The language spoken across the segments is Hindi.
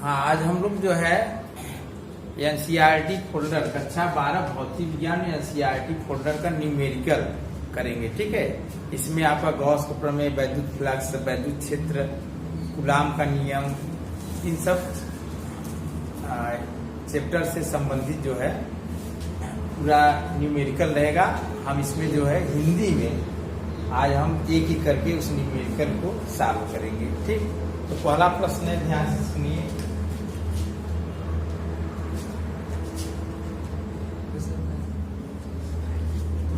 हाँ, आज हम लोग जो है एनसीईआरटी फोल्डर कक्षा 12 भौतिक विज्ञान में एनसीईआरटी फोल्डर का न्यूमेरिकल करेंगे। ठीक है, इसमें आपका गॉस का प्रमेय, वैद्युत फ्लक्स, वैद्युत क्षेत्र, कूलाम का नियम, इन सब चैप्टर से संबंधित जो है पूरा न्यूमेरिकल रहेगा। हम इसमें जो है हिंदी में आज हम एक एक करके उस न्यूमेरिकल को सॉल्व करेंगे। ठीक, तो पहला प्रश्न है, ध्यान से सुनिए।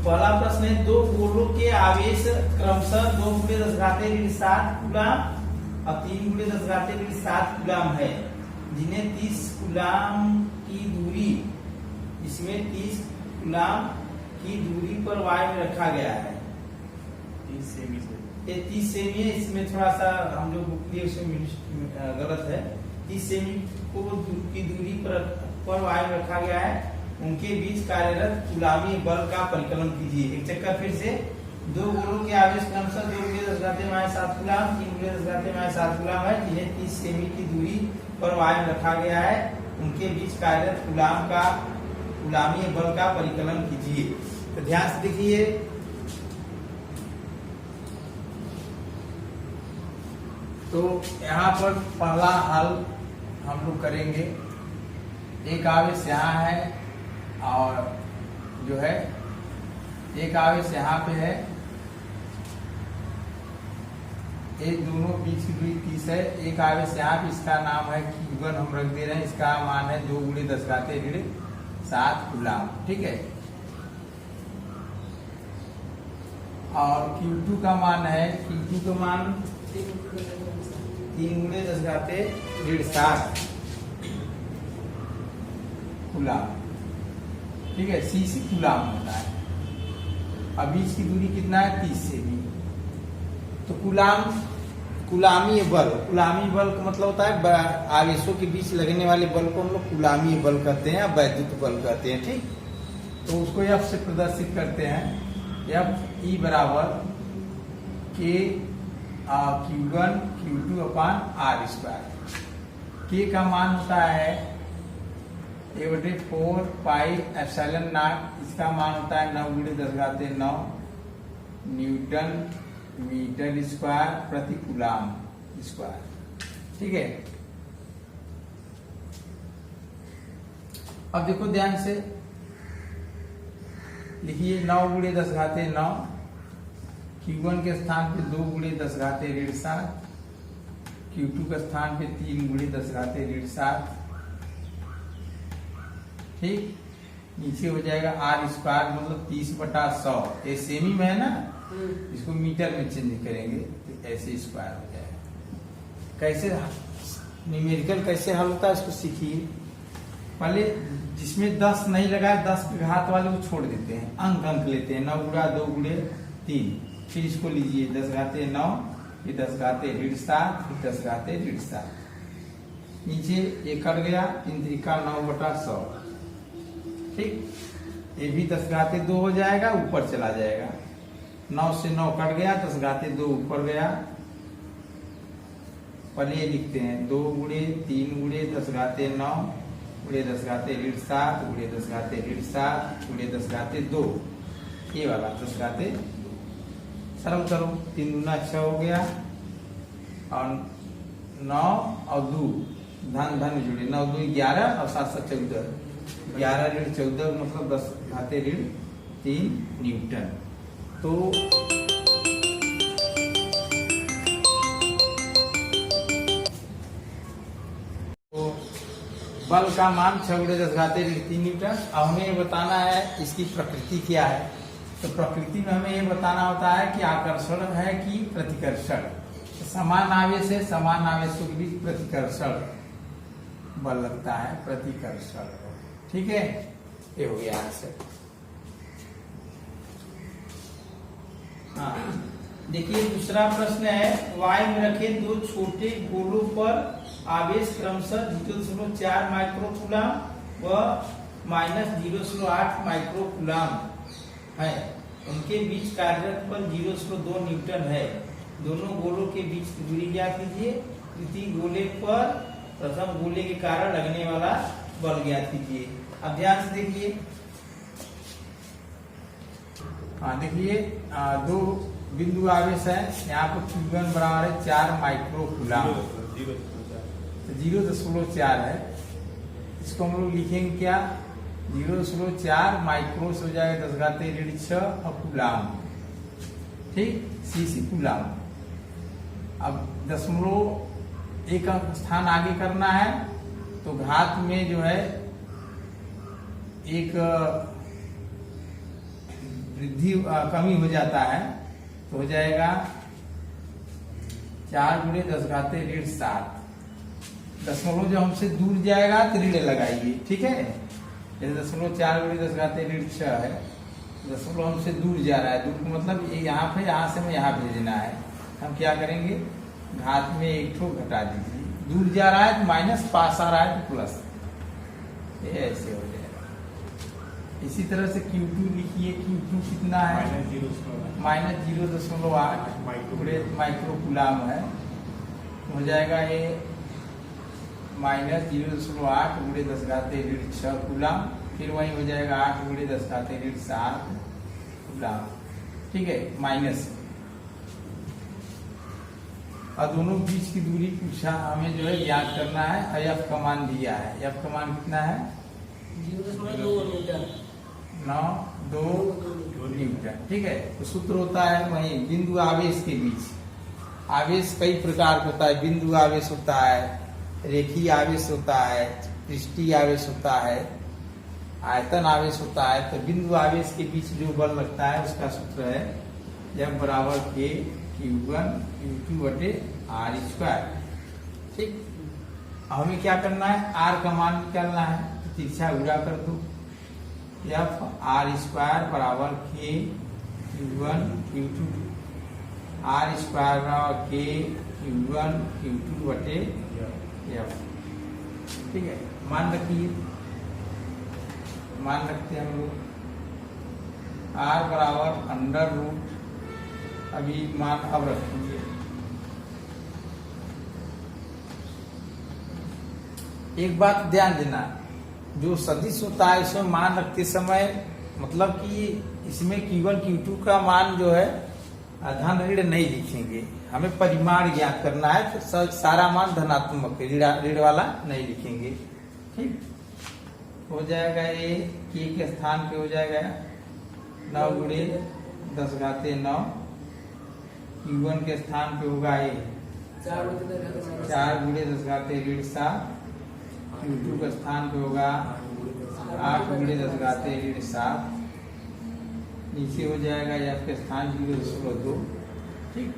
पहला प्रश्न है, दो गोलों के आवेश क्रमशः 2 × 10⁻⁷ कूलाम और 3 × 10⁻⁷ कूलाम है, जिन्हें 30 कूलाम की दूरी, इसमें 30 कूलाम की दूरी पर वायु में रखा गया है। 30 सेमी से, ये 30 सेमी है, इसमें थोड़ा सा हम लोग बुक लिए उसमें गलत है। 30 सेमी को की दूरी पर वायु में रखा गया है, उनके बीच कार्यरत कूलामी बल का परिकलन कीजिए। एक चक्कर फिर से, दो गोलों के आवेश क्रमशः 2 × 10⁻⁷ कूलाम, 3 × 10⁻⁷ कूलाम है, जिन्हें 30 सेमी की दूरी पर वायु में रखा गया है, उनके बीच कार्यरत कूलामी बल का परिकलन कीजिए। तो ध्यान से देखिए, तो यहाँ पर पहला हल हम लोग करेंगे। एक आवेश यहाँ है और जो है एक आवेश यहाँ पे है, एक दोनों बीच की दूरी 30 है। एक आवेश यहाँ पे, इसका नाम है Q1, हम रख दे रहे हैं, इसका मान है 2 × 10⁻⁷ कूलाम। ठीक है, और Q2 का मान है, Q2 का मान 3 × 10⁻⁷ कूलाम। ठीक है, C कूलाम होता है। अब बीच की दूरी कितना है, 30 सेमी। तो कूलामी बल का मतलब होता है आवेशों के बीच लगने वाले बल को हम लोग कूलामी बल कहते हैं या वैद्युत बल कहते हैं। ठीक, तो उसको F से प्रदर्शित करते हैं। F E बराबर K Q1 Q2/R²। K का मान होता है A/4πε0, इसका मान होता है 9 × 10⁹ न्यूटन मीटर स्क्वायर प्रति कूलाम स्क्वायर। ठीक है, अब देखो ध्यान से लिखिए, 9 × 10⁹ Q1 के स्थान पे 2 × 10⁻⁷, Q2 के स्थान पे 3 × 10⁻⁷। ठीक, नीचे हो जाएगा R² मतलब 30/100। ये सेमी में है ना, इसको मीटर में चेंज करेंगे तो ऐसे स्क्वायर हो जाएगा। कैसे न्यूमेरिकल कैसे हल होता है इसको सीखिए। पहले जिसमें 10 नहीं लगा है, 10 के घात वाले को छोड़ देते हैं, अंक लेते हैं। 9 × 2 × 3, फिर इसको लीजिए 10⁹ फिर 10⁻⁷, फिर 10⁻⁷। नीचे ये कट गया, 3 × 9/100। ठीक, ये भी 10⁻² हो जाएगा, ऊपर चला जाएगा। 9 से 9 कट गया, 10⁻² ऊपर गया। पहले ये लिखते हैं 2 × 3 × 10⁻⁹ × 10⁻⁷ × 10⁻⁷ × 10⁻², ये वाला 10⁻। सरल करो, 3 दूना 6 हो गया, और 9 और 2 धन जुड़े, 9 2 11 और 7 7 14, 11 ऋण 14 मतलब 10⁻³ न्यूटन। तो बल का मान 6 × 10⁻³ न्यूटन। अब हमें ये बताना है इसकी प्रकृति क्या है। तो प्रकृति में हमें ये बताना होता है कि आकर्षण है कि प्रतिकर्षण। तो समान आवेश है, समान आवेशों के बीच प्रतिकर्षण बल लगता है, प्रतिकर्षण। ठीक है, ये हो गया आंसर। हाँ, देखिए दूसरा प्रश्न है, वायु में रखे 2 छोटे गोलों पर आवेश क्रमशः 0.4 माइक्रोकूलाम व -0.8 माइक्रोकूलाम है, उनके बीच कार्यरत बल 0.2 न्यूटन है। दोनों गोलों के बीच की दूरी ज्ञात कीजिए। प्रति गोले पर प्रथम गोले के कारण लगने वाला बल ज्ञात कीजिए। अब ध्यान से देखिए, देखिए दो बिंदु आवेश है, यहाँ पर Q1 बराबर है 4 माइक्रो कूलम, 0.4 है। इसको हम लोग लिखेंगे क्या, 0.4 माइक्रो से हो जाएगा 10⁻6 और कूलम, ठीक, सीसी कूलम। अब 0.1 स्थान आगे करना है तो घात में जो है एक वृद्धि कमी हो जाता है, तो हो जाएगा 4 × 10⁻7। दशमलव जो हमसे दूर जाएगा तो ऋण लगाइए, ठीक है। जैसे 0.4 × 10⁻6 है, दशमलव हमसे दूर जा रहा है, दूर का मतलब यहाँ पे, यहाँ से मैं यहाँ भेजना है, हम क्या करेंगे, घात में एक ठो घटा दीजिए, दूर जा रहा है तो माइनस, पास आ रहा है तो प्लस, ये ऐसे हो जाएगा। इसी तरह से Q2 लिखिए, Q2 कितना है, -0.8 माइक्रो कूलम है, हो जाएगा ये -0.8 × 10⁻6 कूलम, फिर वही हो जाएगा 8 × 10⁻7 कूलम, ठीक है, माइनस। और दोनों बीच की दूरी पूछा हमें जो है याद करना है, F का मान दिया है, F का मान कितना है 9.2 न्यूटन, ठीक है। तो सूत्र होता है वही बिंदु आवेश के बीच, आवेश कई प्रकार का होता है, बिंदु आवेश होता है, रेखीय आवेश होता है, पृष्ठीय आवेश होता है, आयतन आवेश होता है। तो बिंदु आवेश के बीच जो बल लगता है उसका सूत्र है F बराबर K Q1 Q2 R², ठीक। हमें क्या करना है, R का मान निकालना है, तो तिरछा गुणा कर दो, F R² बराबर K Q1 Q2, R² बराबर K Q1 Q2 F, ठीक है। मान रखिए, मान रखते हैं हम लोग, R बराबर √, अभी मान अब रखेंगे, एक बात ध्यान देना, जो सदिश होता है इसमें मान रखते समय मतलब कि इसमें Q1 Q2 का मान जो है धन ऋण नहीं लिखेंगे, हमें परिमाण ज्ञात करना है, तो सारा मान धनात्मक, ऋण वाला नहीं लिखेंगे, ठीक। हो जाएगा ये K के स्थान पे हो जाएगा 9 × 10⁻9, Q1 के स्थान पे होगा ये 4 × 10⁻7, Q2 के स्थान पे होगा 8 × 10⁻7, नीचे हो जाएगा F के स्थान 0.2, ठीक।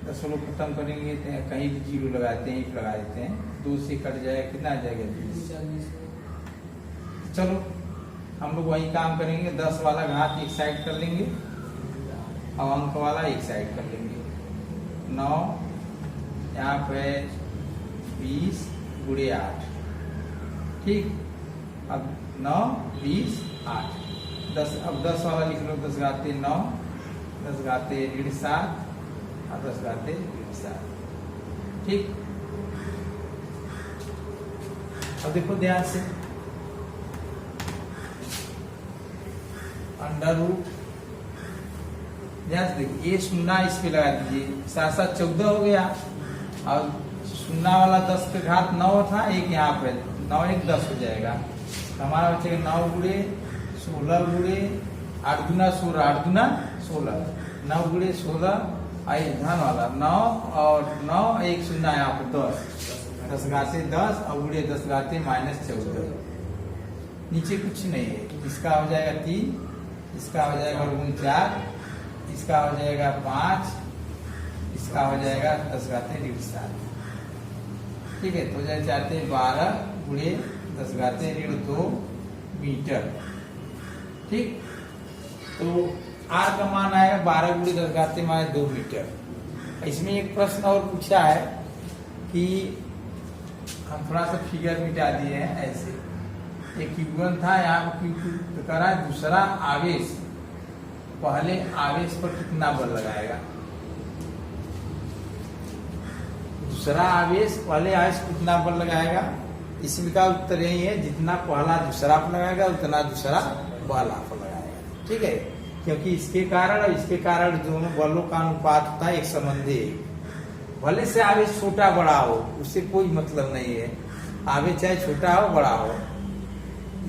दशमलव खत्म करेंगे तो कहीं भी 0 लगाते हैं, 1 लगा देते हैं, 2 से कट जाएगा, कितना आ जाएगा 20। चलो हम लोग वही काम करेंगे, 10 वाला घात एक साइड कर लेंगे और अंक वाला एक साइड कर लेंगे। 9 यहाँ पे 20 × 8, ठीक। अब 9 20 8, 10, अब 10 वाला लिख लो, 10⁻9, 10⁻7 और 10⁻7, ठीक। अब देखो ध्यान से, √, ध्यान से देखिए, ये 0 इस पे लगा दीजिए, 7 14 हो गया, और 0 वाला 10 के घात 9 था, एक यहाँ पे 9 1 10 हो जाएगा, हमारा बचेगा 9 × 16 × 8 × 16, 8 × 16, 9 × 16, आई धन वाला 9 और 9 1 0 यहाँ पे 10 10 और गुड़े 10 -14, नीचे कुछ नहीं है, इसका हो जाएगा 3, इसका हो जाएगा 4, इसका हो जाएगा 5, इसका हो जाएगा 10⁻7, ठीक है। तो जाए चाहते हैं 12 × 10⁻2 मीटर, ठीक। तो R का मान आएगा 12 × 10⁻2 मीटर। इसमें एक प्रश्न और पूछा है कि हम थोड़ा सा फिगर मिटा दिए हैं, ऐसे एक Q1 था, यहाँ पर Q2, तो कह रहा है दूसरा आवेश पहले आवेश पर कितना बल लगाएगा, दूसरा आवेश पहले आवेश कितना बल लगाएगा, इसमें का उत्तर यही है, जितना पहला दूसरा पर लगाएगा उतना दूसरा पहला पर लगाएगा। ठीक है, क्योंकि इसके कारण और इसके कारण दोनों बलों का अनुपात होता है एक संबंधी। भले से आवेश छोटा बड़ा हो उससे कोई मतलब नहीं है, आवेश चाहे छोटा हो बड़ा हो,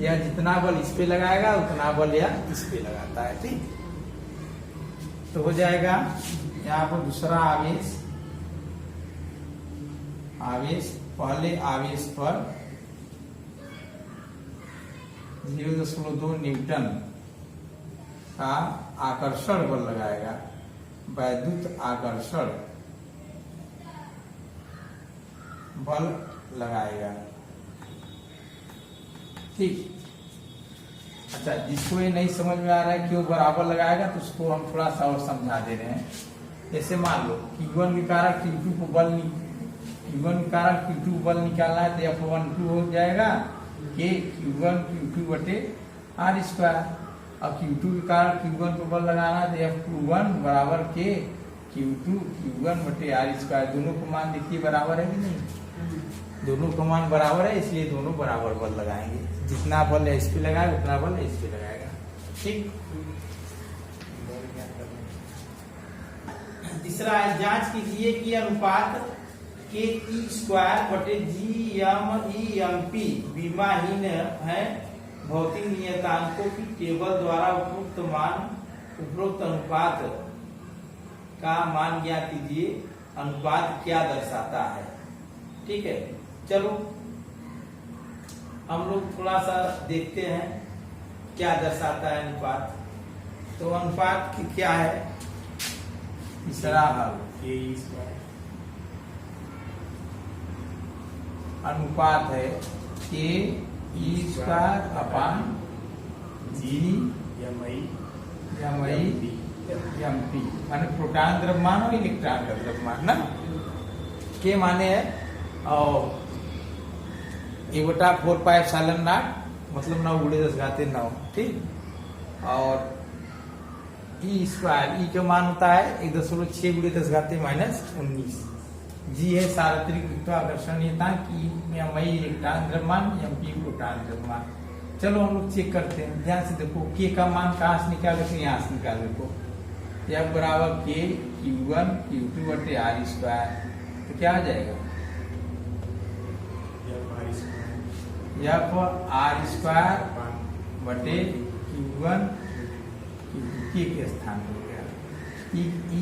या जितना बल इस पे लगाएगा उतना बल या इस पे लगाता है। ठीक, तो हो जाएगा यहाँ पर दूसरा आवेश, पहले आवेश पर 0.2 न्यूटन का आकर्षण बल लगाएगा, वैद्युत आकर्षण बल लगाएगा। ठीक, अच्छा, जिसको ये नहीं समझ में आ रहा है क्यों बराबर लगाएगा तो उसको हम थोड़ा सा और समझा दे रहे हैं। जैसे मान लो Q1 के कारण Q2 को बल Q1 के कारण Q2 बल निकालना है तो F12 हो जाएगा कि Q1 Q2 बटे R स्क्वायर, और Q2 के कारण Q1 को बल लगाना है तो F21 बराबर के Q2 Q1 बटे R स्क्वायर। दोनों को मान देखिए बराबर है कि नहीं, दोनों का मान बराबर है, इसलिए दोनों बराबर बल लगाएंगे। जितना बल इस पे लगाएगा उतना बल इस पे लगाएगा। ठीक, तीसरा है, जांच कीजिए कि अनुपात के ई स्क्वायर बटे GME/MP विमाहीन है। भौतिक नियतांकों की टेबल द्वारा उपरोक्त अनुपात का मान ज्ञात कीजिए। अनुपात क्या दर्शाता है। ठीक है, चलो हम लोग थोड़ा सा देखते हैं क्या दर्शाता है अनुपात। तो अनुपात की क्या है, तीसरा हल, अनुपात है Ke² अपान GME/MP, माने प्रोटॉन द्रव्यमान और इलेक्ट्रॉन का द्रव्यमान ना। के माने है और 1/4πε0 मतलब 9×10⁹ ठीक, और E² का मान होता है 1.6×10⁻⁻⁹। जी है सार्वत्रिक गुरुत्वाकर्षण मई इलेक्ट्रॉन द्रव्यमान, MP प्रोटॉन द्रव्यमान। चलो हम लोग चेक करते हैं, ध्यान से देखो के का मान कहाँ से निकाले थे, यहाँ से निकाल देखो। F बराबर K Q1 Q2 बटे R², तो क्या आ जाएगा F R² बटे Q1 Q2 के स्थान हो गया। E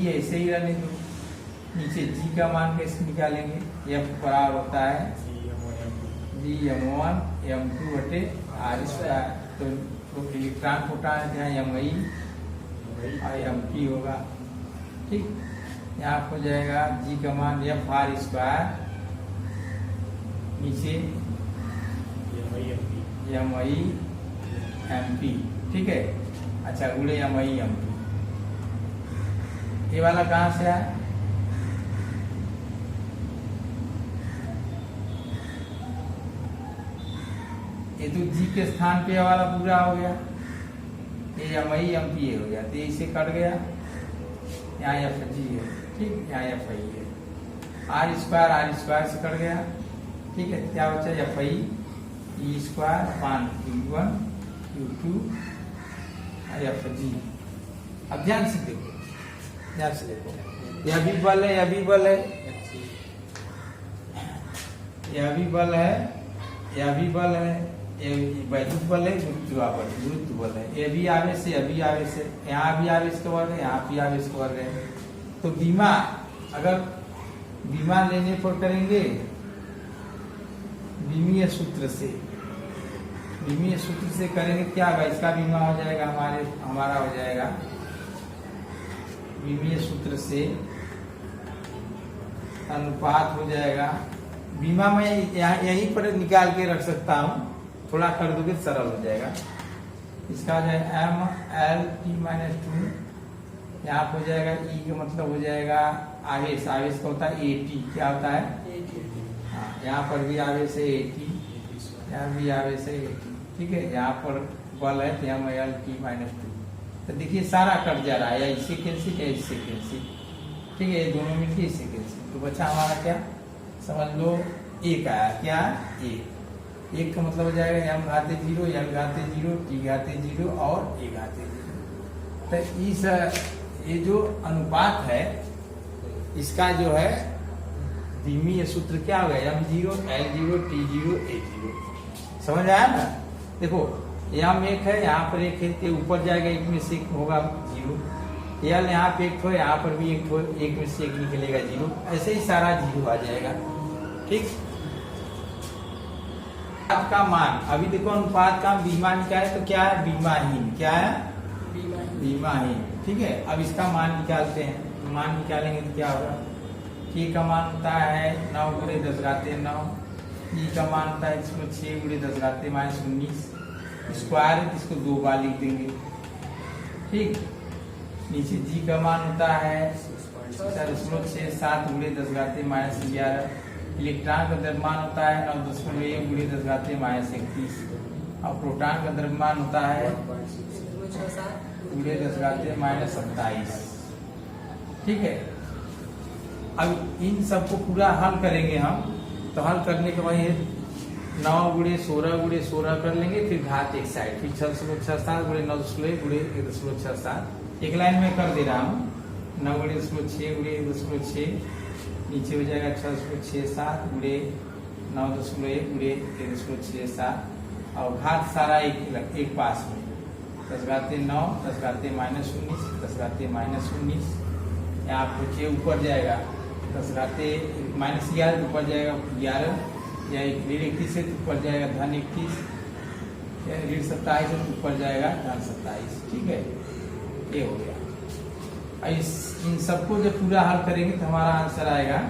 ऐसे ही रहने दो, नीचे G का मान कैसे निकालेंगे, F बराबर होता है GM1 M2 बटे R², तो इलेक्ट्रॉन प्रोटॉन यहाँ MI और MP होगा। ठीक, यहाँ हो जाएगा G का मान F R², नीचे MI MP। ठीक है, अच्छा, गुणे MI MP। ये वाला कहाँ से आया, ये तो G के स्थान पे वाला पूरा हो गया, ये MI MP हो गया, तो इसे कट गया, यहाँ FG है। ठीक, यहाँ FI है, R² से कट गया। ठीक है, क्या बचा FI E² अपान Q1 Q2 FG। अब ध्यान से देखो, ध्यान से देखो, यह भी बल है, यह भी बल है, यह भी बल है, यह भी बल है, वैद्युत बल है, गुरुत्व बल है। ये भी आवेश है, यह भी आवेश है, यहाँ भी आवेश का वर्ग है, यहाँ भी आवेश का वर्ग है। तो बीमा, अगर बीमा लेने पर करेंगे विमीय सूत्र से, विमीय सूत्र से करेंगे क्या होगा, इसका बीमा हो जाएगा हमारा हो जाएगा विमीय सूत्र से अनुपात हो जाएगा। बीमा मैं यहीं पर निकाल के रख सकता हूँ, थोड़ा कर दोगे सरल हो जाएगा। इसका हो जाएगा MLT-2, यहाँ हो जाएगा E का मतलब हो जाएगा आवेश, आवेश का होता है AT, क्या होता है, हाँ, यहाँ पर भी आवेश है AT, यहाँ भी आवेश है AT। ठीक है, यहाँ पर बल है तो MLT-2। तो देखिए सारा कट जा रहा है, या इससे कैंसिल या इससे कैंसिल। ठीक है, ये दोनों मिलके इससे कैंसिल, तो बचा हमारा क्या समझ लो एक आया, क्या एक का मतलब हो जाएगा m घाते 0, n घाते 0, t घाते 0 और a घाते 0। तो इस ये जो अनुपात है इसका जो है द्विमीय सूत्र क्या हो गया, m0 l0 t0 a0। समझ आया ना। देखो m एक है, यहाँ पर एक है, तो ऊपर जाएगा एक में से एक होगा 0, l यहाँ पे एक हो, यहाँ पर भी एक हो, एक में से एक निकलेगा 0, ऐसे ही सारा 0 आ जाएगा। ठीक, अनुपात का मान, अभी देखो अनुपात का बीमान क्या है, तो क्या है बीमाहीन, क्या है बीमाहीन। ठीक है, अब इसका मान निकालते हैं। मान निकालेंगे तो क्या होगा, k का मान होता है 9 गुणे 10 घाते 9, e का मान होता है इसमें 6 गुणे 10 घाते -19, स्क्वायर है इसको 2 बार लिख देंगे। ठीक, नीचे g का मान होता है 6.67 गुणे 10 घाते -11, इलेक्ट्रॉन का द्रव्यमान होता है 9.1 गुणे 10 घाते -31, और प्रोटॉन का द्रव्यमान होता है गुणे 10 घाते -27। ठीक है, अब इन सबको पूरा हल करेंगे हम, तो हल करने के बाद 9 गुणे 16 गुणे 16 कर लेंगे, फिर घात एक साइड, फिर 6.67 गुणे 9.1 गुणे 1.67, एक लाइन में कर दे रहा हूँ। 9 गुणे 6 गुणे 1.6, नीचे हो जाएगा 6.67 गुणे 9.1 गुणे 1.67, और घात सारा एक पास में 10 घाते 9, 10 घाते -19, 10 घाते -19, यहाँ पूछे ऊपर जाएगा 10 घाते -11 ऊपर जाएगा 11, या 31 से ऊपर जाएगा धन 31, ऋण 27 से ऊपर जाएगा धन 27। ठीक है, ये हो गया। इन सबको जब पूरा हल करेंगे तो हमारा आंसर आएगा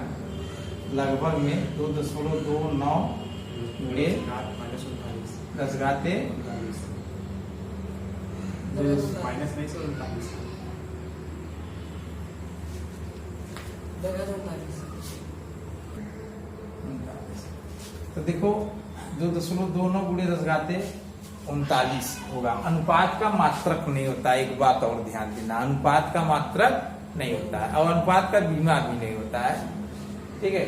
लगभग में 2.29 गुणे 10 घाते तो देखो 2.29 गुणे 10 घाते 39 होगा। अनुपात का मात्रक नहीं होता, एक बात और ध्यान देना, अनुपात का मात्रक नहीं होता है, और अनुपात का बीमा भी नहीं होता है। ठीक है,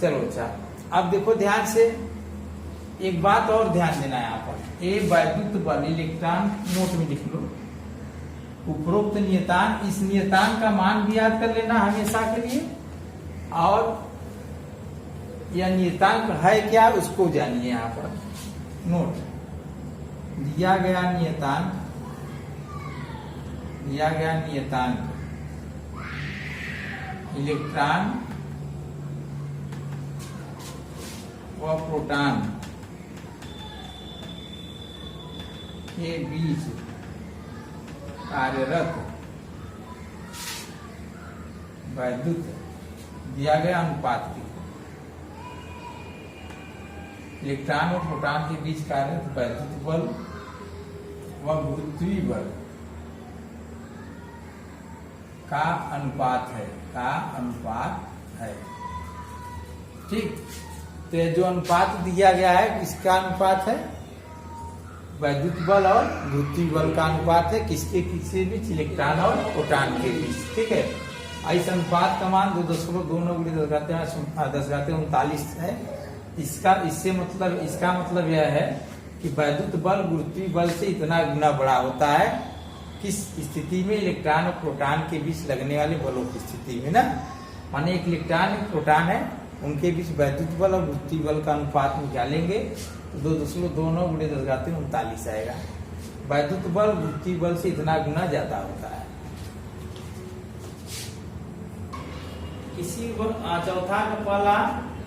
चलो अच्छा, अब देखो ध्यान से एक बात और ध्यान देना है यहाँ पर, ए वैद्युत बल इलेक्ट्रॉन, नोट में लिख लो उपरोक्त नियतांक, इस नियतांक का मान भी याद कर लेना हमेशा के लिए, और यह नियतांक है क्या उसको जानिए। यहाँ पर नोट दिया गया नियतांक, इलेक्ट्रॉन व प्रोटॉन के बीच कार्यरत वैद्युत दिया गया अनुपात की, इलेक्ट्रॉन और प्रोटॉन के बीच कार्यरत वैद्युत बल व गुरुत्वीय बल का अनुपात है, ठीक। तो ये जो अनुपात दिया गया है किसका अनुपात है, वैद्युत बल और गुरुत्वीय बल का अनुपात है, किसके बीच, इलेक्ट्रॉन और प्रोटॉन के बीच। ठीक है, इस अनुपात का मान 2.29 गुणे 10 घाते 39 है। इसका मतलब यह है कि वैद्युत बल गुरुत्वीय बल से इतना गुना बड़ा होता है, किस स्थिति में, इलेक्ट्रॉन और प्रोटॉन के बीच लगने वाले बलों की स्थिति में ना, माने एक इलेक्ट्रॉन एक प्रोटॉन है, उनके बीच वैद्युत बल और गुरुत्वीय बल का अनुपात निकालेंगे तो 2.29 गुणे 10 घाते 39 आएगा। वैद्युत बल गुरुत्वीय बल से इतना गुना ज्यादा होता है। चौथा का पहला,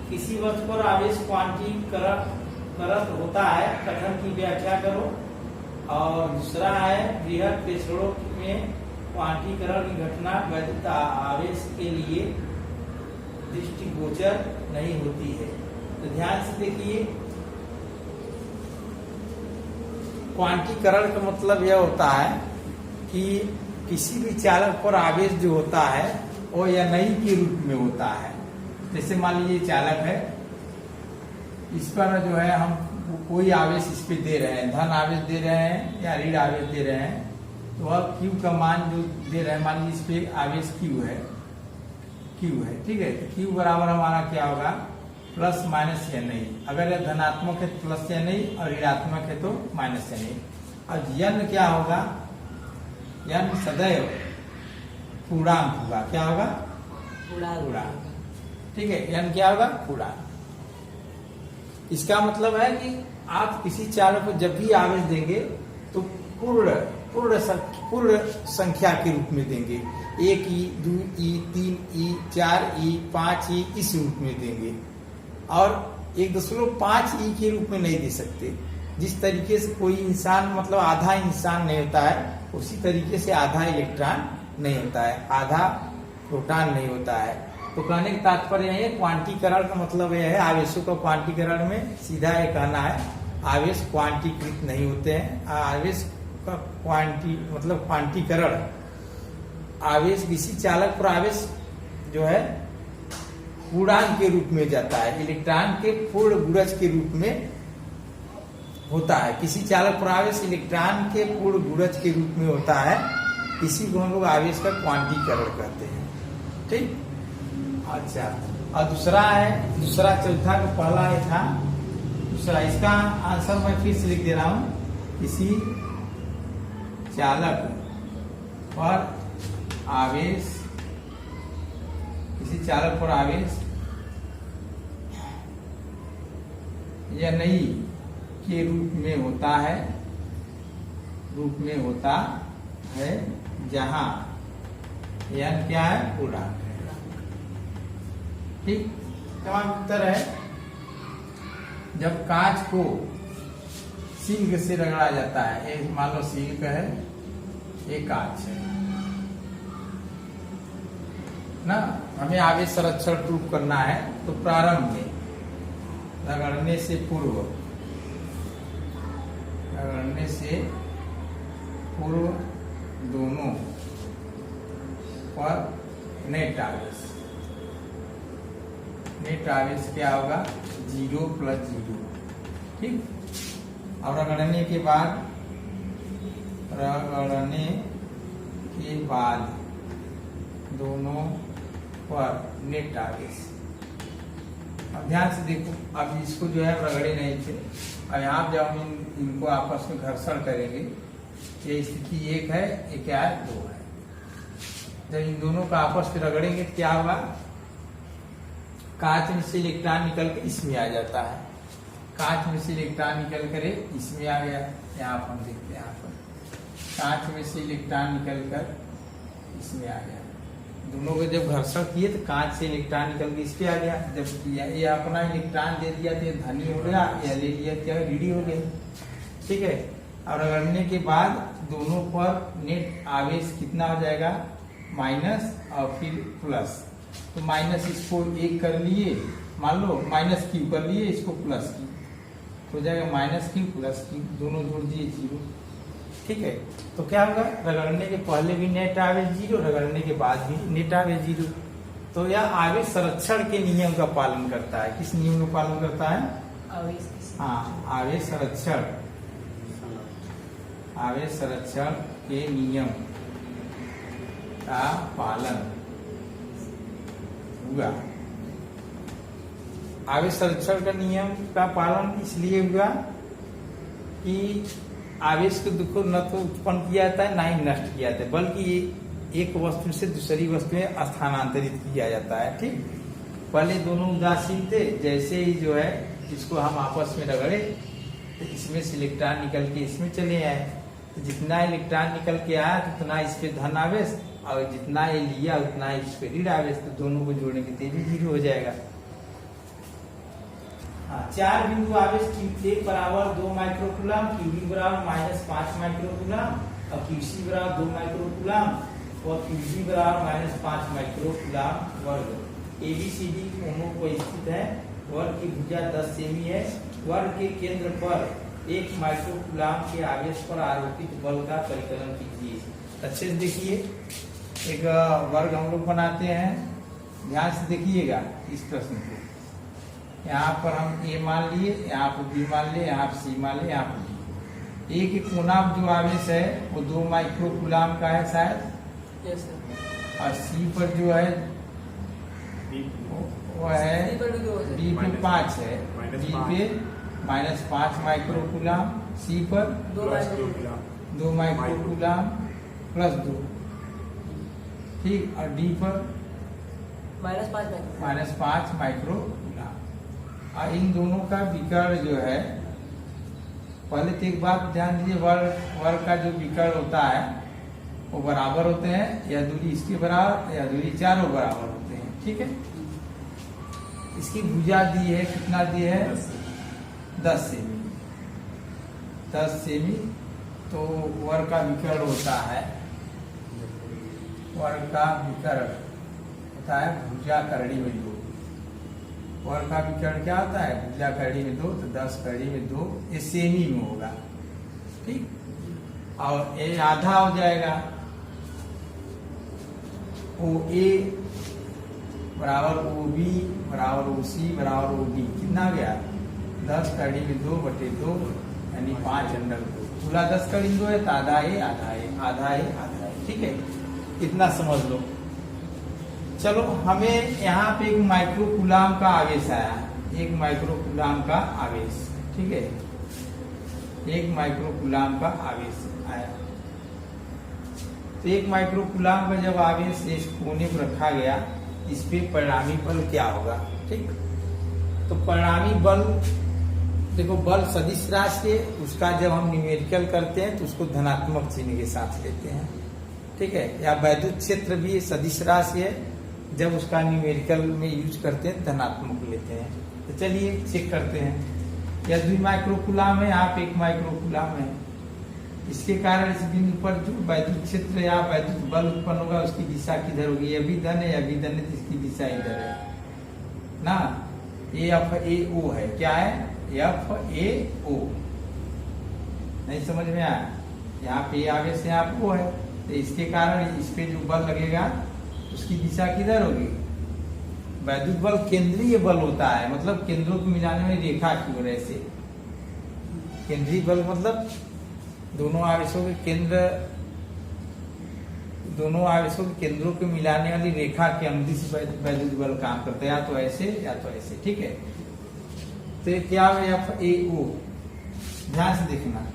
किसी वस्तु पर आवेश क्वांटीकरण होता है, कथन की व्याख्या करो। और दूसरा है बृहद प्रेक्षणों में क्वांटीकरण की घटना वैद्युत आवेश के लिए दृष्टिगोचर नहीं होती है। तो ध्यान से देखिए, क्वांटीकरण का मतलब यह होता है कि किसी भी चालक पर आवेश जो होता है वो या नहीं के रूप में होता है। जैसे मान लीजिए चालक है, इस पर जो है हम कोई आवेश इस पे दे रहे हैं, धन आवेश दे रहे हैं या ऋण आवेश दे रहे हैं, तो अब Q का मान जो दे रहे हैं, मान लीजिए इस पे आवेश Q है, ठीक है। तो Q बराबर हमारा क्या होगा, प्लस माइनस या नहीं, अगर यह धनात्मक है तो प्लस या नहीं और ऋणात्मक है तो माइनस या नहीं। अब यन क्या होगा, यन सदैव पूर्णांक होगा। क्या होगा? पूर्णांक। ठीक है, यन क्या होगा? पूर्णांक। इसका मतलब है कि आप किसी चालक को जब भी आवेश देंगे तो पूर्ण संख्या के रूप में देंगे। 1E, 2E, 3E, 4E, 5E इस रूप में देंगे और 1.5E के रूप में नहीं दे सकते। जिस तरीके से कोई इंसान मतलब आधा इंसान नहीं होता है, उसी तरीके से आधा इलेक्ट्रॉन नहीं होता है, आधा प्रोटॉन नहीं होता है। तो कहने का तात्पर्य है क्वांटीकरण का मतलब यह है, आवेशों का क्वांटीकरण में सीधा ये कहना है आवेश क्वांटीकृत नहीं होते हैं। आवेश का मतलब क्वांटीकरण, आवेश किसी चालक पर आवेश जो है पूर्णांक के रूप में जाता है, इलेक्ट्रॉन के पूर्ण गुणज के रूप में होता है। किसी चालक पर आवेश इलेक्ट्रॉन के पूर्ण गुणज के रूप में होता है, इसी को हम लोग आवेश का क्वांटीकरण कहते हैं। ठीक, अच्छा। और दूसरा चौथा का पहला ये था, दूसरा इसका आंसर मैं फिर से लिख दे रहा हूं। किसी चालक पर आवेश, किसी चालक पर आवेश या नहीं के रूप में होता है जहां यह क्या है? पूर्णांक है। ठीक, जवाब उत्तर है जब कांच को सिल्क से रगड़ा जाता है, मान लो सिल्क है, ये कांच है ना, हमें आवेश संरक्षण प्रूफ करना है। तो प्रारंभ में रगड़ने से पूर्व दोनों पर नेट आवेश क्या होगा? 0 + 0। ठीक, और रगड़ने के बाद दोनों पर नेट आवेश। अब ध्यान से देखो, अब इसको जो है रगड़े नहीं थे, अब यहाँ जब हम इनको आपस में घर्षण करेंगे, ये स्थिति 1 है, ये क्या है? 2 है। जब इन दोनों का आपस में रगड़ेंगे तो क्या होगा? कांच में से इलेक्ट्रॉन निकल के इसमें आ जाता है, कांच में से इलेक्ट्रॉन निकल कर इसमें आ गया। यहाँ पर हम देखते हैं, यहाँ पर कांच में से इलेक्ट्रॉन निकल कर इसमें आ गया। दोनों को जब घर्षण किए तो कांच से इलेक्ट्रॉन निकल के इस पे आ गया। जब ये अपना इलेक्ट्रॉन दे दिया तो धनी हो गया, या ले लिया क्या ऋणी हो गया। ठीक है, और रगड़ने के बाद दोनों पर नेट आवेश कितना हो जाएगा? माइनस और फिर प्लस। तो माइनस इसको 1 कर लिए, मान लो -q कर लिए, इसको +q हो जाएगा, -q + q, दोनों जोड़ दिए 0। ठीक है, तो क्या होगा? रगड़ने के पहले भी नेट आवेश 0, रगड़ने के बाद भी नेट आवेश 0। तो यह आवेश संरक्षण के नियम का पालन करता है। किस नियम का पालन करता है? आवेश संरक्षण के नियम का पालन हुआ। आवेश संरक्षण का नियम का पालन इसलिए हुआ कि आवेश को दुख न तो उत्पन्न किया जाता है, ना ही नष्ट किया जाता है, बल्कि एक वस्तु से दूसरी वस्तु में स्थानांतरित किया जाता है। ठीक, पहले दोनों उदासीन थे, जैसे ही जो है इसको हम आपस में रगड़े तो इसमें से इलेक्ट्रॉन निकल के इसमें चले आए। तो जितना इलेक्ट्रॉन निकल के आया उतना इस पे धन आवेश, और जितना ये लिया उतना इस पे ऋण आवेश। तो दोनों को जोड़ने के तेजी 0 हो जाएगा। 4 बिंदु आवेश Q1 बराबर 2 माइक्रोकूलम, Qb बराबर -5 माइक्रोकूलम और Qc बराबर 2 माइक्रोकूलम और Qg बराबर -5 माइक्रोकूलम वर्ग। ABCD कोनों को स्थित है, वर्ग की भुजा 10 सेमी है, वर्ग के केंद्र पर 1 माइक्रोकूलम के आवेश पर आरोपित बल का परिकलन कीजिए। अच्छे से देखिए, एक वर्ग हम लोग बनाते हैं, ध्यान से देखिएगा इस प्रश्न को। यहाँ पर हम A मान लिए, यहाँ पर B मान लिए, यहाँ पर C मान लिए, यहाँ पर D। A के कोना जो आवेश है वो 2 माइक्रोकूलम का है शायद, और C पर जो है वो है डी पे 5 है, डी पे -5 माइक्रोकूलम, सी पर 2 माइक्रोकूलम +2, ठीक, और डी पर -5 माइक्रोकूलम। और इन दोनों का विकर्ण जो है, पहले तो एक बात ध्यान दीजिए, वर्ग का जो विकर्ण होता है वो बराबर होते हैं, या दूरी इसके बराबर या दूरी चारों बराबर होते हैं, ठीक है। इसकी भुजा दी है, कितना दी है 10 सेमी, 10 सेमी। तो वर्ग का विकर्ण होता है, वर्ग का विकर्ण होता है भुजा करड़ी में 2। वर्ग का विकर्ण क्या होता है, भुजा करड़ी में 2, तो 10 करड़ी में 2, ये सेमी में होगा, ठीक। और ये आधा हो जाएगा, ओ ए बराबर ओ बी बराबर ओ सी बराबर ओ डी, कितना गया 10 करड़ी में 2/2, यानी 5/2। पूरा 10 करड़ी में 2 है तो आधा है, आधा है, आधा है, आधा है, ठीक है। इतना समझ लो। चलो, हमें यहाँ पे एक माइक्रोकूलम का आवेश आया, एक माइक्रोकूलम का आवेश, ठीक है, एक माइक्रोकूलम का आवेश आया। तो एक माइक्रोकूलम का जब आवेश इस कोने पर रखा गया, इस पे परिणामी बल क्या होगा, ठीक। तो परिणामी बल, देखो, बल सदिश राशि है, उसका जब हम न्यूमेरिकल करते हैं तो उसको धनात्मक चिन्ह के साथ लेते हैं, ठीक है। या वैद्युत क्षेत्र भी सदिश राशि है, जब उसका न्यूमेरिकल में यूज करते हैं धनात्मक लेते हैं। तो चलिए चेक करते हैं। या 2 माइक्रोकूलम है, आप 1 माइक्रोकूलम है, इसके कारण इस बिंदु पर जो वैद्युत क्षेत्र या वैद्युत बल उत्पन्न होगा उसकी दिशा किधर होगी, ये भी धन है, या भी धन है, तो इसकी दिशा इधर है ना। FAO है, क्या है FAO, नहीं समझ में आया, यहाँ पे आवेश यहाँ पे वो है, तो इसके कारण इस पे जो बल लगेगा उसकी दिशा किधर होगी, वैद्युत बल केंद्रीय बल होता है, मतलब केंद्रों को मिलाने में रेखा की ओर ऐसे। केंद्रीय बल मतलब दोनों आवेशों के केंद्रों को मिलाने वाली रेखा के अनुदिश वैद्युत बल काम करता है, या तो ऐसे या तो ऐसे, ठीक है। तो ये क्या है FAO, ध्यान से देखना,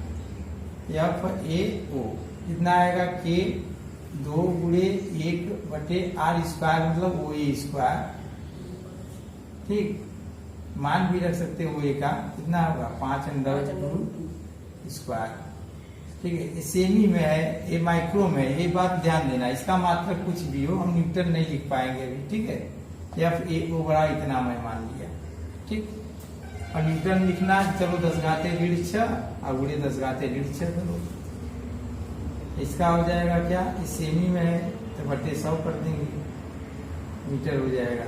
FAO कितना आएगा, K 2 × 1/r², मतलब OA², ठीक। मान भी रख सकते हो OA का, कितना होगा 5√2², ठीक है। सेमी में है, ये माइक्रो में है, ये बात ध्यान देना। इसका मात्रा कुछ भी हो, हम न्यूटन नहीं लिख पाएंगे अभी, ठीक है। FAO बड़ा इतना मैं मान लिया, ठीक। और न्यूटन लिखना, चलो 10⁻6 और गुणे 10⁻6 करो, इसका हो जाएगा क्या, इस सेमी में है तो /100 कर देंगे, मीटर हो जाएगा।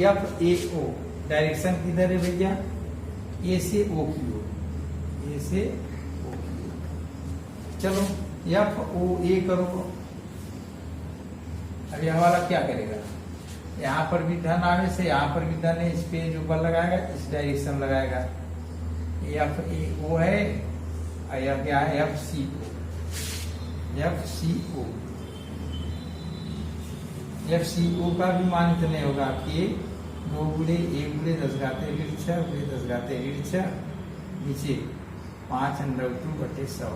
FAO डायरेक्शन किधर है भैया, A से O की ओर, A से O की ओर। चलो FOA करो। अब यह वाला क्या करेगा, यहाँ पर भी धन आवेश है, यहाँ पर भी धन है, इस पे जो बल लगाएगा इस डायरेक्शन लगाएगा। FAO है, यह क्या है FCO, FCO का भी मान इतने होगा कि 2 × 1 × 10⁻6 नीचे 5√2/100।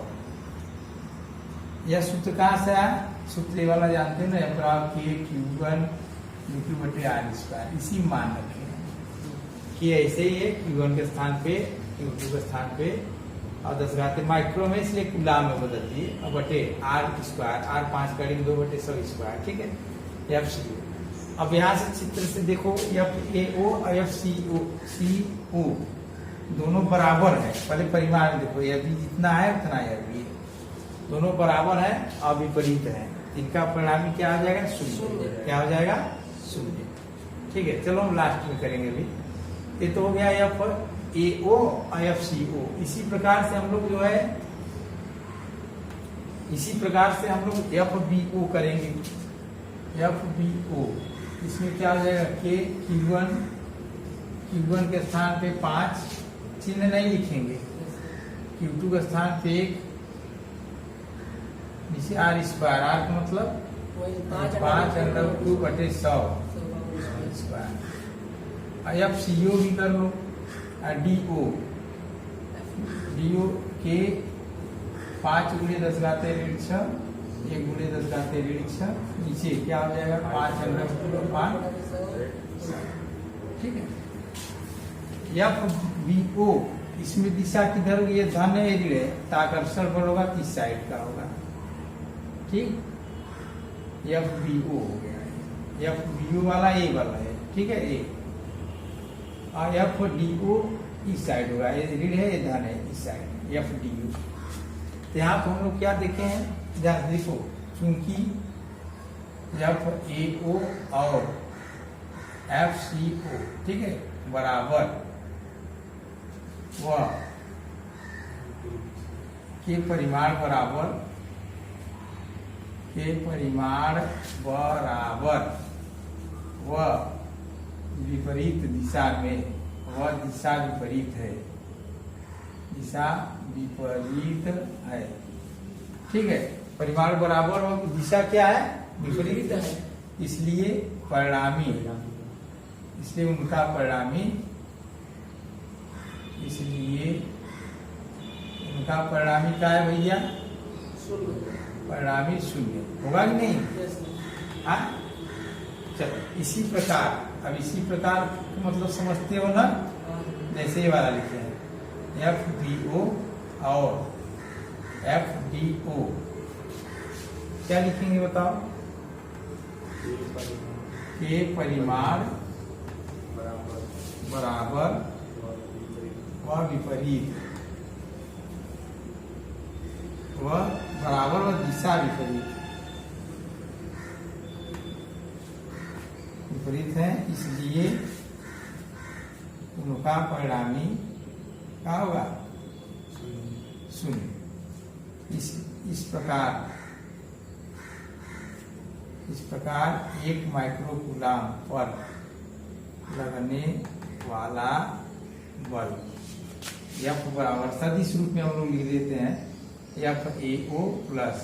यह सूत्र कहाँ से आया, सूत्र वाला जानते हैं ना, Q1 Q/r², इसी मान रखे कि ऐसे ही है, Q1 के स्थान पे Q2 के स्थान पे, और 10 माइक्रो में, इसलिए कूलम में बदल दिए, और /r², r 5 कड़ी 2/100², ठीक है। FCO। अब यहाँ से चित्र से देखो, FAO और FCO दोनों बराबर है। पहले परिमाण देखो, यह भी जितना है उतना यह भी है, दोनों बराबर है और विपरीत है। इनका परिणामी क्या आ जाएगा, 0। क्या हो जाएगा, 0, ठीक है। चलो हम लास्ट में करेंगे अभी। ये तो हो गया FAO और FCO। इसी प्रकार से हम लोग जो है, इसी प्रकार से हम लोग FBO करेंगे। FBO, इसमें क्या हो जाएगा, Q1 के स्थान पे 5, चिन्ह नहीं लिखेंगे, Q2 के स्थान पे 1, नीचे r², r का मतलब 5√2/100, स्क्वायर। अब CO भी कर लो, DO के 5 × 10⁻6, 1 × 10⁻6, नीचे क्या हो जाएगा 5 × 5, ठीक है। FBO, इसमें दिशा किधर होगी, ये धन है ऋण है, तो आकर्षण बल होगा किस साइड का होगा, ठीक। FBO हो गया, FBO वाला ए वाला है, ठीक है, ए। और FDO इस साइड होगा, ये ऋण है ये धन है इस साइड, FDO। तो यहाँ तो हम लोग क्या देखे हैं, जहाँ देखो, क्योंकि FAO और FCO, ठीक है, बराबर वह के परिमाण बराबर वह विपरीत दिशा में, वह दिशा विपरीत है, दिशा विपरीत है, ठीक है। परिमाण बराबर और दिशा क्या है, विपरीत है, इसलिए परिणामी, इसलिए उनका परिणामी, इसलिए उनका परिणामी क्या है भैया, परिणामी 0 होगा कि नहीं, हाँ। चलो इसी प्रकार, अब इसी प्रकार मतलब समझते हो ना, जैसे ये वाला लिखे हैं FBO और FDO, क्या लिखेंगे बताओ, के परिमाण बराबर वह विपरीत, वह बराबर वह दिशा विपरीत है, इसलिए उनका परिणामी क्या होगा, 0। इस प्रकार 1 माइक्रोकूलम पर लगने वाला बल F बराबर सदिश रूप में हम लोग लिख देते हैं, FAO प्लस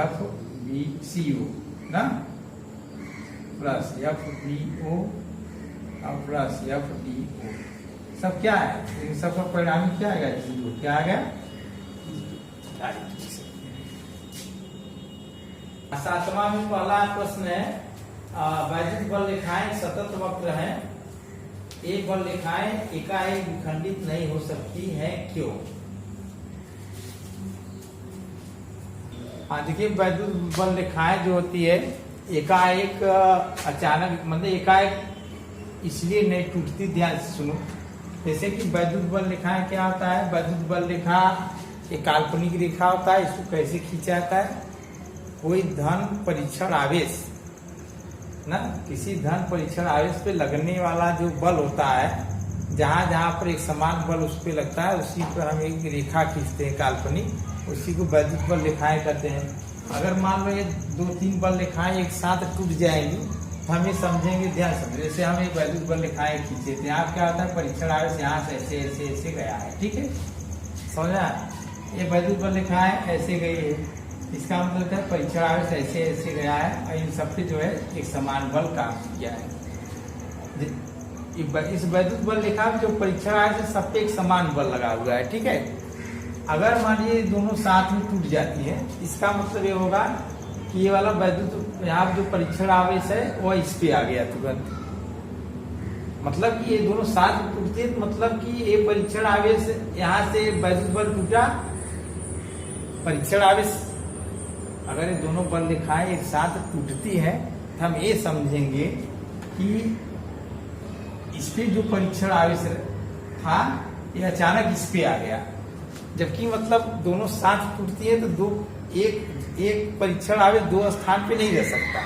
FBCO ना, प्लस FBO और प्लस FDO, सब क्या है, इन सबका परिणामी क्या आएगा, 0, क्या आएगा। 7वां में पहला प्रश्न है, वैद्युत बल रेखाएं सतत वक्र हैं, एक बल रेखाएं एकाएक विखंडित नहीं हो सकती हैं, क्यों। देखिए वैद्युत बल रेखाएं जो होती है एकाएक अचानक, मतलब एकाएक इसलिए नहीं टूटती, ध्यान से सुनो। जैसे कि वैद्युत बल रेखाएं क्या होता है, वैद्युत बल रेखा एक काल्पनिक रेखा होता है, इसको कैसे खींचा जाता है, कोई धन परीक्षण आवेश ना, किसी धन परीक्षण आवेश पे लगने वाला जो बल होता है, जहां जहां पर एक समान बल उस पे लगता है, उसी पर हम एक रेखा खींचते हैं काल्पनिक, उसी को वैद्युत बल रेखाएं कहते हैं। अगर मान लो ये 2-3 बल रेखाएं एक साथ टूट जाएंगी तो हम ये समझेंगे, ध्यान समझे, जैसे हम एक वैद्युत बल रेखाएं खींचे थे, यहाँ क्या होता है, परीक्षण आवेश यहाँ से ऐसे ऐसे ऐसे गया है, ठीक है, समझा। ये वैद्युत बल रेखाएं ऐसे गई है, इसका मतलब है परीक्षण आवेश ऐसे ऐसे गया है, और इन सब पे जो है एक समान बल काम किया है। इस वैद्युत बल रेखा में जो परीक्षण आवेश है सब पे एक समान बल लगा हुआ है, ठीक है। अगर मान लीजिए दोनों साथ में टूट जाती है, इसका मतलब ये होगा कि ये वाला वैद्युत यहाँ जो परीक्षण आवेश है वो इस पे आ गया तुरंत, मतलब कि ये दोनों साथ में टूटती है, मतलब कि ये परीक्षण आवेश यहाँ से वैद्युत बल टूटा, परीक्षण आवेश, अगर ये दोनों बल रेखाएं एक साथ टूटती है तो हम ये समझेंगे कि इस पे जो परीक्षण आवेश था ये अचानक इस पे आ गया, जबकि मतलब दोनों साथ टूटती है तो एक परीक्षण आवेश 2 स्थान पे नहीं रह सकता।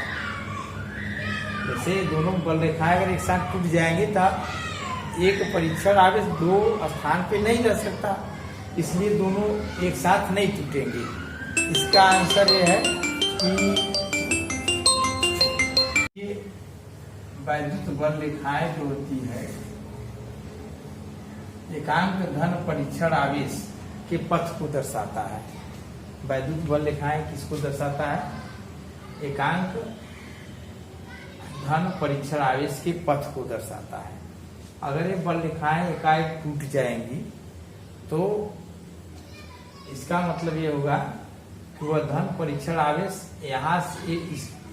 जैसे दोनों बल रेखाएं अगर एक साथ टूट जाएंगे तो एक परीक्षण आवेश 2 स्थान पे नहीं रह सकता, इसलिए दोनों एक साथ नहीं टूटेंगे। इसका आंसर ये है कि ये वैद्युत बल रेखाएं जो होती है एकांक धन परीक्षण आवेश के पथ को दर्शाता है। वैद्युत बल रेखाएं किसको दर्शाता है, एकांक धन परीक्षण आवेश के पथ को दर्शाता है। अगर ये बल रेखाएं एकाएक टूट जाएंगी तो इसका मतलब ये होगा कि वह धन परीक्षण आवेश यहाँ से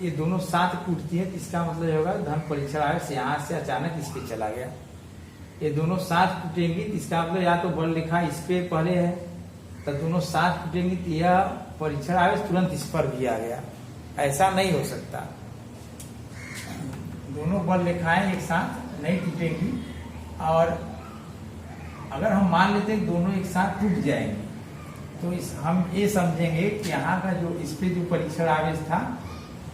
ये दोनों साथ टूटती है, तो इसका मतलब ये होगा धन परीक्षण आवेश यहाँ से अचानक इस पे चला गया। ये दोनों साथ टूटेंगी तो इसका मतलब या तो बल रेखा इस पे पहले है, तो दोनों साथ टूटेंगी तो यह परीक्षण आवेश तुरंत इस पर भी आ गया। ऐसा नहीं हो सकता, दोनों बल रेखाएं एक साथ नहीं टूटेंगी। और अगर हम मान लेते हैं दोनों एक साथ टूट जाएंगे तो हम ये समझेंगे कि यहाँ का जो इस पे जो परीक्षण आवेश था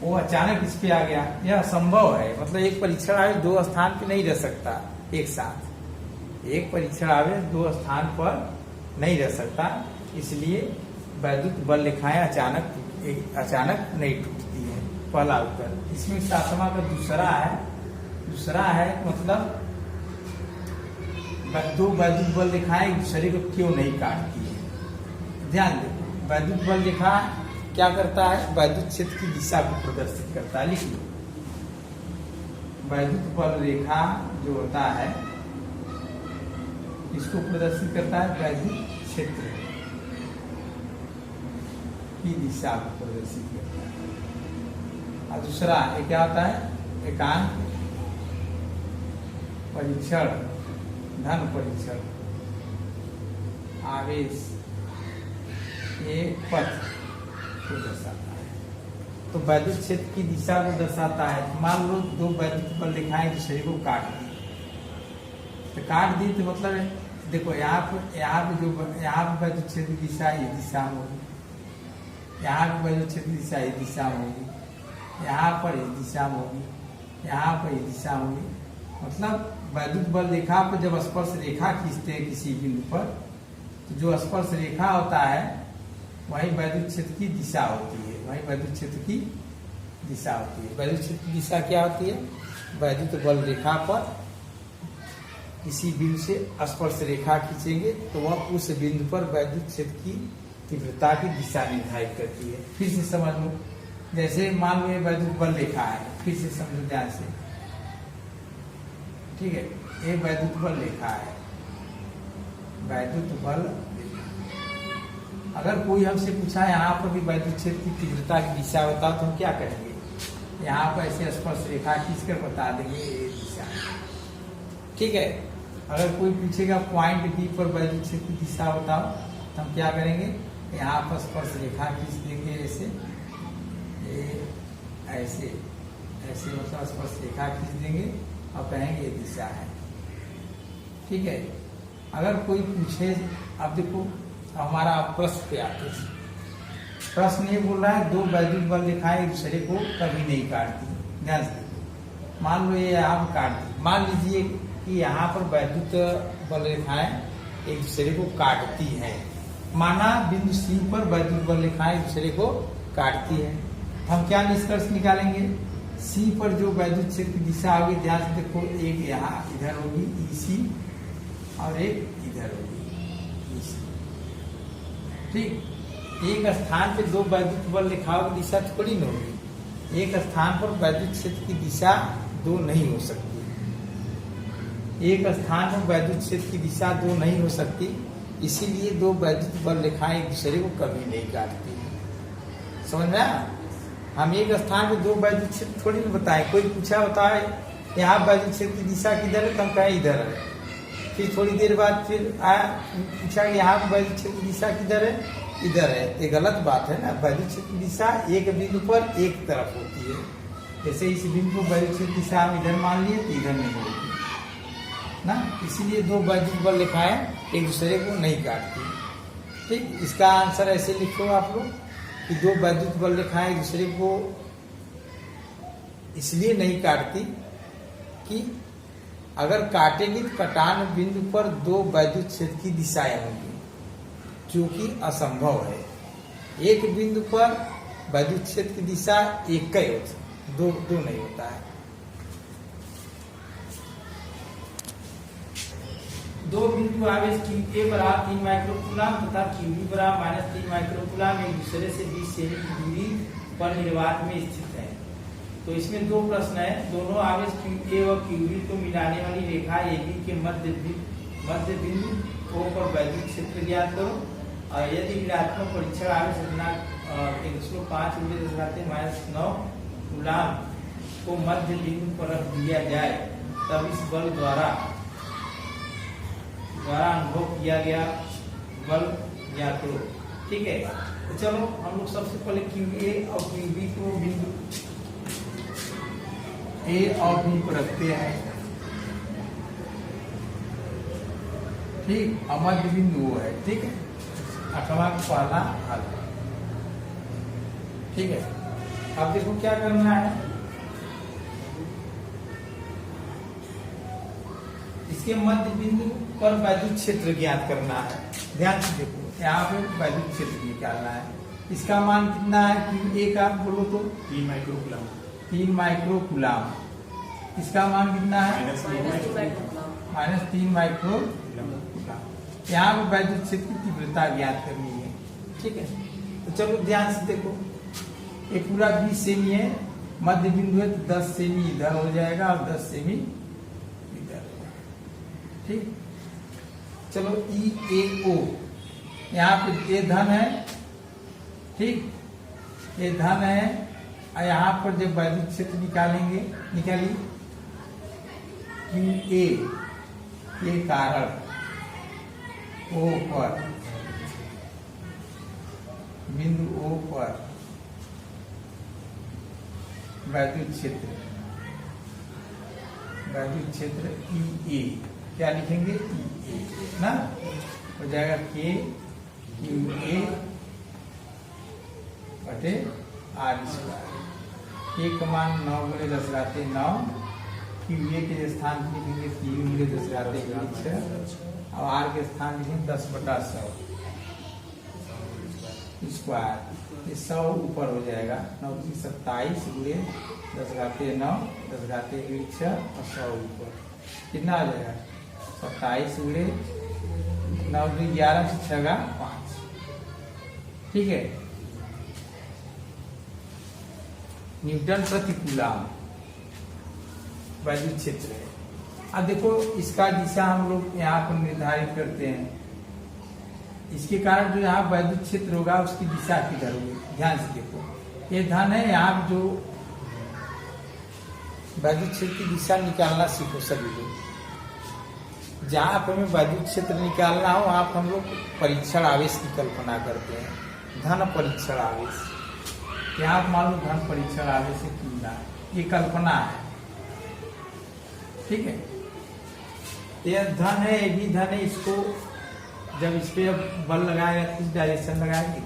वो अचानक इस पे आ गया। यह असंभव है, मतलब एक परीक्षण आवेश दो स्थान पे नहीं रह सकता एक साथ। एक परीक्षण आवेश दो स्थान पर नहीं रह सकता, इसलिए वैद्युत बल रेखाएं अचानक नहीं टूटती है। पहला उत्तर। इसमें सातवां का दूसरा है मतलब दो वैद्युत बल रेखाएं एक दूसरे को क्यों नहीं काटती है। ध्यान दें, वैद्युत बल रेखा क्या करता है, वैद्युत क्षेत्र की दिशा को प्रदर्शित करता है। लिखिए, वैद्युत बल रेखा जो होता है इसको प्रदर्शित करता है वैद्युत क्षेत्र की दिशा को प्रदर्शित करता है। और दूसरा ये क्या होता है, एकांक परीक्षण धन परीक्षण आवेश ये पथ को दर्शाता है। तो वैद्युत क्षेत्र की दिशा को दर्शाता है। मान लो दो वैद्युत बल रेखाएं दूसरे को काट दी, तो काट दी तो मतलब देखो यहाँ पे वैद्युत क्षेत्र की दिशा ये दिशा होगी, यहाँ पे वैद्युत क्षेत्र की दिशा ये दिशा होगी, यहाँ पर ये दिशा होगी, यहाँ पर ये दिशा होगी। मतलब वैद्युत बल रेखा पर जब स्पर्श रेखा खींचते हैं किसी बिंदु पर, तो जो स्पर्श रेखा होता है वही वैद्युत क्षेत्र की दिशा होती है, वही वैद्युत क्षेत्र की दिशा होती है। वैद्युत क्षेत्र की दिशा क्या होती है, वैद्युत बल रेखा पर किसी बिंदु से स्पर्श रेखा खींचेंगे तो वह उस बिंदु पर वैद्युत क्षेत्र की तीव्रता की दिशा निर्धारित करती है। फिर से समझ लो, जैसे मान लो ये वैद्युत बल रेखा है, फिर से समझो ध्यान से, ठीक है। ये वैद्युत बल रेखा है, वैद्युत बल। अगर कोई हमसे पूछा यहाँ पर भी वैद्युत क्षेत्र की तीव्रता की दिशा बताओ तो हम क्या करेंगे, यहाँ पर ऐसे स्पर्श रेखा खींचकर बता देंगे ये दिशा, ठीक है। अगर कोई पूछेगा पॉइंट बी पर वैद्युत क्षेत्र की दिशा बताओ तो हम क्या करेंगे, यहाँ पर स्पर्श रेखा खींच देंगे ऐसे ऐसे ऐसे, मतलब स्पर्श रेखा खींच देंगे और कहेंगे ये दिशा है, ठीक है। अगर कोई पूछे, अब देखो हमारा प्रश्न पे आते हैं, प्रश्न ये बोल रहा है दो वैद्युत बल रेखाएं एक दूसरे को कभी नहीं काटती। ध्यान से, मान लो ये यहाँ पर काट दी, मान लीजिए कि यहाँ पर वैद्युत बल रेखाएं एक दूसरे को काटती हैं, माना बिंदु सी पर वैद्युत बल रेखाएं एक दूसरे को काटती है, हम क्या निष्कर्ष निकालेंगे, सी पर जो वैद्युत क्षेत्र की दिशा होगी, ध्यान से देखो, एक यहाँ इधर होगी ईसी और एक इधर होगी ईसी, ठीक। एक स्थान पे दो वैद्युत बल रेखाओं की दिशा थोड़ी न होगी, एक स्थान पर वैद्युत क्षेत्र की दिशा दो नहीं हो सकती, एक स्थान पर वैद्युत क्षेत्र की दिशा दो नहीं हो सकती, इसीलिए दो वैद्युत बल रेखाएं एक दूसरे को कभी नहीं काटती। समझ में आया? हम एक स्थान पे दो वैद्युत क्षेत्र थोड़ी ना बताए, कोई पूछा होता है यहाँ वैद्युत क्षेत्र की दिशा किधर है तो हम कहें इधर है, फिर थोड़ी देर बाद फिर आया पूछा कि यहाँ वैद्युत क्षेत्र की दिशा किधर है, इधर है, ये गलत बात है ना। वैद्युत क्षेत्र की दिशा एक बिंदु पर एक तरफ होती है, जैसे इस बिंदु को वैद्युत क्षेत्र की दिशा हम इधर मान लिए तो इधर नहीं होगी ना, इसीलिए दो वैद्युत बल रेखाएं एक दूसरे को नहीं काटती, ठीक। इसका आंसर ऐसे लिखो आप लोग कि दो वैद्युत बल रेखाएं एक दूसरे को इसलिए नहीं काटती कि अगर काटेंगी तो कटान बिंदु पर दो वैद्युत क्षेत्र की दिशाएं होंगी, जो कि असंभव है। एक बिंदु पर वैद्युत क्षेत्र की दिशा एक ही होती, दो नहीं होता है। दो बिंदु आवेश Qa बराबर 3 माइक्रोकूलम तथा Qb बराबर -3 माइक्रोकूलम एक दूसरे से 20 सेमी की दूरी पर निर्वात में स्थित है। तो इसमें दो प्रश्न है, दोनों आवेश QA और QB को मिलाने वाली रेखा AB के मध्य बिंदु O पर वैद्युत क्षेत्र ज्ञात करो। और यदि ऋणात्मक परीक्षण आवेश 1.5 × 10⁻⁹ कूलाम को मध्य बिंदु पर रख दिया जाए तब इस बल द्वारा अनुभव किया गया बल ज्ञात करो। ठीक है, तो चलो हम लोग सबसे पहले QA और QB को बिंदु A और B पर रखते हैं। ठीक, और मध्य बिंदु वो है। ठीक है, अथवा पहला हल। ठीक है, अब देखो क्या करना है। इसके मध्य बिंदु पर वैद्युत क्षेत्र ज्ञात करना है। ध्यान से देखो, यहाँ पे वैद्युत क्षेत्र निकालना है। इसका मान कितना है कि ए का बोलो तो 3 माइक्रोकूलम। 3 माइक्रोकूलम। इसका मान कितना है -3 माइक्रोकूलम। यहाँ पे वैद्युत क्षेत्र की तीव्रता ज्ञात करनी है। ठीक है, तो चलो ध्यान से देखो, ये पूरा 20 सेमी है, मध्य बिंदु है तो 10 सेमी इधर हो जाएगा और 10 सेमी इधर। ठीक, चलो EAO, यहाँ पे ये धन है। ठीक, ये धन है और यहाँ पर जब वैद्युत क्षेत्र निकालिए QA के कारण O पर बिंदु O पर वैद्युत क्षेत्र EA, क्या लिखेंगे EA ना, हो जाएगा KQA बटे R²। K का मान 9 × 10⁻⁹ QA के स्थान पर लिखेंगे 3 × 10⁻⁶ और R के स्थान लिखेंगे 10/100 स्क्वायर। ये 100 ऊपर हो जाएगा, 9 × 27 × 10⁻⁹ 10⁻⁶ और 100 ऊपर कितना आ जाएगा 27 × 9 × 11 से 6 5। ठीक है, न्यूटन प्रति कूलाम वैद्युत क्षेत्र है। अब देखो इसका दिशा हम लोग यहाँ पर निर्धारित करते हैं। इसके कारण जो यहाँ वैद्युत क्षेत्र होगा उसकी दिशा किधर होगी, ध्यान से देखो। ये धन है, यहाँ जो वैद्युत क्षेत्र की दिशा निकालना सीखो सभी लोग। जहाँ पर हमें वैद्युत क्षेत्र निकालना हो वहाँ पर हम लोग परीक्षण आवेश की कल्पना करते हैं, धन परीक्षण आवेश। यहाँ मान लो धन परीक्षण आवेश से कितना, ये कल्पना है। ठीक है, यह धन है, ये भी धन है। इसको जब इस पे बल लगाएगा तो इस डायरेक्शन लगाएंगे।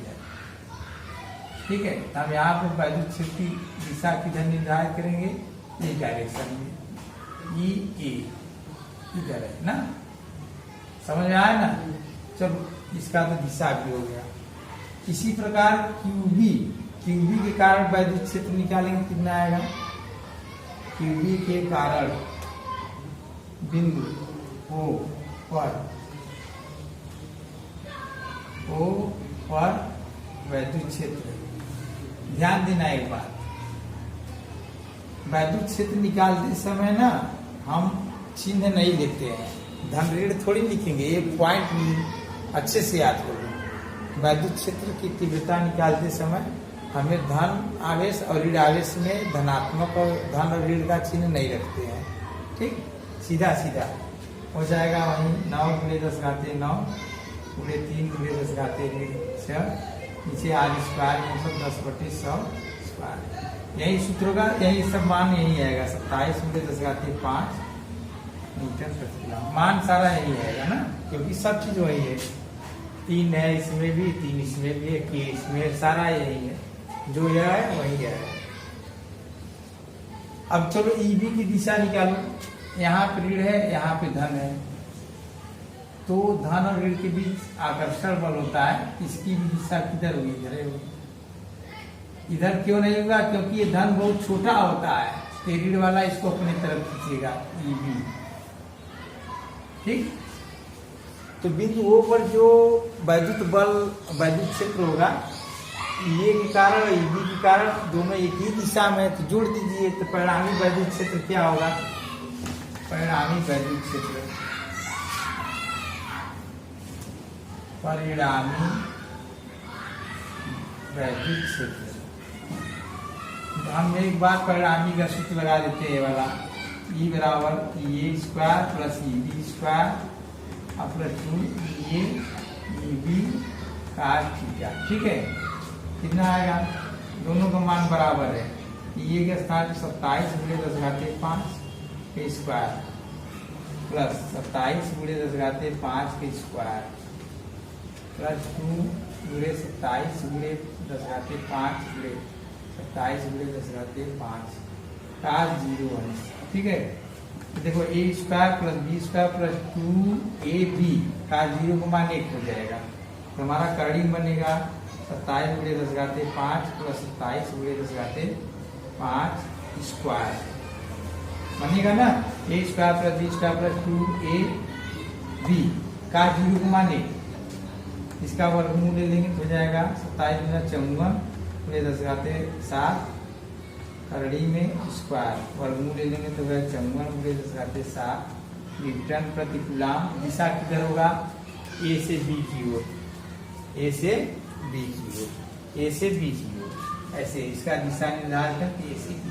ठीक है, हम यहाँ पर वैद्युत क्षेत्र की दिशा किधर निर्धारित करेंगे, इस डायरेक्शन में EA इधर है ना, समझ में आया ना। चलो इसका तो दिशा भी हो गया। इसी प्रकार QB के कारण वैद्युत क्षेत्र निकालेंगे, कितना आएगा। QB के कारण बिंदु O पर वैद्युत क्षेत्र। ध्यान देना एक बात, वैद्युत क्षेत्र निकालते समय ना हम चिन्ह नहीं लिखते हैं, धन ऋण थोड़ी लिखेंगे। ये पॉइंट अच्छे से याद करो। वैद्युत क्षेत्र की तीव्रता निकालते समय हमें धन आवेश और ऋण आवेश में धनात्मक और धन और ऋण का चिन्ह नहीं रखते हैं। ठीक, सीधा सीधा हो जाएगा वहीं 9 × 10⁻⁹ पूरे 3 × 10⁻⁶ नीचे R² मतलब 10/100 स्क्वायर। यही सूत्रों का यही सब मान यही आएगा, 27 × 10⁵5 न्यूटन प्रति कूलम। मान सारा यही आएगा ना, क्योंकि सब चीज वही है। 3 है इसमें भी, 3 इसमें भी है, K इसमें, सारा यही है, जो यह है वही है। अब चलो EB की दिशा निकालो। यहाँ पे ऋण है, यहाँ पे धन है, तो धन और ऋण के बीच आकर्षण बल होता है। इसकी भी दिशा किधर होगी, इधर होगी। इधर क्यों नहीं होगा, क्योंकि ये धन बहुत छोटा होता है, तो ऋण वाला इसको अपनी तरफ खींचेगा EB। ठीक, तो बिंदु O पर जो वैद्युत क्षेत्र होगा ये के कारण और ईबी के कारण दोनों एक ही दिशा में है, तो जोड़ दीजिए। तो परिणामी वैद्युत क्षेत्र क्या होगा? परिणामी वैद्युत क्षेत्र, परिणामी वैद्युत क्षेत्र। तो हम एक बार परिणामी का सूत्र लगा देते हैं, ये वाला E बराबर A square plus E B square plus 2 A B cos theta. ठीक है, कितना आएगा? दोनों का मान बराबर है। ये के स्थान 27 गुणे 10 घाते 5 के स्क्वायर प्लस 27 गुणे 10 घाते 5 के स्क्वायर प्लस 2 गुणे 27 गुणे 10 घाते 5 गुणे 27 गुणे 10 घाते 5 का 0 है। ठीक है, तो देखो A square plus B square plus 2ab का 0 का मान 1 हो जाएगा। तो हमारा करड़ी बनेगा 27 गुणे 10 घाते 5 प्लस 27 गुणे 10 घाते 5 स्क्वायर बनेगा ना। A square plus B square plus 2ab का 0 का मान 1, इसका वर्गमूल ले लेंगे तो हो जाएगा 27 गुना 54 गुणे 10 घाते 7 करड़ी में स्क्वायर, वर्गमूल ले लेंगे तो वह 54 गुणे 10 घाते 7 न्यूटन प्रति कूलम। दिशा किधर होगा? ए से बी की ओर, ए से बी की ओर, ए से बी की ओर, ऐसे इसका दिशा निर्धारण करके ए से बी।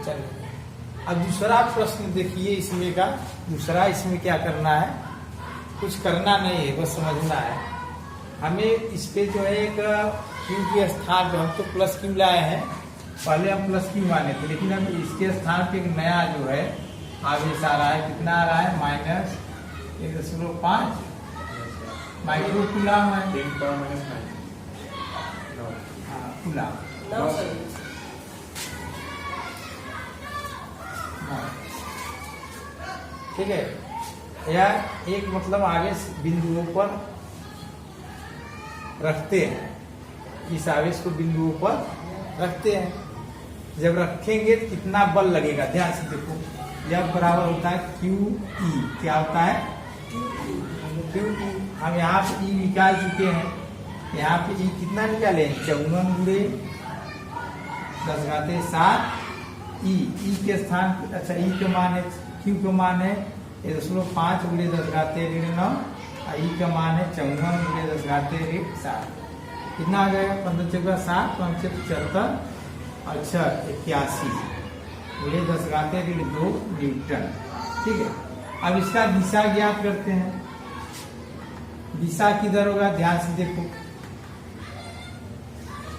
चलिए अब दूसरा प्रश्न देखिए इसमें का। दूसरा इसमें क्या करना है? कुछ करना नहीं है, बस समझना है हमें। इस पे जो है एक क्यू के स्थान पे हम तो प्लस क्यू लाए हैं, पहले हम प्लस क्यू माने थे, लेकिन अब इसके स्थान पे एक नया जो है आवेश आ रहा है। कितना आ रहा है? -1.5 माइक्रो कूलम है। कूलम ठीक है, यह एक मतलब आवेश बिंदुओं पर रखते हैं, इस आवेश को बिंदुओं पर रखते हैं। जब रखेंगे तो कितना बल लगेगा? ध्यान से देखो, जब बराबर होता है QE, क्या होता है? QE। हम यहाँ पे E निकाल चुके हैं, यहाँ पे E कितना निकाले? 54 गुणे 10 घाते 7 E के स्थान पे। अच्छा, E का मान है, Q का मान है 1.5 गुणे 10 घाते 9, E का मान है 54 गुणे 10 घाते 7। कितना आ जाएगा? 15 चौका 7, 5 75 अच्छा 81 गुणे 10 घाते 2 न्यूटन। ठीक है, अब इसका दिशा ज्ञात करते हैं। दिशा किधर होगा? ध्यान से देखो,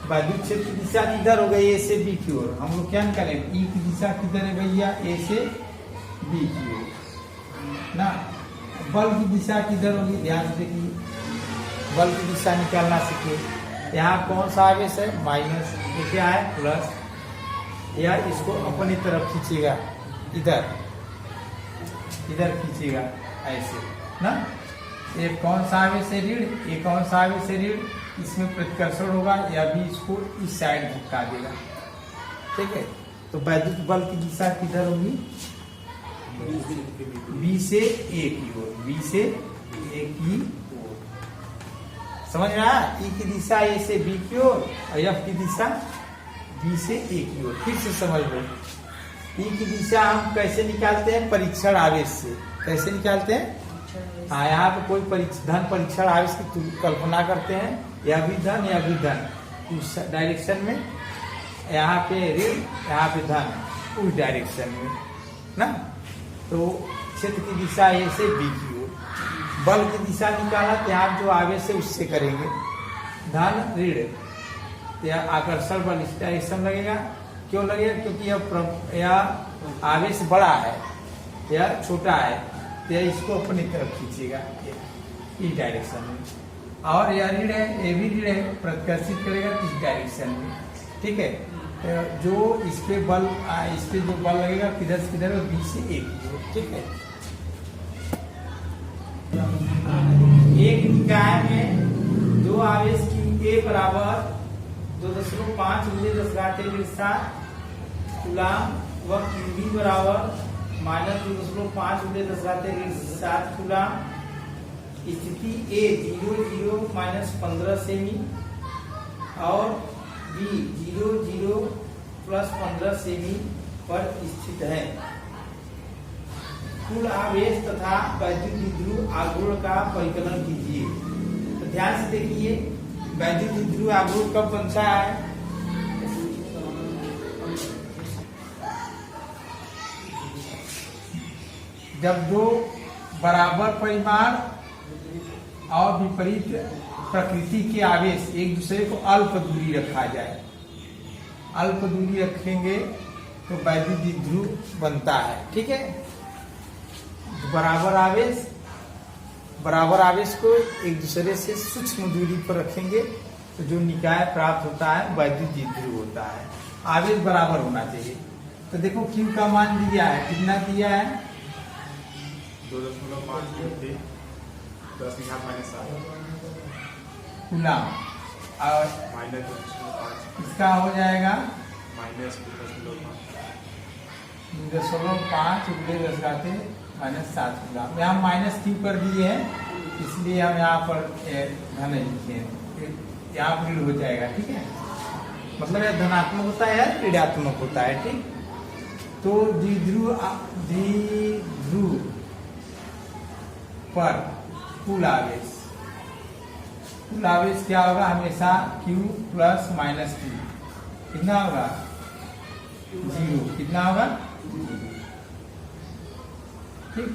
वैद्युत क्षेत्र की दिशा किधर हो गई? ए से बी की ओर। हम लोग क्या निकालेंगे? ई की दिशा किधर है भैया? ए से बी की ओर ना। बल की दिशा किधर होगी? ध्यान से देखिए, बल की दिशा निकालना सीखे। यहाँ कौन सा आवेश है? माइनस, ये क्या है? प्लस। या इसको अपनी तरफ खींचेगा, इधर इधर खींचेगा ऐसे ना। ये कौन सा आवेश है? ऋण। ये कौन सा आवेश है? ऋण। इसमें प्रतिकर्षण होगा, या भी इसको इस साइड झुका देगा। ठीक है, तो वैद्युत बल की दिशा किधर होगी? बी से ए की ओर, बी से ए की ओर। समझ रहा है? ई की दिशा ए से बी की ओर और एफ की दिशा बी से ए की ओर। फिर से समझ लो, ई की दिशा हम कैसे निकालते हैं? परीक्षण आवेश से। कैसे निकालते हैं? हाँ, यहाँ पे कोई धन परीक्षण आवेश की कल्पना करते हैं, या भी धन या भी धन, उस डायरेक्शन में। यहाँ पे ऋण, यहाँ पे धन, उस डायरेक्शन में ना। तो क्षेत्र की दिशा ए से बी की ओर। बल की दिशा निकाला तो यहाँ जो आवेश है उससे करेंगे, धन ऋण। तो यह आकर्षण बल इस डायरेक्शन लगेगा। क्यों लगेगा? क्योंकि यह आवेश बड़ा है, यह छोटा है, तो यह इसको अपनी तरफ खींचेगा इस डायरेक्शन में। और यह ऋण है, ये भी ऋण है, प्रतिकर्षित करेगा इस डायरेक्शन में। ठीक है, जो इस पे जो बल लगेगा किधर से किधर? बी से ए की ओर। ठीक है, एक निकाय में दो आवेश की ए बराबर 2.5 गुणे 10 घाते 7 कूलम व QB बराबर -2.5 गुणे 10 घाते 7 कूलम स्थिति ए 0 0 माइनस 15 सेमी और बी 0 0 प्लस 15 सेमी पर स्थित है। कुल आवेश तथा वैद्युत द्विध्रुव आघूर्ण का परिकलन कीजिए। तो ध्यान से देखिए, वैद्युत द्विध्रुव आघूर्ण कब बनता है? जब दो बराबर परिमाण और विपरीत प्रकृति के आवेश एक दूसरे को अल्प दूरी रखा जाए। अल्प दूरी रखेंगे तो वैद्युत द्विध्रुव बनता है। ठीक है, बराबर आवेश को एक दूसरे से सूक्ष्म दूरी पर रखेंगे तो जो निकाय प्राप्त होता है वैद्युत द्विध्रुव होता है। आवेश बराबर होना चाहिए। तो देखो Q का मान दिया है, कितना दिया है? 2.5 10 माइनस 7 कूलम और -2.5 इसका हो जाएगा -2.5 -5 उगले 10 घाते -7 कूलम। यहाँ माइनस क्यों कर दिए हैं, इसलिए हम यहाँ पर धन लिखे हैं, यहाँ पर हो जाएगा। ठीक है, मतलब यह धनात्मक होता है या ऋणात्मक होता है। ठीक, तो द्विध्रुव पर कुल आवेश क्या होगा? हमेशा Q प्लस माइनस Q कितना होगा? 0। कितना होगा? ठीक,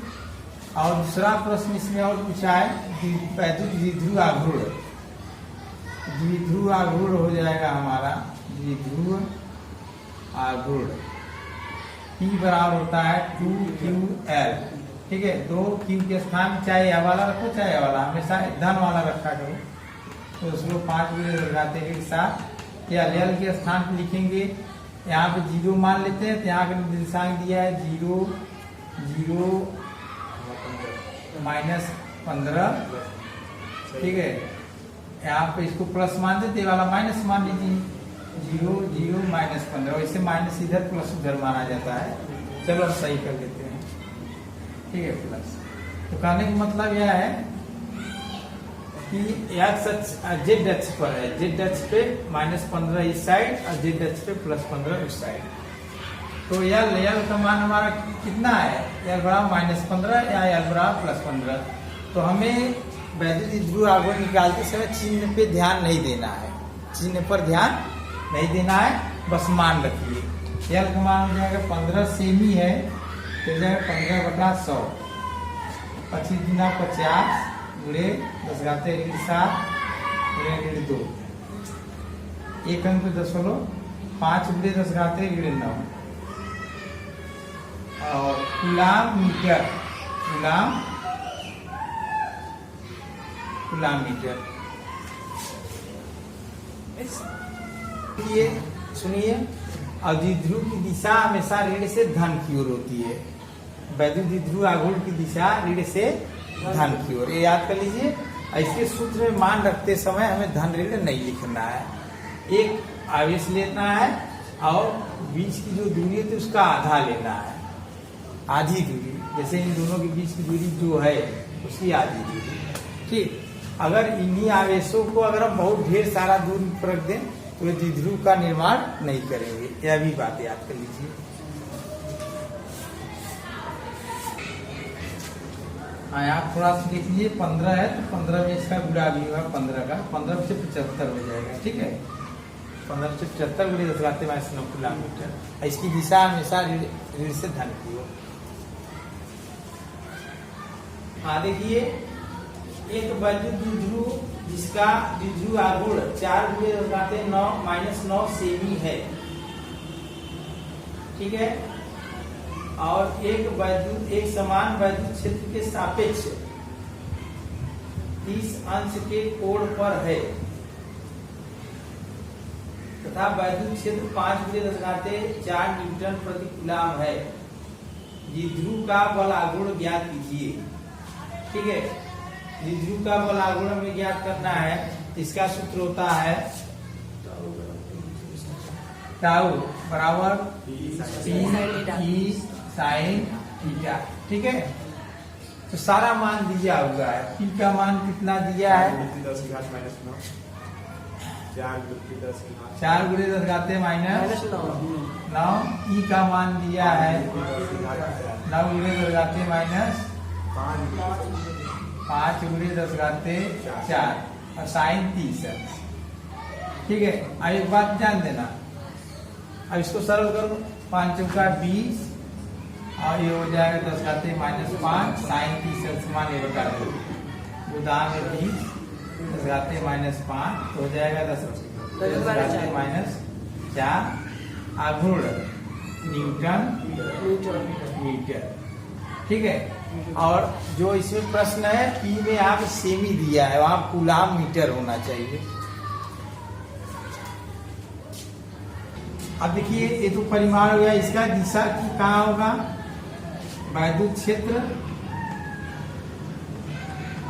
और दूसरा प्रश्न इसमें और पूछा है वैद्युत द्विध्रुव आघूर्ण। द्विध्रुव आघूर्ण हो जाएगा हमारा द्विध्रुव आघूर्ण P बराबर होता है 2QL। ठीक है, दो Q के स्थान चाहे यह वाला रखो चाहे यह वाला, हमेशा धन वाला रखा करो। तो उसको 5 लगाते हैं साथ या L के स्थान पर लिखेंगे। यहाँ पे 0 मान लेते हैं, तो यहाँ का निर्देशांक दिया है 0 0 -15। ठीक है, यहाँ पे इसको प्लस मान देते, वाला माइनस मान लीजिए। 0 0 -15, वैसे माइनस इधर प्लस उधर माना जाता है। चलो हम सही कर लेते हैं। ठीक है, प्लस। तो कहने का मतलब यह है कि जेड अक्ष पर है, जेड अक्ष पे -15 इस साइड और जेड अक्ष पे +15 उस साइड। तो यल का मान हमारा कितना है? यल बराबर -15 या यल बराबर +15। तो हमें वैद्युत द्विध्रुव आघूर्ण निकालते समय चिन्ह पे ध्यान नहीं देना है, चिन्ह पर ध्यान नहीं देना है, बस मान रखिए। यल का मान हो जाएगा 15 सेमी है तो 15/100 25 गुना 50 गुणे 10 घाते 7 गुणे 2 एक अंक 10.5 गुणे 10 घाते 9 और कूलम मीटर ये सुनिए, द्विध्रुव की दिशा हमेशा ऋण से धन की ओर होती है। वैद्युत द्विध्रुव आघूर्ण की दिशा ऋण से धन की ओर, ये याद कर लीजिए। इसके सूत्र में मान रखते समय हमें धन ऋण नहीं लिखना है। एक आवेश लेना है और बीच की जो दूरी है तो उसका आधा लेना है, आधी दूरी। जैसे इन दोनों के बीच की दूरी जो है उसकी आधी दूरी। ठीक, अगर इन्हीं आवेशों को अगर हम बहुत ढेर सारा दूरी पर रख दें तो वे द्विध्रुव का निर्माण नहीं करेंगे। यह भी बात याद कर लीजिए। हाँ, आप थोड़ा सा देख लीजिए, 15 है तो 15 में इसका गुणा भी होगा 15 का, 15 से 75 हो जाएगा। ठीक है, 15 से 75 गुणे 10 घाते -9 किलोमीटर। इसकी दिशा हमेशा ऋण से धन की ओर। हाँ देखिए, एक वैद्युत द्विध्रुव जिसका द्विध्रुव आघूर्ण 4 गुणे 10 घाते 9 -9 सेमी है। ठीक है, और एक समान वैद्युत क्षेत्र के सापेक्ष 30 अंश के कोण पर है तथा वैद्युत क्षेत्र 5 गुणे 10 घाते 4 न्यूटन प्रति कूलम है। द्विध्रुव का बल आघूर्ण ज्ञात कीजिए। ठीक है, द्विध्रुव का बल आघूर्ण में ज्ञात करना है। इसका सूत्र होता है टाउ बराबर P E sin थीटा। ठीक है, तो सारा मान दिया हुआ है। पी का मान कितना दिया है? 10 की घात -9, 4 × 10 की घात 4 × 10 घाते माइनस -9। 9। ई का मान दिया है 10 की घात 9 × 10 घाते माइनस 5 5 × 10 घाते 4 और साइन 30 है। ठीक है, अब एक बात ध्यान देना, अब इसको सरल करो। 5 चौका 20 और ये हो जाएगा 10 घाते -5 साइन 30 समान ये बता दो। उदाहरण में 20 10 घाते -5 तो हो जाएगा 10 घाते -4 आघूर्ण न्यूटन मीटर। ठीक है, और जो इसमें प्रश्न है पी में आप सेमी दिया है, वहां कूलाम मीटर होना चाहिए। अब देखिए ये तो परिमाण हो गया, इसका दिशा की कहाँ होगा? वैद्युत क्षेत्र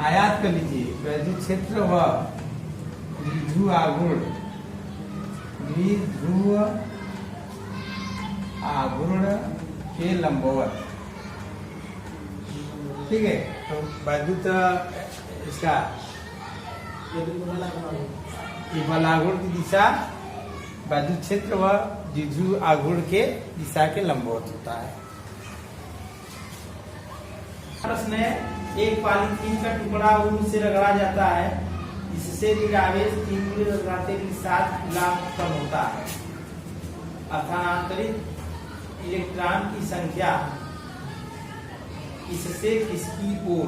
आयात कर लीजिए, वैद्युत क्षेत्र व द्विध्रुव आघूर्ण के लंबवत। ठीक है, तो वैद्युत इसका बलाघूर्ण की दिशा वैद्युत क्षेत्र व द्विध्रुव आघूर्ण के दिशा के लंबवत होता है। प्रश्न है, एक पॉलीथीन का टुकड़ा ऊन से रगड़ा जाता है, इससे ऋण आवेश 3 × 10⁻7 कूलाम उत्पन्न होता है। स्थानांतरित इलेक्ट्रॉन की संख्या इससे किसकी ओर?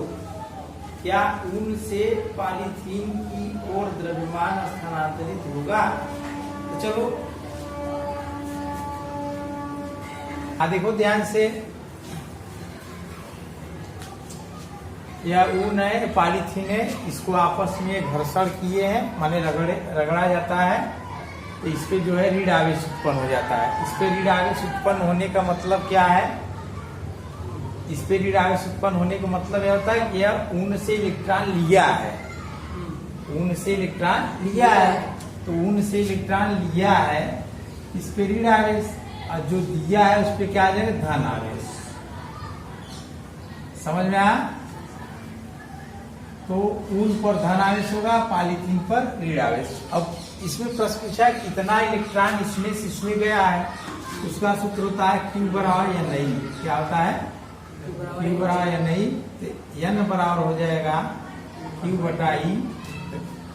क्या ऊन से पॉलीथीन की ओर द्रव्यमान स्थानांतरित होगा? तो चलो देखो ध्यान से, यह ऊन है, पॉलीथीन है, इसको आपस में घर्षण किए हैं, माने रगड़ा जाता है, तो इस पे जो है ऋण आवेश उत्पन्न हो जाता है। इस पे ऋण आवेश उत्पन्न होने का मतलब क्या है? इस पे ऋण आवेश उत्पन्न होने का मतलब यह होता है कि यह ऊन से इलेक्ट्रॉन लिया है, ऊन से इलेक्ट्रॉन लिया है, तो ऊन से इलेक्ट्रॉन लिया है, इस पे ऋण आवेश, और जो दिया है उस पे क्या आ जाएगा? धन आवेश। समझ में आया? तो ऊन पर धन आवेश होगा, पॉलीथीन पर ऋण आवेश। अब इसमें प्रश्न पूछा है कितना इलेक्ट्रॉन इसमें से इसमें गया है, उसका सूत्र होता है Q बराबर या नहीं। क्या होता है? Q बराबर या नहीं, तो N बराबर हो जाएगा Q/E।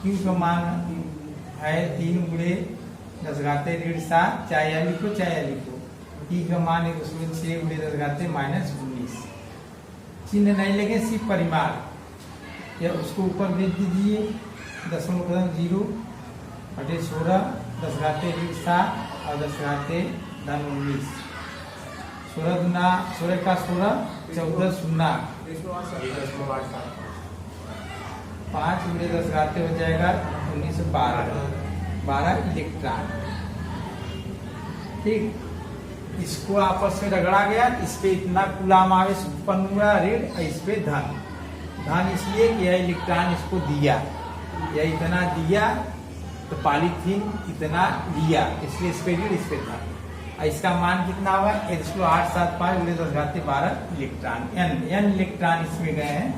Q का मान है 3 × 10⁻7, चाहे या लिखो चाहे या लिखो। E का मान है 6 × 10⁻19। चिन्ह नहीं लगे, सिर्फ परिमाण, या उसको ऊपर भेज दीजिए 0.0 बटे 16 10⁻7 और 10⁻19। 16 दूना 16 का 16 14 शून्य 5 × 10 हो जाएगा 12 इलेक्ट्रॉन। ठीक, इसको आपस में रगड़ा गया, इस पे इतना कूलाम आवेश उत्पन्न हुआ ऋण, इस पे धन। धन इसलिए कि यह इलेक्ट्रॉन इसको दिया, यह इतना दिया, तो पॉलीथीन इतना लिया, इसलिए इस पे ऋण, इस पे धन। इसका मान कितना हुआ? 1.875 × 10⁻12 इलेक्ट्रॉन। n इलेक्ट्रॉन इसमें गए हैं,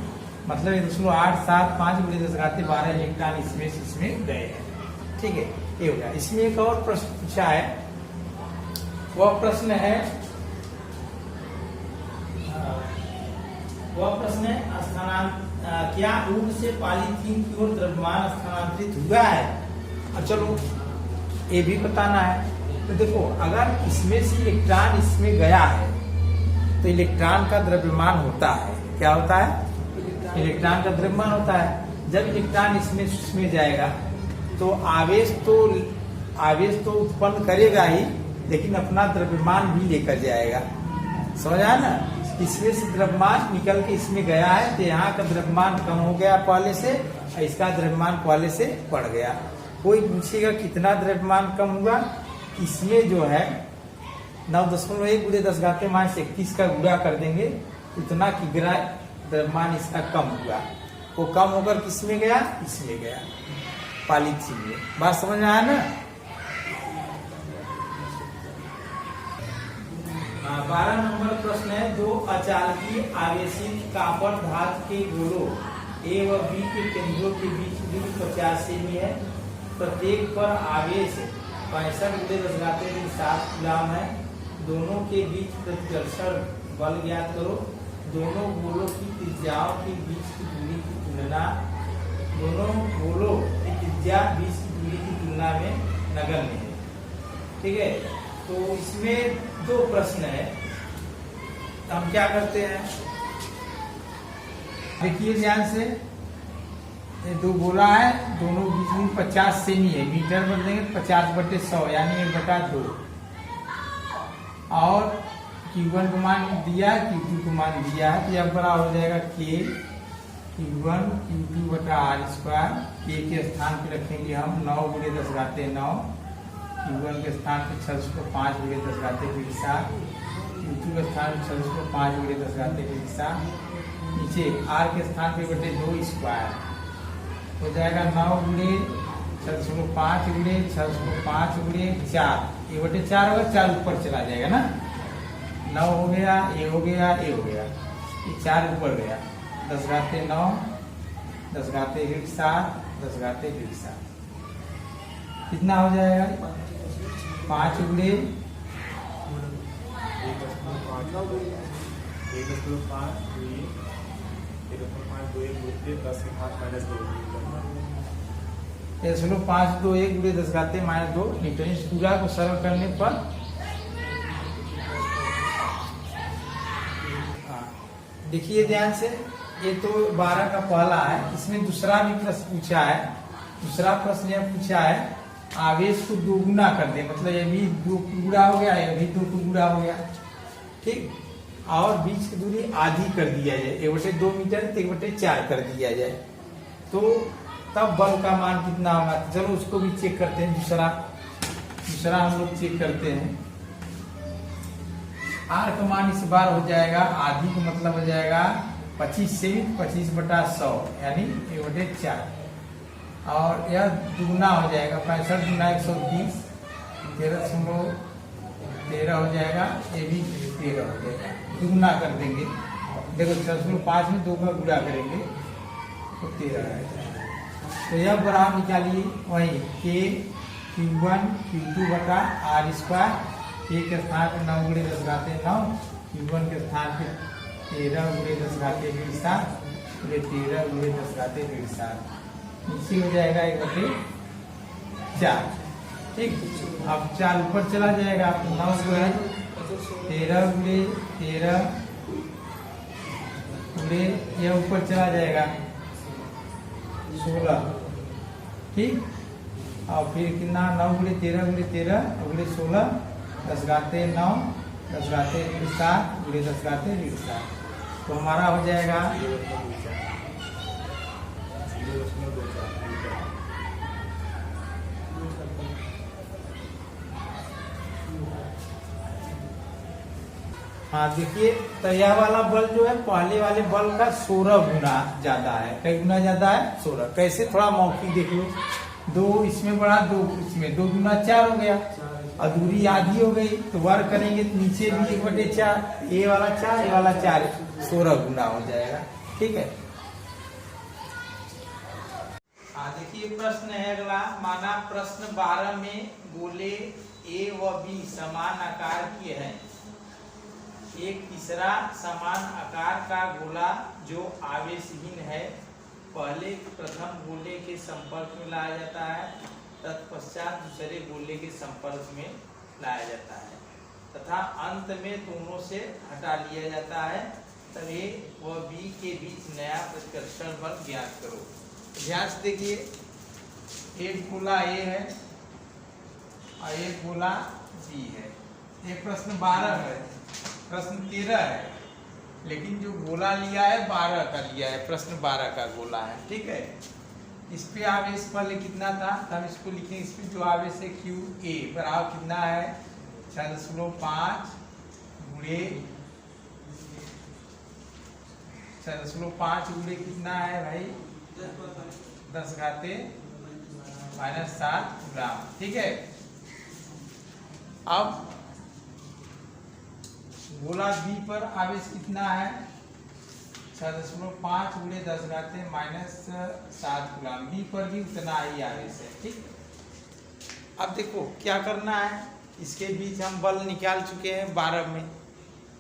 मतलब 1.875 × 10⁻12 इलेक्ट्रॉन इसमें गए हैं। ठीक है, ये हो गया। इसमें एक और प्रश्न पूछा है, वह प्रश्न है क्या ऊन से पॉलीथीन की ओर द्रव्यमान स्थानांतरित हुआ है? अब चलो ये भी बताना है। तो देखो, अगर इसमें से इलेक्ट्रॉन इसमें गया है तो इलेक्ट्रॉन का द्रव्यमान होता है। क्या होता है? इलेक्ट्रॉन का द्रव्यमान होता है। जब इलेक्ट्रॉन इसमें जाएगा तो आवेश तो उत्पन्न करेगा ही, लेकिन अपना द्रव्यमान भी लेकर जाएगा। समझ आया ना? इसमें से द्रव्यमान निकल के इसमें गया है, तो यहाँ का द्रव्यमान कम हो गया पहले से, और इसका द्रव्यमान पहले से बढ़ गया। कोई पूछेगा कितना द्रव्यमान कम हुआ? इसमें जो है 9.1 × 10⁻31 का गुणा कर देंगे, इतना कि द्रव्यमान इसका कम हुआ। वो कम होकर किसमें गया? इसमें गया, पॉलीथीन में। बात समझ में आया ना? 12 नंबर प्रश्न है, दो अचालकी आवेशित कापर धातु के गोलों ए व बी के केंद्रों के बीच दूरी 50 सेमी है। प्रत्येक पर आवेश 65×10⁻⁷ कूलम है। दोनों के बीच प्रतिकर्षण बल ज्ञात करो। दोनों गोलों की त्रिज्याओं के बीच की दूरी की तुलना, दोनों गोलों की त्रिज्या बीच की दूरी की तुलना में नगण्य है। ठीक है, तो इसमें दो प्रश्न है, तो हम क्या करते हैं, देखिए ध्यान से, ये दो गोला है, दोनों बीच में 50 सेमी है। मीटर बदलेंगे 50/100 यानी 1/2। और Q1 को मान दिया है, Q2 को मान दिया है, तो यह बराबर हो जाएगा K Q1 Q2/r²। K के स्थान पे रखेंगे हम 9×10⁹ Q1 के स्थान पे 605×10⁻⁷, Q2 के स्थान पे 605×10⁻⁷, नीचे R के स्थान पे बटे 2² हो जाएगा 9×605×605×4। ये बटे 4 होगा, 4 ऊपर चला जाएगा ना, 9 हो गया, ये हो गया, ये हो गया, ये 4 ऊपर गया, 10⁻⁹, 10⁻⁷, 10⁻⁷। कितना हो जाएगा, 5×1 5×10⁻⁻2 मीटर। इस पूरा को सरल करने पर देखिए ध्यान से, ये तो 12 का पहला है। इसमें दूसरा भी प्रश्न पूछा है। दूसरा प्रश्न यह पूछा है, आवेश को दोगुना कर दे, मतलब ये भी 2 टुकड़ा हो गया, ये भी 2 टुकड़ा हो गया, ठीक, और बीच की दूरी आधी कर दिया जाए, 1/2 मीटर, 1/4 कर दिया जाए, तो तब बल का मान कितना होगा। चलो उसको भी चेक करते हैं। दूसरा हम लोग चेक करते हैं। आर का मान इस बार हो जाएगा, आधी का मतलब हो जाएगा 25 सेमी, 25/100 यानी 1/4, और यह दुगुना हो जाएगा, 65 × 120, 13 हो जाएगा, ये भी 13 हो जाएगा, दुगुना कर देंगे। देखो 605 में 2 का गुणा करेंगे तो 13 आएगा। तो यह बराबर निकालिए वही K Q1 Q2/r²। K के स्थान पे 9×10⁻⁹, Q1 के स्थान पे 13×10⁻⁷, 13×10⁻⁷, नीचे हो जाएगा 1/4। ठीक, अब 4 ऊपर चला जाएगा, 9 जो है 13×13 यह ऊपर चला जाएगा 16। ठीक, और फिर कितना, 9×13×13 16, 10⁻⁹, तो हमारा हो जाएगा 0.2। हाँ देखिए, तो यह वाला बल जो है पहले वाले बल का 16 गुना ज्यादा है। कई गुना ज्यादा है, 16। कैसे, थोड़ा मौखिक देख लो, 2 इसमें बढ़ा, 2 इसमें, 2 गुना 4 हो गया, और दूरी आधी हो गई, तो वर्ग करेंगे तो नीचे भी 1/4, ये वाला 4, ये वाला 4, 16 गुना हो जाएगा। ठीक है, देखिए प्रश्न है अगला। माना प्रश्न 12 में गोले A व B समान आकार के हैं। एक तीसरा समान आकार का गोला जो आवेशहीन है, पहले प्रथम गोले के संपर्क में लाया जाता है, तत्पश्चात दूसरे गोले के संपर्क में लाया जाता है, तथा अंत में दोनों से हटा लिया जाता है, तब A व B के बीच नया प्रतिकर्षण बल ज्ञात करो। ध्यान से देखिए, एक गोला A है और एक गोला B है। ये प्रश्न 12 है, प्रश्न 13 है, लेकिन जो गोला लिया है 12 का लिया है, प्रश्न 12 का गोला है। ठीक है, इस पे आवेश पहले कितना था, हम इसको लिखेंगे। इस पे जो आवेश है QA बराबर कितना है, 6.5 गुणे कितना है भाई, 10⁻⁷ ग्राम। ठीक है, अब गोला बी पर आवेश कितना है 6.5 × 10⁻⁻7 कूलम। बी पर भी उतना ही आवेश है। ठीक, अब देखो क्या करना है, इसके बीच हम बल निकाल चुके हैं 12 में।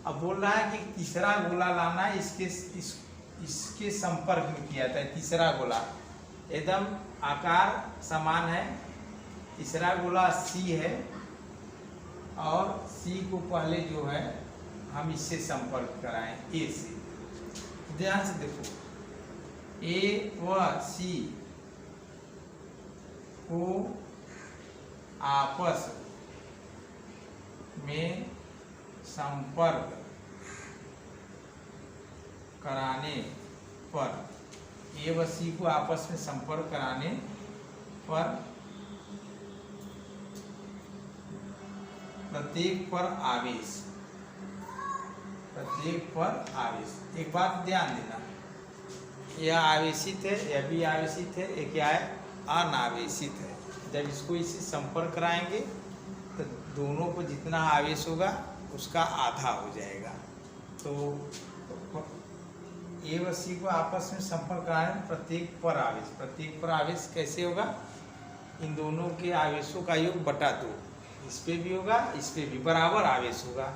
अब बोल रहा है कि तीसरा गोला लाना है, इसके संपर्क में किया था। तीसरा गोला एकदम आकार समान है, तीसरा गोला सी है और सी को पहले जो है हम इससे संपर्क कराएं ए से। ध्यान से देखो, ए व सी को आपस में संपर्क कराने पर, ए व सी को आपस में संपर्क कराने पर प्रत्येक पर आवेश, प्रत्येक पर आवेश। एक बात ध्यान देना, यह आवेशित है, यह भी आवेशित है, यह क्या है अनावेशित है। जब इसको इसे संपर्क कराएंगे तो दोनों को जितना आवेश होगा उसका आधा हो जाएगा। तो ए व सी को आपस में संपर्क कराने प्रत्येक पर आवेश, प्रत्येक पर आवेश कैसे होगा, इन दोनों के आवेशों का योग बटा 2, इस पे भी होगा इस पे भी बराबर आवेश होगा।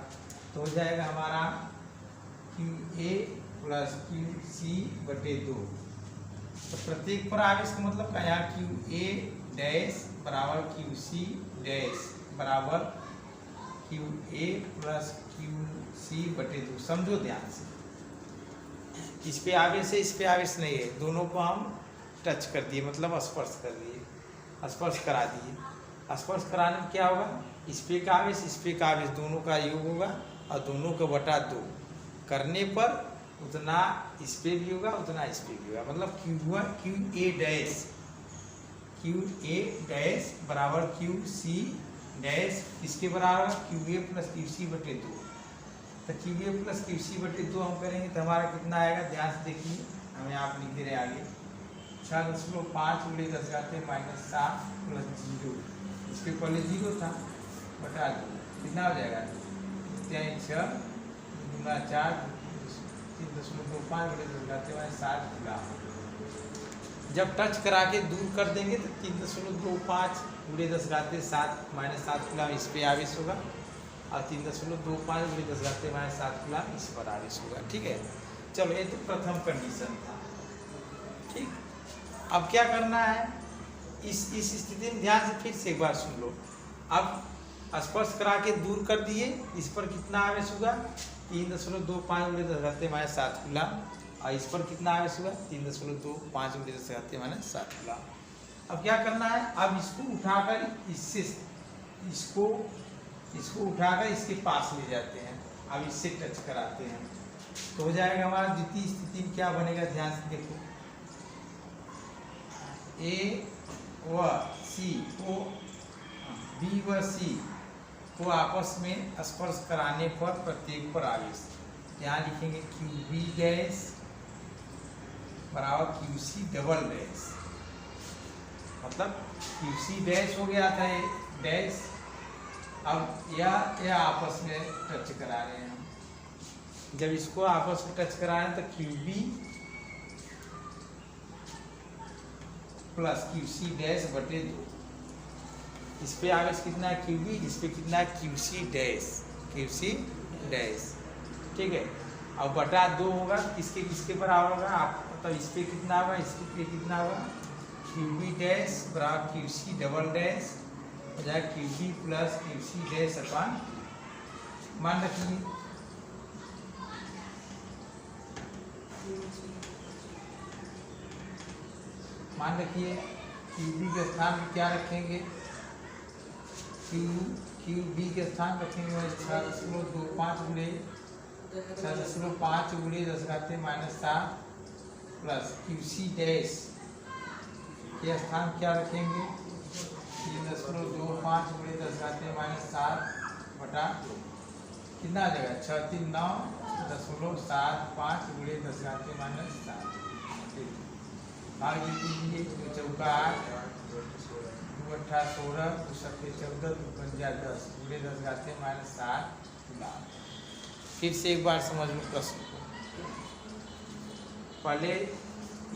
तो हो जाएगा हमारा QA + QC/2। तो प्रत्येक पर आवेश का मतलब क्या, यहाँ QA डैश बराबर QC डैश बराबर QA + QC/2। समझो ध्यान से, इस पे आवेश है, इस पे आवेश नहीं है, दोनों को हम टच कर दिए, मतलब स्पर्श कर दिए, स्पर्श करा दिए। स्पर्श कराने में क्या होगा, इस पे का आवेश इस पे का आवेश दोनों का योग होगा और दोनों का बटा 2 करने पर उतना इस पे भी होगा उतना इस पे भी होगा। मतलब QA डैश बराबर QC डैश इसके बराबर QA + QC/2। तो QA + QC/2 हम करेंगे तो हमारा कितना आएगा, ध्यान से देखिए, हमें आप लिख दे रहे आगे 6.5 × 10⁻⁻7 + 0, इसके पहले 0 था, बटा 2 कितना हो जाएगा 6 × 4 3.25 × 10⁻7 कूलम। जब टच करा के दूर कर देंगे तो 3.25 × 10⁻7 कूलम इस पे आवेश होगा और 3.25 × 10⁻7 कूलम इस पर आवेश होगा। ठीक है, चलो ये तो प्रथम कंडीशन था। ठीक, अब क्या करना है, इस स्थिति में ध्यान से फिर से एक बार सुन लो। अब स्पर्श करा के दूर कर दिए, इस पर कितना आवेश होगा 3.25 × 10⁻7 कूलम और इस पर कितना आवेश होगा 3.25 × 10⁻7 कूलम। अब क्या करना है, अब इसको उठाकर इससे इसको उठाकर इसके पास ले जाते हैं, अब इससे टच कराते हैं तो हो जाएगा हमारा द्वितीय स्थिति में क्या बनेगा, ध्यान से देखो, ए व सी को बी व सी को आपस में स्पर्श कराने पर प्रत्येक पर आवेश, यहाँ लिखेंगे QB डैश बराबर QC डबल डैश, मतलब QC डैश हो गया था ये डैश, अब यह आपस में टच करा रहे हैं हम। जब इसको आपस में टच करा रहे हैं तो QB + QC⁻2, इस पे आवेश कितना है QB, इस पे कितना है QC डैश। ठीक है, अब बटा 2 होगा, किसके बराबर होगा, आप मतलब इस पे कितना होगा इसके पे कितना होगा, QB डैश बराबर QC डबल डैश हो जाएगा QB + QC डैश अपन, मान रखिए QB के स्थान में क्या रखेंगे, QB के स्थान रखेंगे 6.25 × 10⁻7 प्लस QC डैश के स्थान क्या रखेंगे 3.25 × 10⁻7 बटा 2, कितना आ जाएगा 639.75 × 10⁻7। भाग दीजिए, 2 चौका 8, 2 अट्ठा 16, 2 सत्ते 14, 2 पंजा 10 × 10⁻7 कूलम। फिर से एक बार समझ लो प्रश्न को। पहले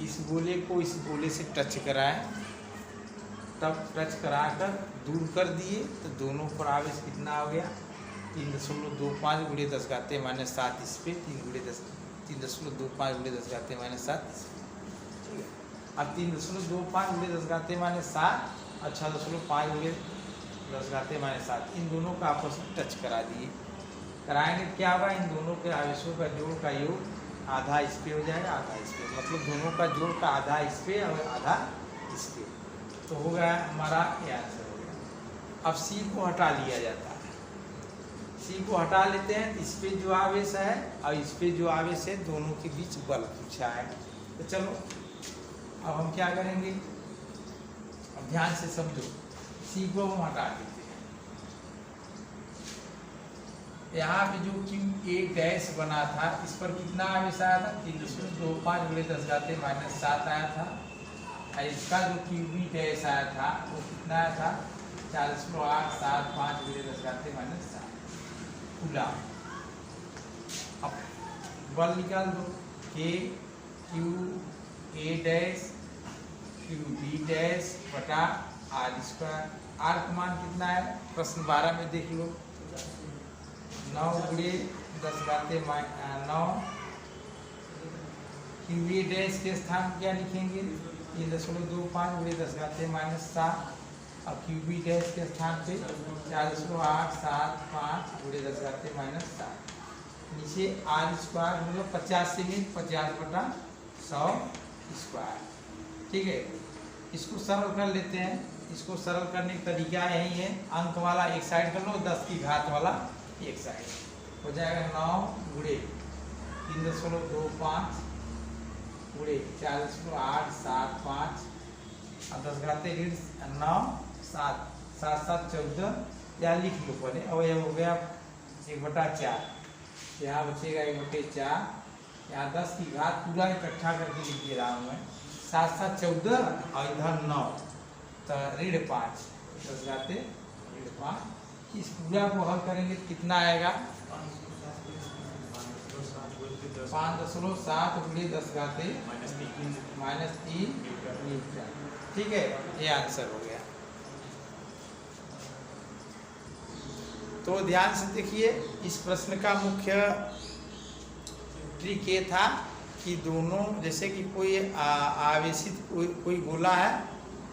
इस गोले को इस गोले से टच कराएं, तब टच कराकर दूर कर दिए तो दोनों पर आवेश कितना हो गया 3.25 गुणे 10 घाते -7 इस पे 3.25 गुणे 10 घाते -7 इस पे। अब 3.25 गुणे 10 घाते -7 और 6.5 गुणे 10 घाते -7 इन दोनों का आपस में टच करा दिए। कराएंगे क्या होगा, इन दोनों के आवेशों का जोड़ का योग आधा इस पे हो जाएगा आधा इस पे, मतलब दोनों का जोड़ का आधा इस पे और आधा इस पे। तो हो गया हमारा ये आंसर हो गया। अब सी को हटा लिया जाता है, सी को हटा लेते हैं। इस पे जो आवेश है और इस पे जो आवेश है दोनों के बीच बल पूछा है। तो चलो अब हम क्या करेंगे, अब ध्यान से समझो। सी को हम हटा देते हैं। यहाँ पे जो Q1 डैश बना था इस पर कितना आवेश आया था 3.25 गुणे 10 घाते -7 आया था। और इसका जो QB डैश आया था वो कितना आया था 4.875 गुणे 10 घाते -7 कूलम। अब बल निकाल दो, QA डैश QB डैश बटा R²। R का मान कितना है प्रश्न 12 में देख लो, 9 गुणे 10 घाते 9। QA डैश के स्थान क्या लिखेंगे 3.25 गुणे 10 घाते -7 और QB डैश के स्थान पे 4.875 गुणे 10 घाते -7। नीचे R² मतलब 50 से 50 बटा 100²। ठीक है, इसको सरल कर लेते हैं। इसको सरल करने का तरीका यही है, अंक वाला एक साइड कर लो, 10 की घात वाला एक साइड हो जाएगा। 9 गुणे 3.25 गुणे 4.875 और 10 घाते 9 7 7 7 14 या लिख लो पहले। अब यह हो गया 1/4, यहाँ बचेगा 1/4। यहाँ 10 की घात पूरा इकट्ठा करके लिख दे रहा हूँ मैं, 7 7 14 और इधर 9 तो -5 10 घाते -5। इस पूरा को हल करेंगे तो कितना आएगा 5.7 गुणे 10 घाते -3 मीटर। ठीक है, ये आंसर हो गया। तो ध्यान से देखिए, इस प्रश्न का मुख्य ट्रिक ये था कि दोनों जैसे कि कोई आवेशित कोई गोला है,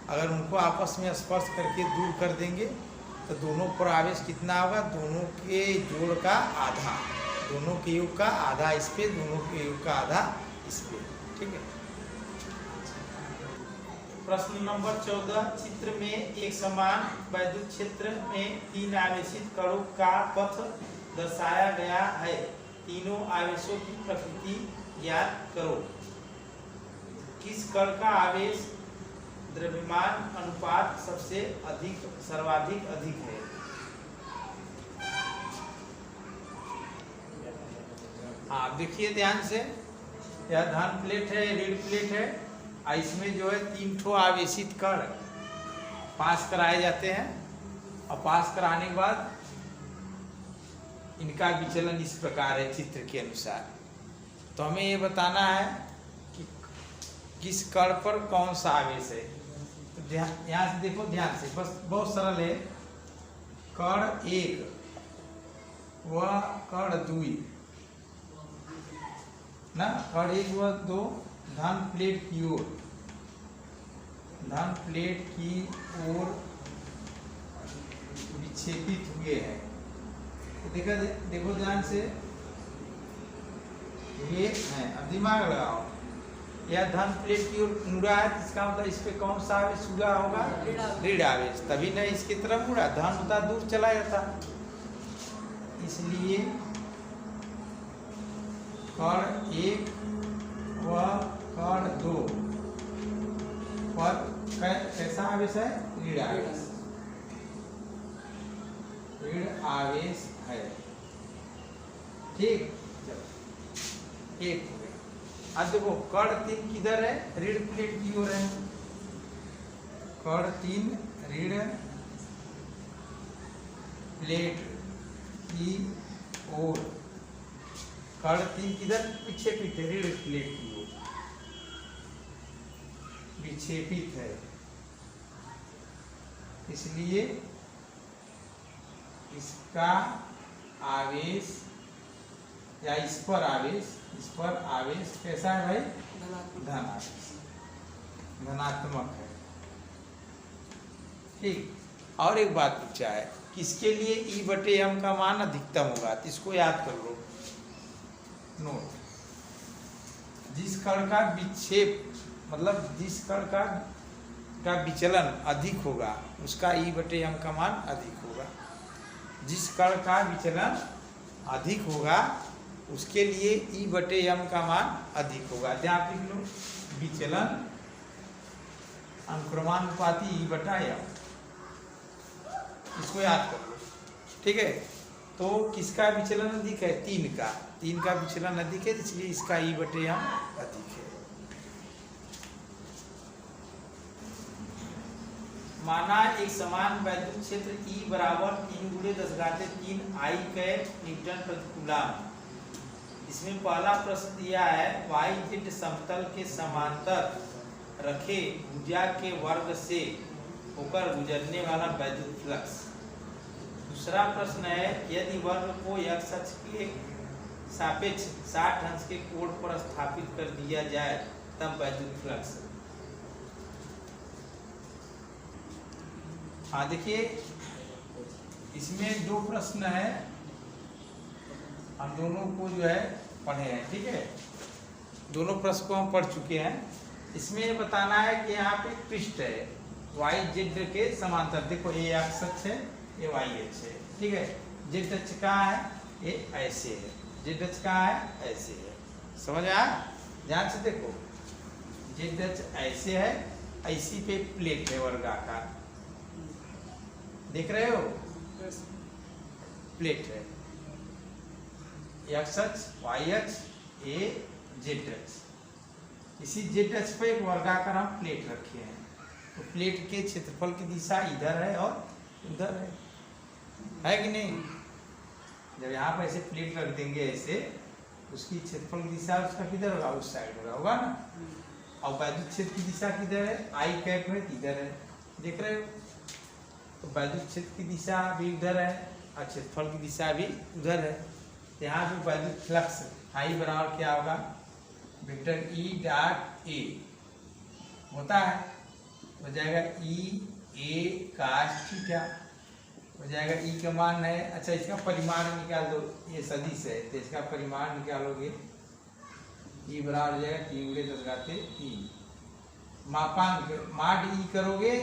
अगर उनको आपस में स्पर्श करके दूर कर देंगे तो दोनों पर आवेश कितना होगा, दोनों के जोड़ का आधा, दोनों के योग का आधा इस पे, दोनों के योग का आधा इस पे। ठीक है। प्रश्न नंबर 14, चित्र में एक समान वैद्युत क्षेत्र में 3 आवेशित कणों का पथ दर्शाया गया है। तीनों आवेशों की प्रकृति ज्ञात करो। किस कण का आवेश द्रव्यमान अनुपात सबसे सर्वाधिक अधिक है? हाँ देखिए ध्यान से, यह धन प्लेट है, ऋण प्लेट है, और इसमें जो है 3 ठो आवेशित कण पास कराए जाते हैं। और पास कराने के बाद इनका विचलन इस प्रकार है चित्र के अनुसार। तो हमें ये बताना है कि किस कण पर कौन सा आवेश है। तो यहाँ से देखो ध्यान से, बस बहुत सरल है। कण 1 व कण 2 ना, कण 1 व 2 धन प्लेट की ओर विक्षेपित हुए हैं। तो देखो ध्यान से, ये है, अब दिमाग लगाओ, यह धन प्लेट की ओर मुड़ा है, इसका मतलब इस पे कौन सा आवेश मुड़ा होगा, ऋण आवेश, तभी ना इसकी तरफ मुड़ा, धन होता दूर चला जाता। इसलिए कण 1 व कण 2 पर कैसा आवेश है, ऋण आवेश, ऋण आवेश है। ठीक, एक हो गया। अब देखो कण 3 किधर है, ऋण प्लेट की ओर है। कण 3 ऋण प्लेट की ओर कर्ण 3 किधर विक्षेपित है, ऋण प्लेट की ओर विक्षेपित है, इसलिए इसका आवेश या इस पर आवेश कैसा है भाई? धनात्मक है। ठीक, और एक बात पूछा है, किसके लिए E/m का मान अधिकतम होगा? तो इसको याद कर लो, नोट। जिस कण का विक्षेप मतलब जिस कण का विचलन अधिक होगा उसका E/m का मान अधिक होगा। जिस कण का विचलन अधिक होगा उसके लिए E/m का मान अधिक होगा। ध्यान लिख लो, विचलन अनुक्रमानुपाती E/m, इसको याद कर लो। ठीक है, तो किसका विचलन अधिक है? 3 का विचलन अधिक है, इसलिए इसका E/m अधिक है। माना एक समान वैद्युत क्षेत्र E बराबर 3 × 10⁻³ I न्यूटन प्रति कूलम। इसमें पहला प्रश्न दिया है YZ समतल के समांतर रखे भुजा के वर्ग से होकर गुजरने वाला वैद्युत फ्लक्स। दूसरा प्रश्न है यदि वर्ग को x अक्ष के सापेक्ष 60 अंश के कोण पर स्थापित कर दिया जाए तब वैद्युत फ्लक्स। हाँ देखिए, इसमें 2 प्रश्न है, हम दोनों को जो है पढ़े हैं। ठीक है, दोनों प्रश्न को हम पढ़ चुके हैं। इसमें बताना है कि यहाँ पे पृष्ठ है YZ के समांतर। देखो ये x अक्ष है, ये Y अक्ष है। ठीक है, Z अक्ष कहाँ है? ये ऐसे है। Z अक्ष कहाँ है? ऐसे है। समझ आया? ध्यान से देखो, Z अक्ष ऐसे है, ऐसी पे प्लेट है वर्गाकार, देख रहे हो? प्लेट है, x अक्ष, y अक्ष, ये z अक्ष। इसी z अक्ष पे एक वर्गाकार हम प्लेट रखे हैं, तो प्लेट के क्षेत्रफल की दिशा इधर है और उधर है कि नहीं? जब यहाँ पर ऐसे प्लेट रख देंगे ऐसे, उसकी क्षेत्रफल की दिशा उसका किधर होगा? उस साइड होगा ना। और वैद्युत क्षेत्र की दिशा किधर है? I कैप है, इधर है, देख रहे हो? तो वैद्युत क्षेत्र की दिशा भी उधर है और क्षेत्रफल की दिशा भी उधर है। यहाँ जो वैद्युत फ्लक्स I बराबर क्या होगा? वेक्टर E.A होता है, हो जाएगा E A cos थीटा, हो जाएगा E का मान है। अच्छा, इसका परिमाण निकाल दो, ये सदिश है तो इसका परिमाण निकालोगे, E बराबर हो जाएगा 3 × 10⁻³ मापांक माड E करोगे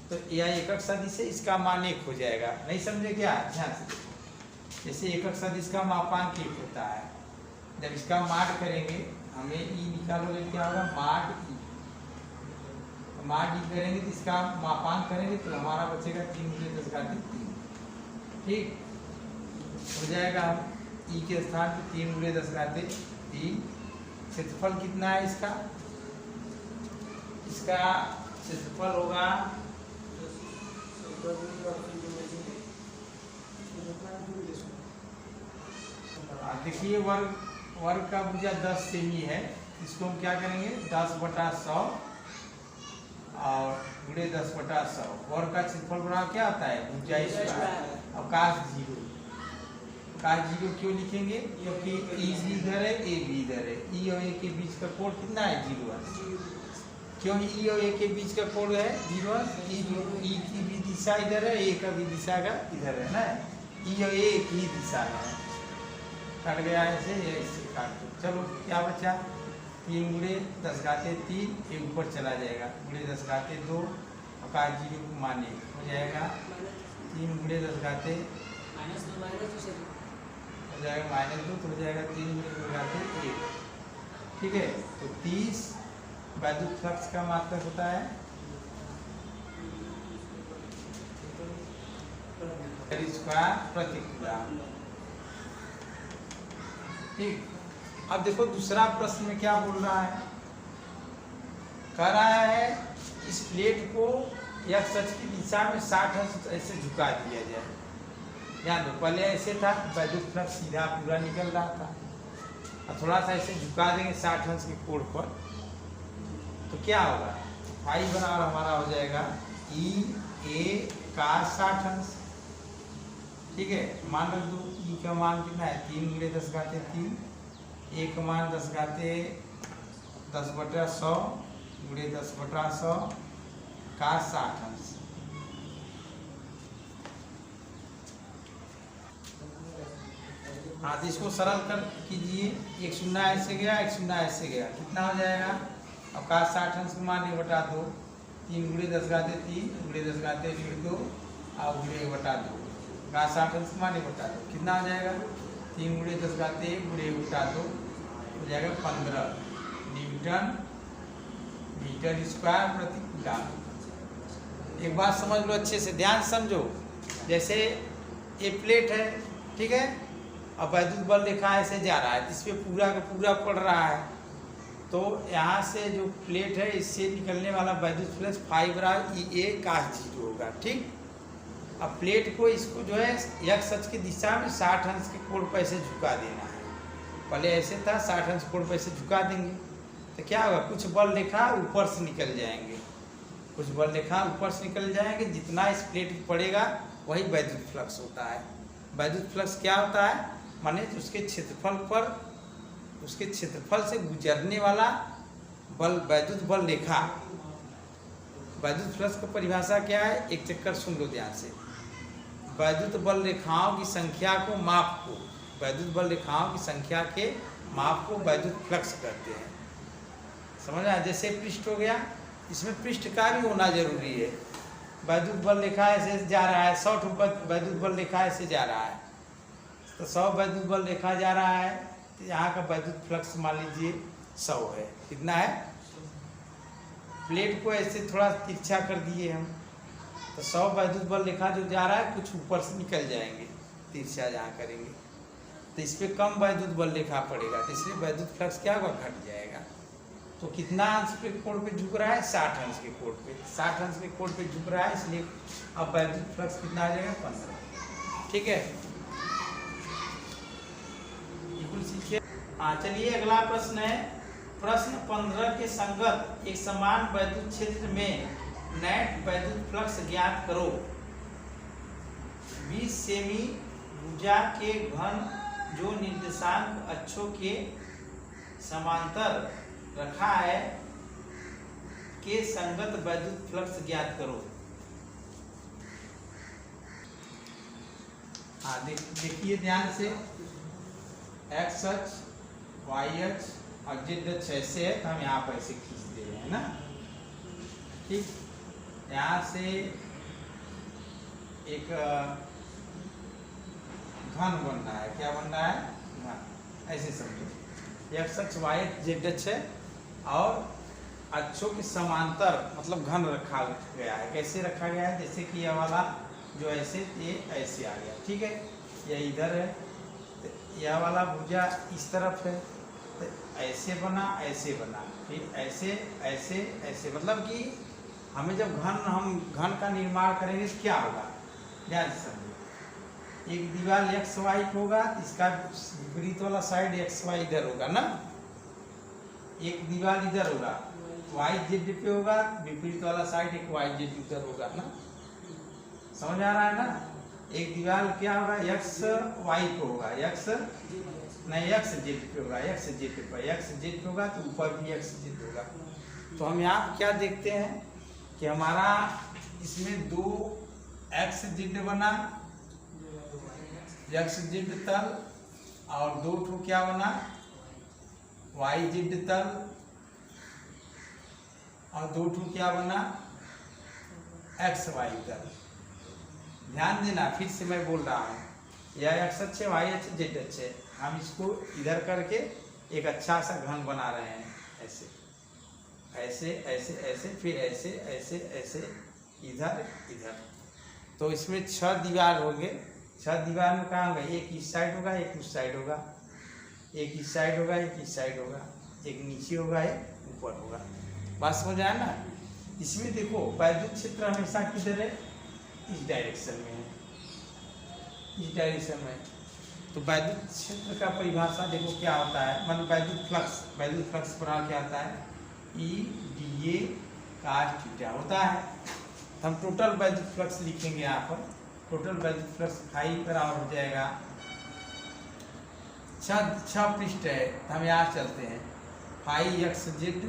तो यह एकक सदिश है, इसका मान 1 हो जाएगा। नहीं समझे क्या? ध्यान से देखो, जैसे एकक सदिश का मापांक 1 होता है, जब इसका माड करेंगे हमें E निकालोगे क्या होगा? माड E। तो माड E करेंगे तो इसका मापांक करेंगे तो हमारा बचेगा 3 × 10⁻³ ठीक हो जाएगा। हम E के स्थान पर 3 × 10⁻³ क्षेत्रफल कितना है इसका? इसका क्षेत्रफल होगा देखिए, वर्ग का भुजा 10 सेमी है, इसको हम क्या करेंगे? 10/100 और × 10/100। वर्ग का क्षेत्रफल बराबर क्या होता है? भुजा स्क्वायर। और cos 0 क्यों लिखेंगे? क्योंकि E भी इधर है, A भी इधर है। E और A के बीच का कोण कितना है? 0। क्यों E और A के बीच का कोण है 0? E की भी दिशा इधर है, A का भी दिशा का इधर है ना। E और A एक ही दिशा है, कट गया ऐसे, इससे काट दो। चलो क्या बचा? 3 × 10⁻³ ये ऊपर चला जाएगा, × 10⁻² और cos 0 को मान 1 हो जाएगा। 3 × 10⁻² हो जाएगा -2 तो हो जाएगा 3 × 10⁻1। ठीक है, तो 30 वैद्युत फ्लक्स का मात्रक होता है स्क्वायर प्रति कूलम। ठीक, अब देखो दूसरा प्रश्न में क्या बोल रहा है? कह रहा है इस प्लेट को x अक्ष की दिशा में 60 अंश ऐसे झुका दिया जाए। ध्यान दो, पहले ऐसे था, वैद्युत फ्लक्स सीधा पूरा निकल रहा था, और थोड़ा सा ऐसे झुका देंगे 60 अंश के कोण पर, तो क्या होगा, फाई बराबर हमारा हो जाएगा ई ए का 60 अंश। ठीक है, मान रख दो ई का मान कितना है 3 × 10⁻3, ए का मान 10/100 × 10/100 का 60 अंश। हाँ, तो इसको सरल कर कीजिए, एक शून्य ऐसे गया, एक शून्य ऐसे गया, कितना हो जाएगा, अब का 60 अंश को मान 1/2, 3 × 10⁻3 × 10⁻2 और 1/2 का 60 अंश को मान 1/2, कितना हो जाएगा 3 × 10⁻1 × 1/2 हो जाएगा 15 न्यूटन मीटर स्क्वायर प्रति कूलम। एक बात समझ लो अच्छे से, ध्यान समझो, जैसे ये प्लेट है, ठीक है, अब वैद्युत बल रेखा ऐसे जा रहा है, इस पे पूरा का पूरा पड़ रहा है, तो यहाँ से जो प्लेट है इससे निकलने वाला वैद्युत फ्लक्स फाई बराबर ई ए का 0 होगा। ठीक, अब प्लेट को इसको जो है x अक्ष की दिशा में 60 अंश के कोण पर ऐसे झुका देना है, पहले ऐसे था 60 अंश कोण पर ऐसे झुका देंगे, तो क्या होगा, कुछ बल रेखा ऊपर से निकल जाएंगे, कुछ बल रेखा ऊपर से निकल जाएंगे, जितना इस प्लेट पर पड़ेगा वही वैद्युत फ्लक्स होता है। वैद्युत फ्लक्स क्या होता है, माने उसके क्षेत्रफल पर, उसके क्षेत्रफल से गुजरने वाला बल, वैद्युत बल रेखा। वैद्युत फ्लक्स की परिभाषा क्या है, एक चक्कर सुन लो ध्यान से, वैद्युत बल रेखाओं की संख्या को, माप को, वैद्युत बल रेखाओं की संख्या के माप को वैद्युत फ्लक्स कहते हैं। समझ आया, जैसे पृष्ठ हो गया, इसमें पृष्ठ का भी होना जरूरी है। वैद्युत बल रेखा ऐसे जा रहा है, 100 वैद्युत बल रेखा ऐसे जा रहा है, तो 100 वैद्युत बल रेखा जा रहा है, तो यहाँ का वैद्युत फ्लक्स मान लीजिए 100 है, कितना है, प्लेट को ऐसे थोड़ा तिरछा कर दिए हम, तो 100 वैद्युत बल रेखा जो जा रहा है कुछ ऊपर से निकल जाएंगे, तिरछा जहाँ करेंगे, तो इस पर कम वैद्युत बल रेखा पड़ेगा, तो इसलिए वैद्युत फ्लक्स क्या होगा, घट जाएगा। तो कितना अंश के कोण पे झुक रहा है, 60 अंश के कोण पे, 60 अंश के कोण पे झुक रहा है, इसलिए अब वैद्युत फ्लक्स कितना आ जाएगा, 15। ठीक है, सीखिए। हाँ, चलिए अगला प्रश्न है, प्रश्न 15 के संगत एक समान वैद्युत क्षेत्र में नेट वैद्युत फ्लक्स ज्ञात करो। 20 सेमी भुजा के घन जो निर्देशांक अक्षों के समांतर रखा है के संगत वैद्युत फ्लक्स ज्ञात करो। हाँ, देखिए ध्यान से, एक्स अक्ष, वाई अक्ष और जेड अक्ष ऐसे है, तो हम यहाँ पर ऐसे खींच दे रहे हैं ना। ठीक, यहाँ से एक घन बन रहा है, क्या बन रहा है, घन, ऐसे समझो, एक्स अक्ष, वाई अक्ष, जेड अक्ष है, और अक्षों के समांतर मतलब घन रखा गया है। कैसे रखा गया है, जैसे कि यह वाला जो ऐसे, ये ऐसे आ गया, ठीक है, यह इधर है, यह वाला भुजा इस तरफ है, तो ऐसे बना, ऐसे बना, फिर ऐसे ऐसे ऐसे, मतलब कि हमें जब हम घन का निर्माण करेंगे तो क्या होगा, ध्यान से समझो, एक दीवार एक्स वाई होगा, इसका विपरीत वाला साइड एक्स वाई इधर होगा ना, एक दीवार इधर होगा, वाई जेड पे होगा, विपरीत वाला साइड एक वाई जेड इधर होगा ना, समझ आ रहा है ना। एक दीवार क्या होगा, एक्स वाई पे होगा, एक्स नहीं एक्स जेड पे होगा, एक्स जेड पे, एक्स जेड पे होगा तो ऊपर भी एक्स जेड होगा। तो हम यहाँ क्या देखते हैं कि हमारा इसमें 2 एक्स जेड बना, एक्स जेड तल, और 2 ठो क्या बना, वाई जेड तल, और 2 ठो क्या बना, एक्स वाई तल। ध्यान देना, फिर से मैं बोल रहा हूँ, यह एक्स अक्ष है, वाई अक्ष, जेड अक्ष है, हम इसको इधर करके एक अच्छा सा घन बना रहे हैं, ऐसे ऐसे ऐसे ऐसे, फिर ऐसे ऐसे ऐसे, इधर इधर, तो इसमें 6 दीवार होंगे। 6 दीवार में कहाँ होगा, एक इस साइड होगा, एक उस साइड होगा, एक इस साइड होगा, एक इस साइड होगा, एक नीचे होगा, एक ऊपर होगा। बात समझ आया ना। इसमें देखो वैद्युत क्षेत्र हमेशा किधर है, इस डायरेक्शन में है, इस डायरेक्शन में। तो वैद्युत क्षेत्र का परिभाषा देखो क्या होता है, मान वैद्युत फ्लक्स प्रवाह क्या होता है, E D A cos theta होता है। तो हम टोटल वैद्युत फ्लक्स लिखेंगे यहाँ पर, टोटल वैद्युत फ्लक्स फाई बराबर हो जाएगा, 6 पृष्ठ है तो हम यहाँ चलते हैं, फाई एक्स जेड,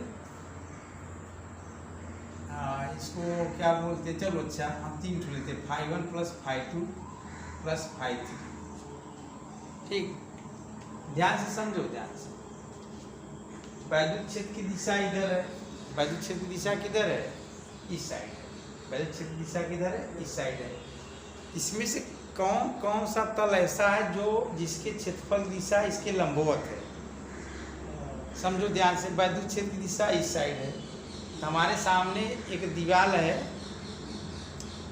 इसको क्या बोलते हैं, चलो अच्छा हम 3 ठो लेते हैं, phi 1 plus phi 2 plus phi 3, ठीक। ध्यान से समझो, ध्यान से। वैद्युत क्षेत्र की दिशा इधर है, वैद्युत क्षेत्र की दिशा किधर है, इस साइड है। वैद्युत क्षेत्र की दिशा किधर है, इस साइड है। इसमें से कौन कौन सा तल ऐसा है जो जिसके क्षेत्रफल की दिशा इसके लंबवत है, समझो ध्यान से। वैद्युत क्षेत्र की दिशा इस साइड है, तो हमारे सामने एक दीवार है,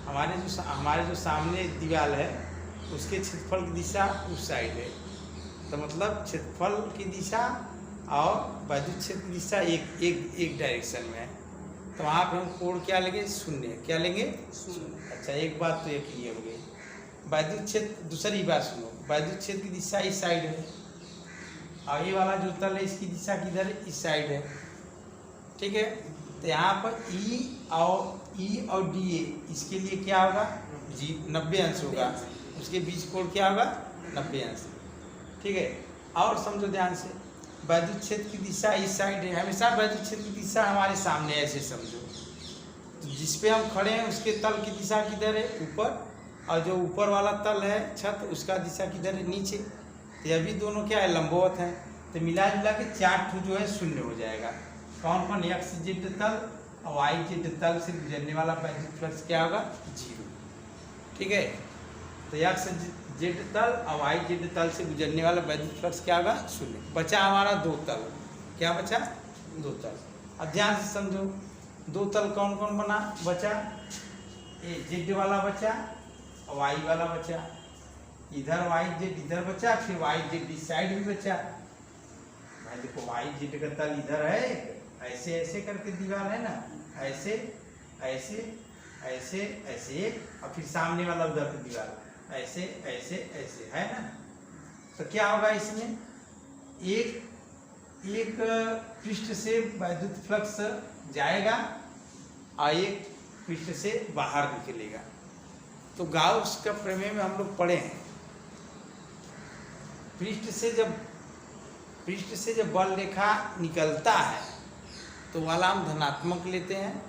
हमारे जो सामने एक दीवार है उसके क्षेत्रफल की दिशा उस साइड है। तो मतलब क्षेत्रफल की दिशा और वैद्युत क्षेत्र की दिशा एक डायरेक्शन में है। तो वहाँ पे हम कोण क्या लेंगे, 0। क्या लेंगे, 0। अच्छा, एक बात तो ये क्लियर हो गई। वैद्युत क्षेत्र, दूसरी बात सुनो, वैद्युत क्षेत्र की दिशा इस साइड है और ये वाला जो तल है इसकी दिशा किधर है, इस साइड है, ठीक है। तो यहाँ पर ई और डी ए, इसके लिए क्या होगा, 90 अंश होगा, उसके बीच कोण क्या होगा, 90 अंश, ठीक है। और समझो ध्यान से, वैद्युत क्षेत्र की दिशा इस साइड है, हमेशा वैद्युत क्षेत्र की दिशा हमारे सामने, ऐसे समझो। तो जिस पे हम खड़े हैं उसके तल की दिशा किधर है, ऊपर, और जो ऊपर वाला तल है छत, उसका दिशा किधर है, नीचे। तो ये भी दोनों क्या है, लंबवत हैं। तो मिला जुला के 4 ठो जो है 0 हो जाएगा। कौन कौन, एक्स जेड तल और वाई जेड तल से गुजरने वाला वैद्युत फ्लक्स क्या होगा, 0, ठीक है। तो एक्स जेड तल और वाई जेड तल से गुजरने वाला वैद्युत फ्लक्स क्या होगा, 0। बचा हमारा 2 तल, क्या बचा, 2 तल। अब ध्यान से समझो, 2 तल कौन कौन बना, बचा ए जेड वाला बचा और वाई वाला बचा, इधर वाई जेड इधर बचा, फिर वाई जेड इस साइड भी बचा। भाई देखो, वाई जेड का तल इधर है, ऐसे ऐसे करके दीवार है ना, ऐसे ऐसे ऐसे ऐसे, और फिर सामने वाला उधर की दीवार ऐसे ऐसे ऐसे, है ना। तो क्या होगा इसमें, एक पृष्ठ से वैद्युत फ्लक्स जाएगा और एक पृष्ठ से बाहर निकलेगा। तो गाउस का प्रमेय में हम लोग पढ़े हैं, पृष्ठ से जब बल रेखा निकलता है तो वाला हम धनात्मक लेते हैं,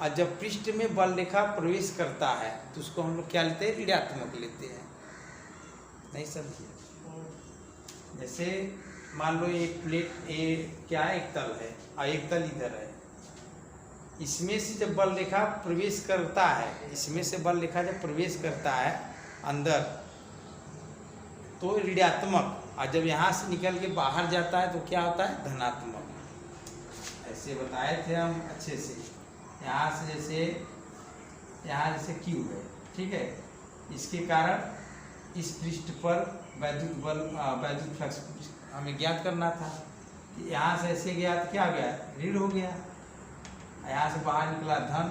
और जब पृष्ठ में बल रेखा प्रवेश करता है तो उसको हम लोग क्या लेते हैं, ऋणात्मक लेते हैं। नहीं समझिए, जैसे मान लो एक प्लेट ए क्या है, एक तल है और एक तल इधर है, इसमें से जब बल रेखा प्रवेश करता है, इसमें से बल रेखा जब प्रवेश करता है अंदर तो ऋणात्मक, और जब यहाँ से निकल के बाहर जाता है तो क्या होता है, धनात्मक। ऐसे बताए थे हम अच्छे से। यहाँ से जैसे यहाँ जैसे Q है, ठीक है, इसके कारण इस पृष्ठ पर वैद्युत फ्लक्स हमें ज्ञात करना था। यहाँ से ऐसे गया तो क्या गया, ऋण हो गया, यहाँ से बाहर निकला धन,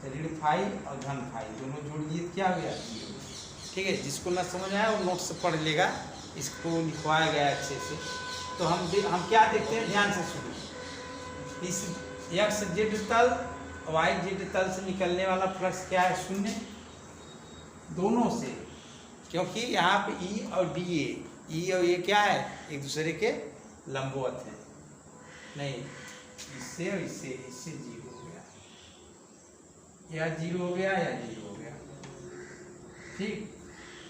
तो ऋण फाई और धन फाई दोनों जोड़ दिए, क्या हो गया, 0, ठीक है। जिसको ना समझ आया वो नोट से पढ़ लेगा, इसको लिखवाया गया अच्छे से। तो हम क्या देखते हैं, ध्यान से सुनो, इस एक्स जेड तल वाई जेड तल से निकलने वाला फ्लक्स क्या है, 0 दोनों से, क्योंकि यहाँ पे ई और डी ए, ई और ये क्या है, एक दूसरे के लंबवत हैं। नहीं, इससे और इससे 0 हो गया, या 0 हो गया या 0 हो गया, ठीक।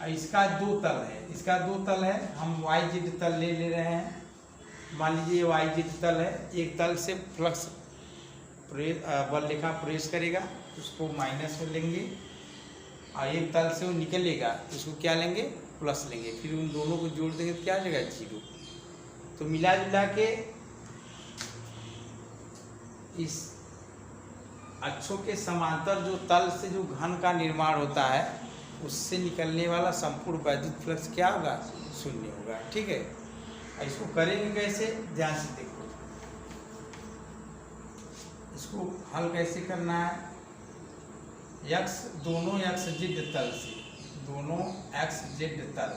और इसका 2 तल है, इसका 2 तल है, हम वाई जेड तल ले रहे हैं। मान लीजिए वाई जेड तल है, एक तल से फ्लक्स बल रेखा प्रवेश करेगा, उसको माइनस में लेंगे, और एक तल से वो निकलेगा उसको क्या लेंगे, प्लस लेंगे, फिर उन दोनों को जोड़ देंगे तो क्या आ जाएगा, 0। तो मिला जुला के इस अक्षों के समांतर जो तल से जो घन का निर्माण होता है उससे निकलने वाला संपूर्ण वैद्युत फ्लक्स क्या होगा, 0 होगा, ठीक है। इसको करेंगे कैसे, ध्यान से देखो, इसको हल कैसे करना है। दोनों एक्स जेड तल से दोनों एक्स जेड तल,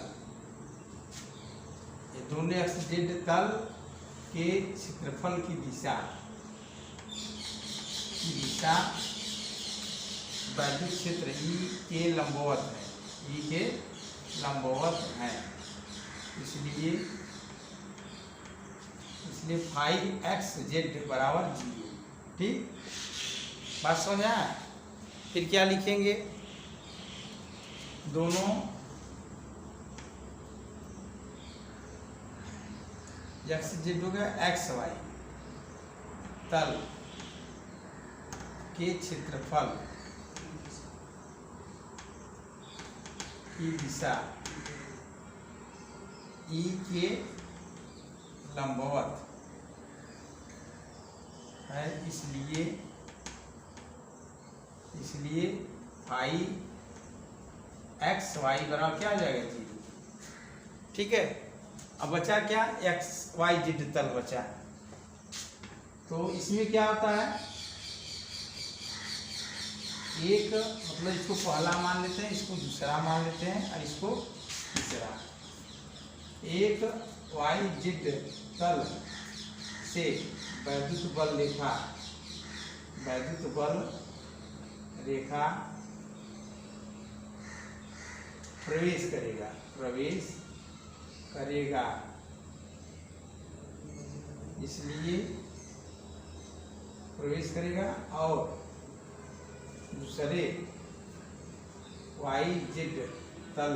ये दोनों एक्स जेड तल के क्षेत्रफल की दिशा वैद्युत क्षेत्र ई के लंबवत है, ई के लंबवत है, इसलिए 5xz बराबर 0। ठीक, बात समझ में आया? फिर क्या लिखेंगे, दोनों xz हो गया xy तल के क्षेत्रफल की दिशा ई के लंबवत है, इसलिए 5xy बराबर क्या हो जाएगा 0। ठीक है, अब बचा क्या, xyz तल बचा। तो इसमें क्या होता है, एक मतलब इसको पहला मान लेते हैं, इसको दूसरा मान लेते हैं और इसको तीसरा। एक yz तल से वैद्युत बल रेखा प्रवेश करेगा, इसलिए प्रवेश करेगा और दूसरे yz तल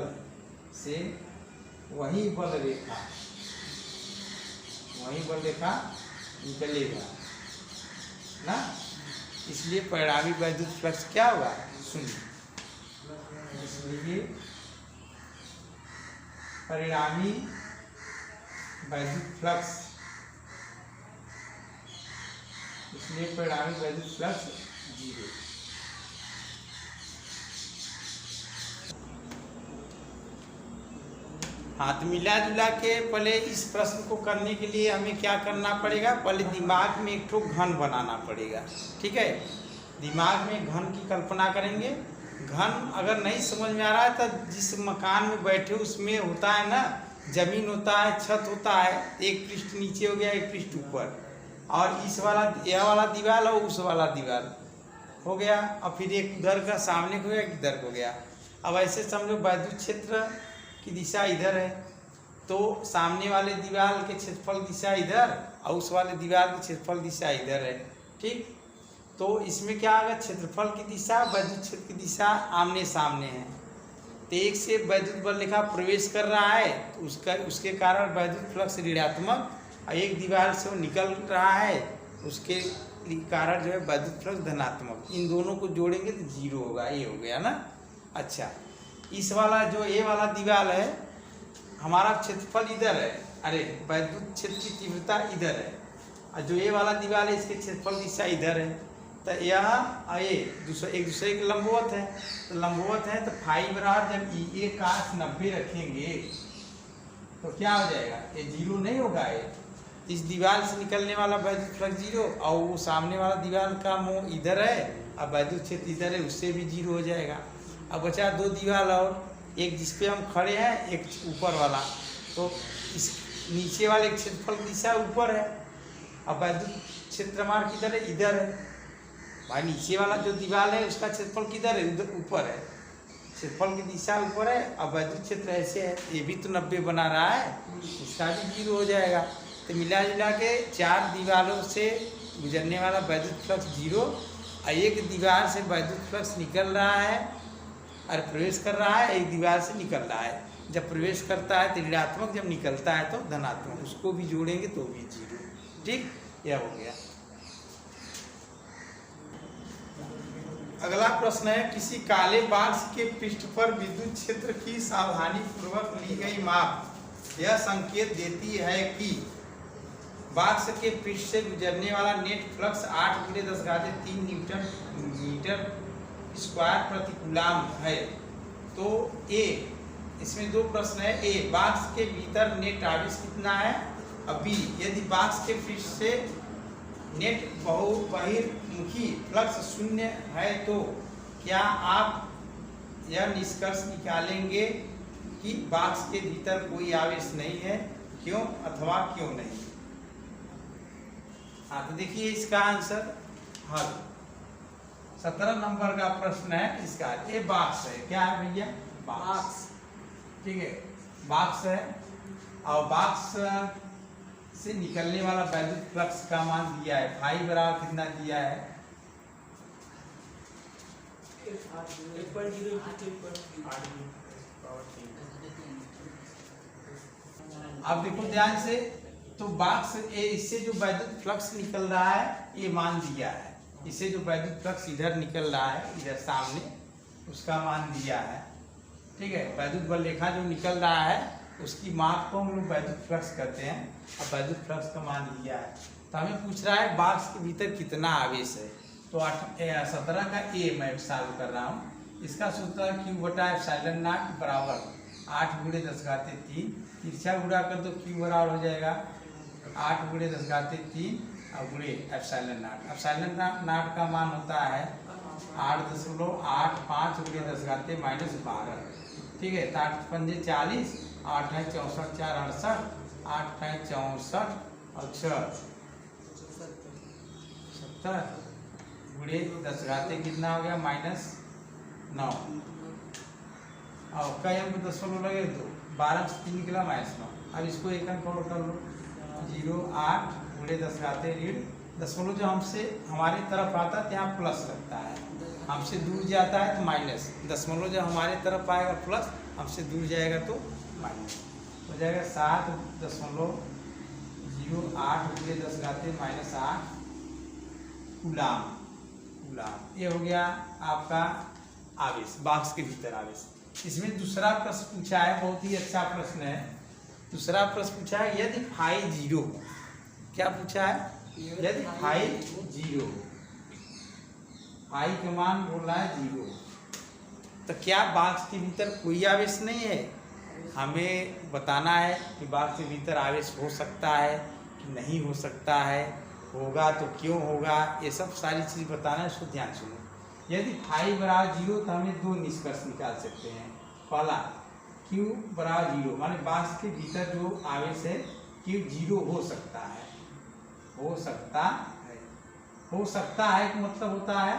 से वही बल रेखा निकलेगा ना, इसलिए परिणामी वैद्युत फ्लक्स क्या होगा, 0। इसलिए परिणामी वैद्युत फ्लक्स 0। हाँ, तो मिला जुला के पहले इस प्रश्न को करने के लिए हमें क्या करना पड़ेगा, पहले दिमाग में एक ठो घन बनाना पड़ेगा। ठीक है, दिमाग में घन की कल्पना करेंगे। घन अगर नहीं समझ में आ रहा है तो जिस मकान में बैठे उसमें होता है ना, जमीन होता है, छत होता है, एक पृष्ठ नीचे हो गया, एक पृष्ठ ऊपर, और इस वाला यह वाला दीवार और उस वाला दीवार हो गया, और फिर एक उधर का सामने हो गया, एक इधर हो गया। अब ऐसे समझो वैद्युत क्षेत्र की दिशा इधर है, तो सामने वाले दीवार के क्षेत्रफल दिशा इधर और उस वाले दीवार की क्षेत्रफल दिशा इधर है। ठीक, तो इसमें क्या होगा, क्षेत्रफल की दिशा वैद्युत क्षेत्र की दिशा आमने सामने है। तो एक से वैद्युत बल रेखा प्रवेश कर रहा है तो उसके कारण वैद्युत फ्लक्स ऋणात्मक, और एक दीवार से वो निकल रहा है उसके कारण जो है वैद्युत फ्लक्स धनात्मक। इन दोनों को जोड़ेंगे तो 0 होगा, ये हो गया ना। अच्छा, इस वाला जो ये वाला दीवार है, हमारा क्षेत्रफल इधर है, अरे वैद्युत क्षेत्र की तीव्रता इधर है, और जो ये वाला दीवार है इसके क्षेत्रफल दिशा इधर है, तो यह ये एक दूसरे के लंबवत है। तो लंबवत है तो फाई बराबर जब ये काश 90 रखेंगे तो क्या हो जाएगा, ये 0 नहीं होगा। ये इस दीवार से निकलने वाला वैद्युत फ्लक्स 0, और वो सामने वाला दीवार का मुंह इधर है और वैद्युत क्षेत्र इधर है, उससे भी 0 हो जाएगा। अब बचा 2 दीवार और, एक जिसपे हम खड़े हैं, एक ऊपर वाला। तो इस नीचे वाले क्षेत्रफल की दिशा ऊपर है, अब वैद्युत क्षेत्र हमारा किधर है, इधर है। भाई नीचे वाला जो दीवार है उसका क्षेत्रफल किधर है, उधर ऊपर है, क्षेत्रफल की दिशा ऊपर है, अब वैद्युत क्षेत्र ऐसे है, ये भी तो 90 बना रहा है, इसका भी 0 हो जाएगा। तो मिला जुला के 4 दीवारों से गुजरने वाला वैद्युत फ्लक्स 0, और एक दीवार से वैद्युत फ्लक्स निकल रहा है और प्रवेश कर रहा है, एक दीवार से निकल रहा है। जब प्रवेश करता है तो ऋणात्मक, जब निकलता है तो धनात्मक, उसको भी जोड़ेंगे तो भी 0। ठीक, यह हो गया। अगला प्रश्न है, किसी काले बाक्स के पृष्ठ पर विद्युत क्षेत्र की सावधानी पूर्वक ली गई माप यह संकेत देती है कि बाक्स के पृष्ठ से गुजरने वाला नेट फ्लक्स 8×10⁻³ मीटर स्क्वायर प्रति कूलाम है। तो ए, इसमें 2 प्रश्न है। ए, बाक्स के भीतर नेट आवेश कितना है, और बी, यदि बाक्स के पृष्ठ से नेट बहिर्मुखी फ्लक्स 0 है तो क्या आप यह निष्कर्ष निकालेंगे कि बॉक्स के भीतर कोई आवेश नहीं है, क्यों अथवा क्यों नहीं। हाँ, तो देखिए इसका आंसर हल 17 नंबर का प्रश्न है। इसका ये बॉक्स है, क्या है भैया? बॉक्स। ठीक है, बॉक्स है और बॉक्स से निकलने वाला वैद्युत फ्लक्स का मान दिया है, फाई बराबर कितना दिया है? 8 अब देखो ध्यान से, तो बॉक्स इससे जो वैद्युत फ्लक्स निकल रहा है ये मान दिया है, इससे जो वैद्युत फ्लक्स इधर निकल रहा है इधर सामने, उसका मान दिया है। ठीक है, वैद्युत बल रेखा जो निकल रहा है उसकी माप को हम लोग वैद्युत फ्लक्स कहते हैं। अब वैद्युत फ्लक्स का मान दिया है, तो हमें पूछ रहा है बॉक्स के भीतर कितना आवेश है। तो 17 का ए मैं सॉल्व कर रहा हूँ। इसका सूत्र Q बटा एप्सिलॉन नॉट बराबर 8 × 10⁻³ तिरछा गुणा कर दो, Q बराबर हो जाएगा 8 × 10⁻³ और गुणे एप्सिलॉन नॉट। एप्सिलॉन नॉट का मान होता है 8.85 × 10⁻⁻12। ठीक है, तो 8 × 5 = 40, 8 है 64, 4 68, 8 है 64 और 6 70 गुणे 10 कितना हो गया? -9। और कई अंक दशमलव लगे तो 12 से 3 निकला -9। अब इसको एक अंक और कर लो, 0.8 गुणे 10 दशमलव जो हमसे हमारी तरफ आता है यहाँ प्लस लगता है, हमसे दूर जाता है तो माइनस। दशमलव जो हमारे तरफ आएगा प्लस, हमसे दूर जाएगा तो माइनस हो जाएगा। 7.08 गुणे 10 -8 कूलाम। ये हो गया आपका आवेश, बॉक्स के भीतर आवेश। इसमें दूसरा प्रश्न पूछा है, बहुत ही अच्छा प्रश्न है। दूसरा प्रश्न पूछा है यदि फाई 0, क्या पूछा है? यदि फाई 0, फाई का मान बोल रहा है 0, तो क्या बॉक्स के भीतर कोई आवेश नहीं है? हमें बताना है कि बॉक्स के भीतर आवेश हो सकता है कि नहीं हो सकता है, होगा तो क्यों होगा, ये सब सारी चीज़ बताना है। उसको ध्यान सुनो। यदि फाई बराबर 0 तो हमें दो निष्कर्ष निकाल सकते हैं। पहला, Q बराबर 0 माने बॉक्स के भीतर जो आवेश है Q 0 हो सकता है। हो सकता है, हो सकता है कि मतलब होता है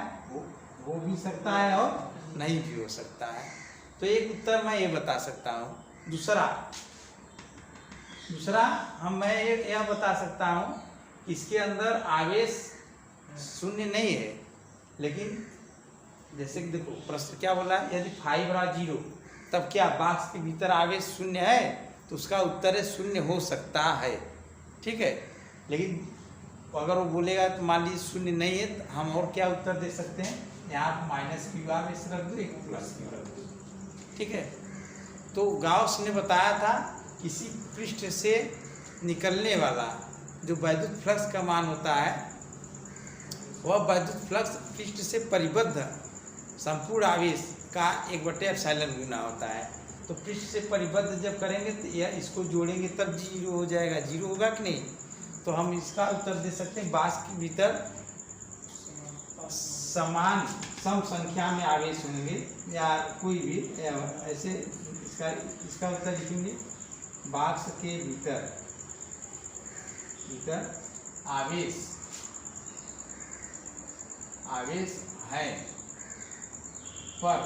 हो भी सकता है और नहीं भी हो सकता है। तो एक उत्तर मैं ये बता सकता हूँ। दूसरा मैं यह बता सकता हूँ, इसके अंदर आवेश शून्य नहीं है, लेकिन जैसे कि देखो प्रश्न क्या बोला है, यदि फाई बराबर 0 तब क्या बॉक्स के भीतर आवेश शून्य है? तो उसका उत्तर है शून्य हो सकता है। ठीक है, लेकिन अगर वो बोलेगा तो मान लीजिए शून्य नहीं है, तो हम और क्या उत्तर दे सकते हैं? यहाँ -Q आवेश रख दो, एक +Q रख दो। ठीक है, तो गाउस ने बताया था किसी पृष्ठ से निकलने वाला जो वैद्युत फ्लक्स का मान होता है, वह वैद्युत फ्लक्स पृष्ठ से परिबद्ध संपूर्ण आवेश का 1/ε गुना होता है। तो पृष्ठ से परिबद्ध जब करेंगे तो यह इसको जोड़ेंगे तब 0 हो जाएगा। 0 होगा कि नहीं? तो हम इसका उत्तर दे सकते हैं बॉक्स के भीतर समान सम संख्या में आवेश होंगे या कोई भी ऐसे। इसका उत्तर लिखेंगे बॉक्स के भीतर आवेश है पर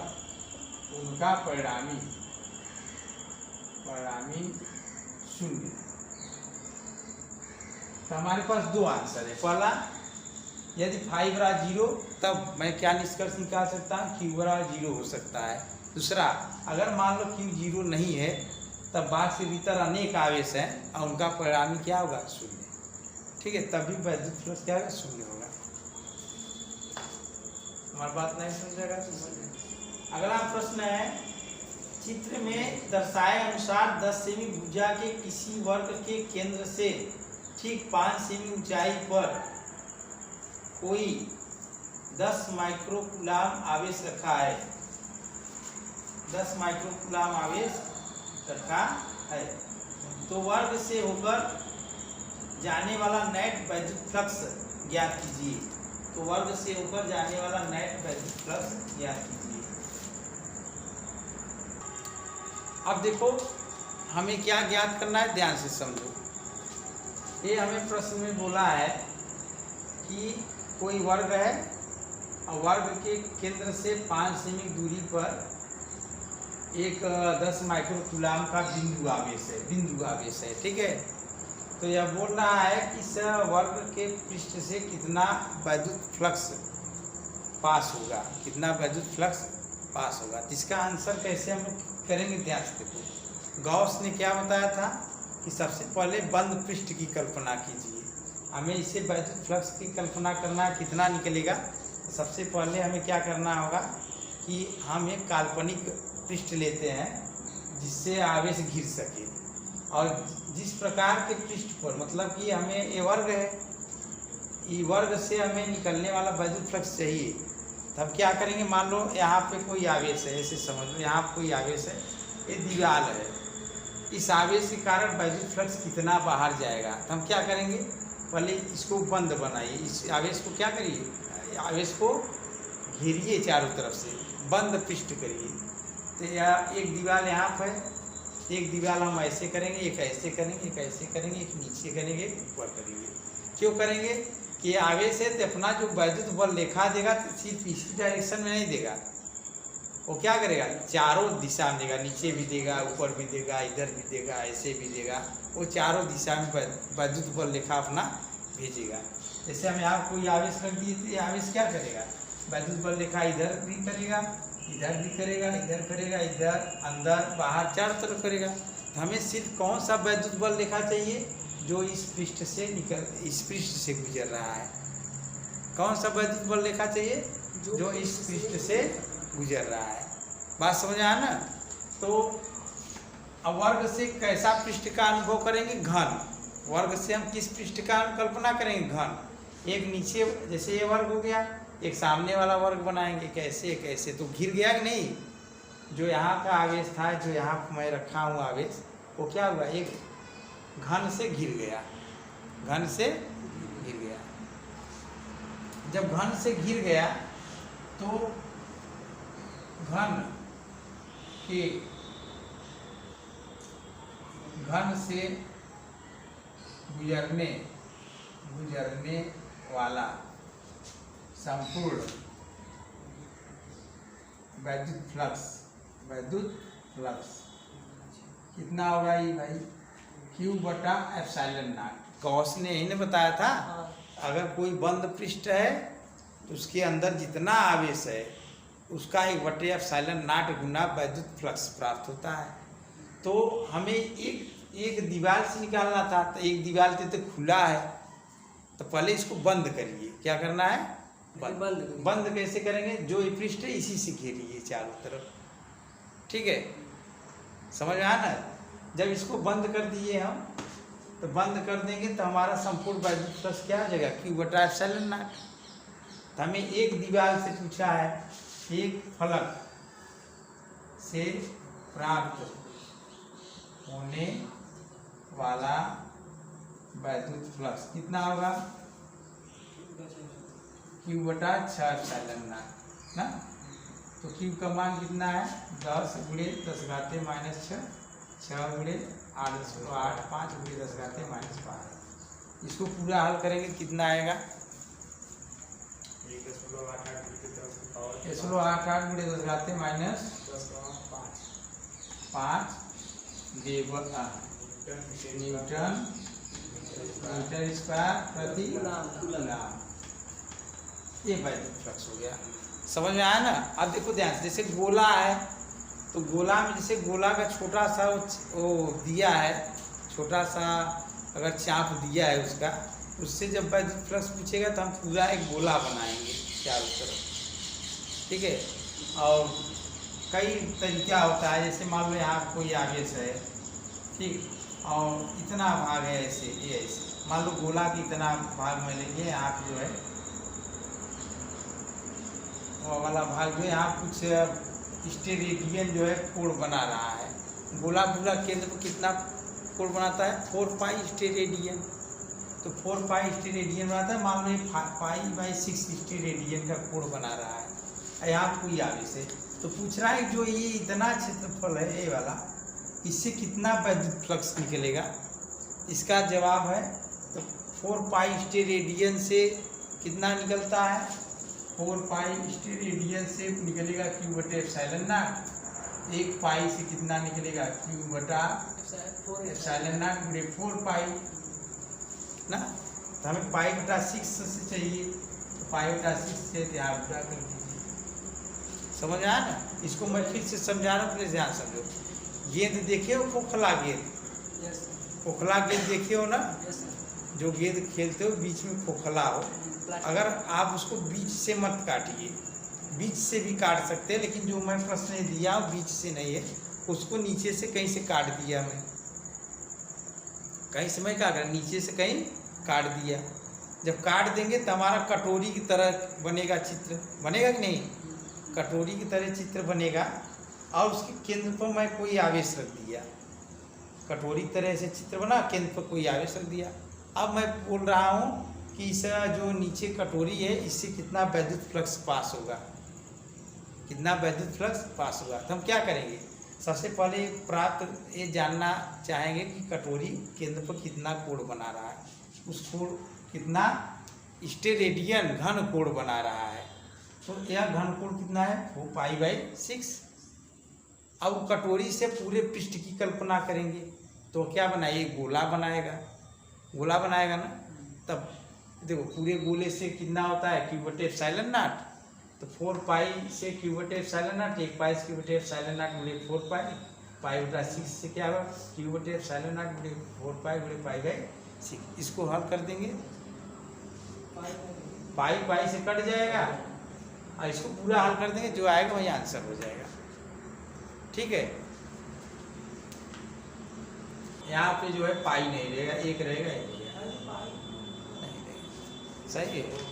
उनका परिणामी शून्य। तो हमारे पास दो आंसर है। पहला, यदि फाई बराबर 0 तब मैं क्या निष्कर्ष निकाल सकता हूँ? Q बराबर 0 हो सकता है। दूसरा, अगर मान लो Q 0 नहीं है तब बॉक्स के भीतर अनेक आवेश हैं और उनका परिणामी क्या होगा? शून्य। ठीक है, तभी वैद्युत फ्लक्स क्या होगा? शून्य होगा। हमारी बात नहीं समझेगा तो अगला प्रश्न है, चित्र में दर्शाए अनुसार 10 सेमी भुजा के किसी वर्ग के केंद्र से ठीक 5 सेमी ऊंचाई पर कोई 10 माइक्रोकूलाम आवेश रखा है। 10 माइक्रोकूलाम आवेश रखा है, तो वर्ग से होकर जाने वाला नेट वैद्युत फ्लक्स ज्ञात कीजिए। तो वर्ग से होकर जाने वाला नेट वैद्युत फ्लक्स ज्ञात कीजिए। अब देखो हमें क्या ज्ञात करना है, ध्यान से समझो। ये हमें प्रश्न में बोला है कि कोई वर्ग है और वर्ग के केंद्र से 5 सेमी दूरी पर एक 10 माइक्रोकूलाम का बिंदु आवेश है, ठीक है। तो यह बोल रहा है कि इस वर्ग के पृष्ठ से कितना वैद्युत फ्लक्स पास होगा, तो इसका आंसर कैसे हम करेंगे, ध्यान से देखो। गॉस ने क्या बताया था कि सबसे पहले बंद पृष्ठ की कल्पना कीजिए। हमें इसे वैद्युत फ्लक्स की कल्पना करना है, कितना निकलेगा। तो सबसे पहले हमें क्या करना होगा कि हम एक काल्पनिक पृष्ठ लेते हैं जिससे आवेश घिर सके, और जिस प्रकार के पृष्ठ पर, मतलब कि हमें ये वर्ग है, ये वर्ग से हमें निकलने वाला वैद्युत फ्लक्स चाहिए। तो हम क्या करेंगे, मान लो यहाँ पे कोई आवेश है, ऐसे समझ लो यहाँ पे कोई आवेश है, ये दीवार है, इस आवेश के कारण वैद्युत फ्लक्स कितना बाहर जाएगा। तो हम क्या करेंगे, पहले इसको बंद बनाइए, इस आवेश को क्या करिए, आवेश को घेरिए चारों तरफ से, बंद पृष्ठ करिए। तो यह एक दीवार यहाँ पर है, एक दीवार हम ऐसे करेंगे, एक ऐसे करेंगे, एक ऐसे करेंगे, एक नीचे करेंगे, एक ऊपर करेंगे। क्यों करेंगे कि आवेश है तो अपना जो वैद्युत बल लेखा देगा तो सिर्फ इसी डायरेक्शन में नहीं देगा, वो क्या करेगा, चारों दिशा में देगा, नीचे भी देगा, ऊपर भी देगा, इधर भी देगा, ऐसे भी देगा, वो चारों दिशा में वैद्युत बल लेखा अपना भेजेगा। जैसे हम यहाँ कोई आवेश रख दिए तो ये आवेश क्या करेगा, वैद्युत बल लेखा इधर भी करेगा, इधर भी करेगा, इधर करेगा, इधर, अंदर, बाहर, चारों तरफ करेगा। तो हमें सिर्फ कौन सा वैद्युत बल लेखा चाहिए, जो इस पृष्ठ से गुजर रहा है। कौन सा वैद्युत बल लेखा चाहिए, जो इस पृष्ठ से गुजर रहा है। बात समझ आया ना। तो अब वर्ग से कैसा पृष्ठ का अनुभव करेंगे, घन। वर्ग से हम किस पृष्ठ का कल्पना करेंगे, घन। एक नीचे, जैसे ये वर्ग हो गया, एक सामने वाला वर्ग बनाएंगे, कैसे कैसे, तो घिर गया कि नहीं। जो यहाँ का आवेश था, जो यहाँ मैं रखा हूँ आवेश, वो क्या हुआ, एक घन से घिर गया, घन से घिर गया। जब घन से घिर गया तो घन से गुजरने वाला संपूर्ण वैद्युत फ्लक्स कितना होगा ये भाई, Q/ε0। गॉस ने यही ने बताया था, अगर कोई बंद पृष्ठ है तो उसके अंदर जितना आवेश है उसका 1/ε0 गुना वैद्युत फ्लक्स प्राप्त होता है। तो हमें एक दीवार से निकालना था, तो एक दीवार तो खुला है, तो पहले इसको बंद करिए। क्या करना है, बंद कैसे करेंगे, जो ये पृष्ठ है इसी से घेरिए चारों तरफ, ठीक है, समझ में आया ना। जब इसको बंद कर दिए हम, तो बंद कर देंगे तो हमारा संपूर्ण वैद्युत फ्लक्स क्या हो जाएगा, Q/ε0। तो हमें एक दीवार से पूछा है, एक फलक से प्राप्त होने वाला वैद्युत फ्लक्स कितना होगा, Q/6ε0 ना। तो Q का मान कितना है, 10 × 10⁻⁻6, 6 × 8.8, 5 × 10⁻5। इसको पूरा हल करेंगे कितना आएगा, 10⁻88 न्यूटन स्क्वायर प्रति कूलम। ये वैद्युत फ्लक्स हो गया, समझ में आया ना। अब देखो ध्यान से, जैसे गोला है, तो गोला में जैसे गोला का छोटा सा वो दिया है, छोटा सा अगर चाप दिया है उसका, उससे जब वैद्युत फ्लक्स पूछेगा तो हम पूरा एक गोला बनाएंगे चारों तरफ, ठीक है। और कई तरीका होता है, जैसे मान लो यहाँ कोई आवेश है, ठीक, और इतना भाग है ऐसे, ये ऐसे मान लो गोला की इतना भाग में लेंगे, यहाँ पे जो है वो वाला भाग जो है, यहाँ कुछ स्टेरेडियन जो है कोण बना रहा है। गोला पूरा केंद्र पर कितना कोण बनाता है, 4π स्टेरेडियन। तो 4π स्टेरेडियन बनाता है, मान लो π/6 स्टेरेडियन का कोण बना रहा है। यहाँ कोई आवेश है, तो पूछ रहा है जो ये इतना क्षेत्रफल है, ये वाला, इससे कितना वैद्युत फ्लक्स निकलेगा? इसका जवाब है तो 4 पाई स्टेरेडियन से कितना निकलता है? 4 पाई स्टेरेडियन से निकलेगा Q बटे एप्सिलॉन नॉट। 1 पाई से कितना निकलेगा? Q बटा एप्सिलॉन नॉट बटे 4 पाई ना। तो हमें पाई बटा 6 से चाहिए, तो पाई बटा 6 से ध्यान पूरा कर दीजिए। समझ आया ना? इसको मैं फिर से समझा रहा हूँ, प्लीज ध्यान समझो। गेंद देखे हो? खोखला गेंद, खोखला गेंद देखे हो ना? जो गेंद खेलते हो बीच में खोखला हो, अगर आप उसको बीच से मत काटिए, बीच से भी काट सकते हैं, लेकिन जो मैं प्रश्न दिया बीच से नहीं है, उसको नीचे से कहीं से काट दिया मैं, कहीं से मैं क्या कर नीचे से कहीं काट दिया। जब काट देंगे तो हमारा कटोरी की तरह बनेगा चित्र, बनेगा कि नहीं? कटोरी की तरह चित्र बनेगा और उसके केंद्र पर मैं कोई आवेश रख दिया, कटोरी की तरह से चित्र बना, केंद्र पर कोई आवेश रख दिया। अब मैं बोल रहा हूँ कि इस जो नीचे कटोरी है इससे कितना वैद्युत फ्लक्स पास होगा, कितना वैद्युत फ्लक्स पास होगा। तो हम क्या करेंगे? सबसे पहले प्राप्त ये जानना चाहेंगे कि कटोरी केंद्र पर कितना कोण बना रहा है, उस कोण कितना स्टेरेडियन घन कोण बना रहा है। तो यह घन कोण कितना है? 4 पाई बाई 6। अब कटोरी से पूरे पृष्ठ की कल्पना करेंगे तो क्या बनाए? गोला बनाएगा, गोला बनाएगा ना। तब देखो पूरे गोले से कितना होता है? Q बटे एप्सिलॉन नॉट। तो 4 पाई से Q बटे एप्सिलॉन नॉट, 1 पाई से Q बटे एप्सिलॉन नॉट बटे 4 पाई, पाई बटा 6 से क्या होगा? Q बटे एप्सिलॉन नॉट बटे 4 पाई बटे पाई बाई 6। इसको हल कर देंगे, पाई पाई से कट जाएगा और इसको पूरा हल कर देंगे, जो आएगा वही आंसर हो जाएगा। ठीक है, यहाँ पे जो है पाई नहीं रहेगा, एक रहेगा, एक रहेगा, नहीं रहेगा। सही है।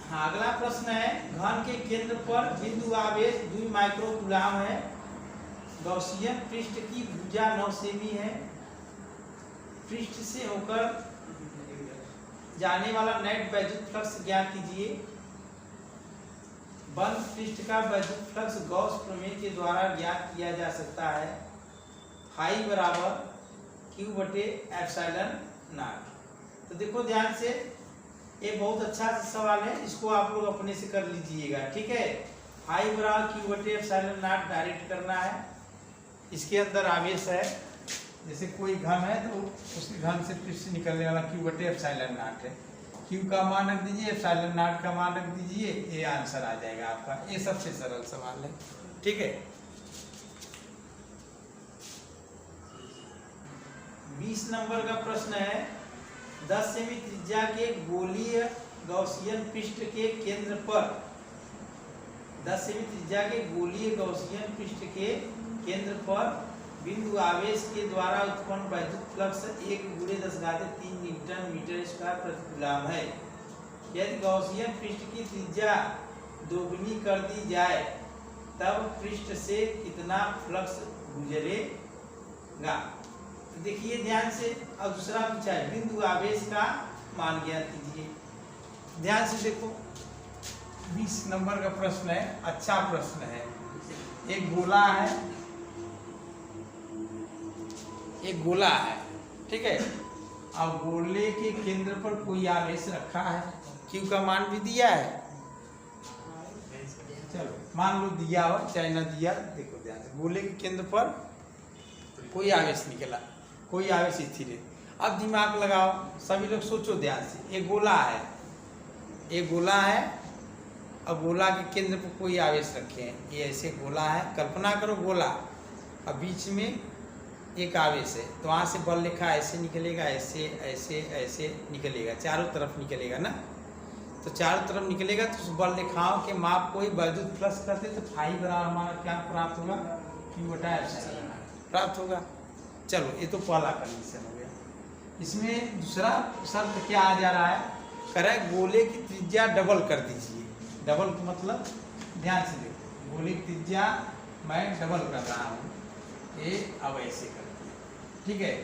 हाँ, अगला प्रश्न है, घन के केंद्र पर बिंदु आवेश 2 माइक्रोकूलम है, गॉसियन पृष्ठ की भुजा 9 सेमी है, पृष्ठ से होकर जाने वाला नेट वैद्युत फ्लक्स ज्ञात कीजिए। बंद पृष्ठ का वैद्युत फ्लक्स गॉस प्रमेय के द्वारा ज्ञात किया जा सकता है। फाई बराबर Q बटे एप्सिलॉन नॉट। तो देखो ध्यान से, ये बहुत अच्छा सवाल है, इसको आप लोग अपने से कर लीजिएगा। ठीक है, फाई बराबर Q बटे एप्सिलॉन नॉट डायरेक्ट करना है। इसके अंदर आवेश है, जैसे कोई घन है तो उसके घन से पृष्ठ निकलने वाला Q बटे एप्सिलॉन नॉट है। Q का मान रख दीजिए, एप्सिलॉन नॉट का मान रख दीजिए, ये आंसर आ जाएगा आपका। ये सबसे सरल सवाल है। ठीक है, 20 नंबर का प्रश्न है, 10 सेमी त्रिज्या के गोलीय गॉसियन पृष्ठ के केंद्र पर, 10 सेमी त्रिज्या के गोलीय गॉसियन पृष्ठ के केंद्र पर बिंदु आवेश के द्वारा उत्पन्न वैद्युत फ्लक्स 1×10⁻³ न्यूटन मीटर स्क्वायर प्रति कूलम है। यदि गॉसियन पृष्ठ की त्रिज्या दोगुनी कर दी जाए तब पृष्ठ से कितना फ्लक्स गुजरेगा? देखिए ध्यान से। अब दूसरा पूछा है, बिंदु आवेश का मान ज्ञात कीजिए। ध्यान से देखो, 20 नंबर का प्रश्न है, अच्छा प्रश्न है। एक गोला है, एक गोला है, ठीक है। अब गोले के केंद्र पर कोई आवेश रखा है, Q का मान भी दिया है। चलो मान लो दिया हो चाहे ना दिया, देखो ध्यान से, गोले के केंद्र पर कोई आवेश निकला, कोई आवेश स्थिर है। अब दिमाग लगाओ, सभी लोग सोचो ध्यान से। एक गोला है, एक गोला है, अब गोला के केंद्र पर कोई आवेश रखे हैं, ये ऐसे गोला है, कल्पना करो गोला, अब बीच में एक आवेश है, तो वहाँ से बल लिखा ऐसे निकलेगा, ऐसे ऐसे ऐसे निकलेगा, चारों तरफ निकलेगा ना। तो चारों तरफ निकलेगा तो उस बल रेखाओं के माप को ही वैद्युत फ्लक्स करते, तो फाई बराबर हमारा क्या प्राप्त होगा? Q बटा एप्सिलॉन प्राप्त होगा। चलो ये तो पहला कंडीशन हो गया। इसमें दूसरा शब्द क्या आ जा रहा है? कह रहा है गोले की त्रिज्या डबल कर दीजिए। डबल का मतलब ध्यान से देखो, गोले की त्रिज्या मैं डबल कर रहा हूँ, ये अब ऐसे कर दिया, ठीक है।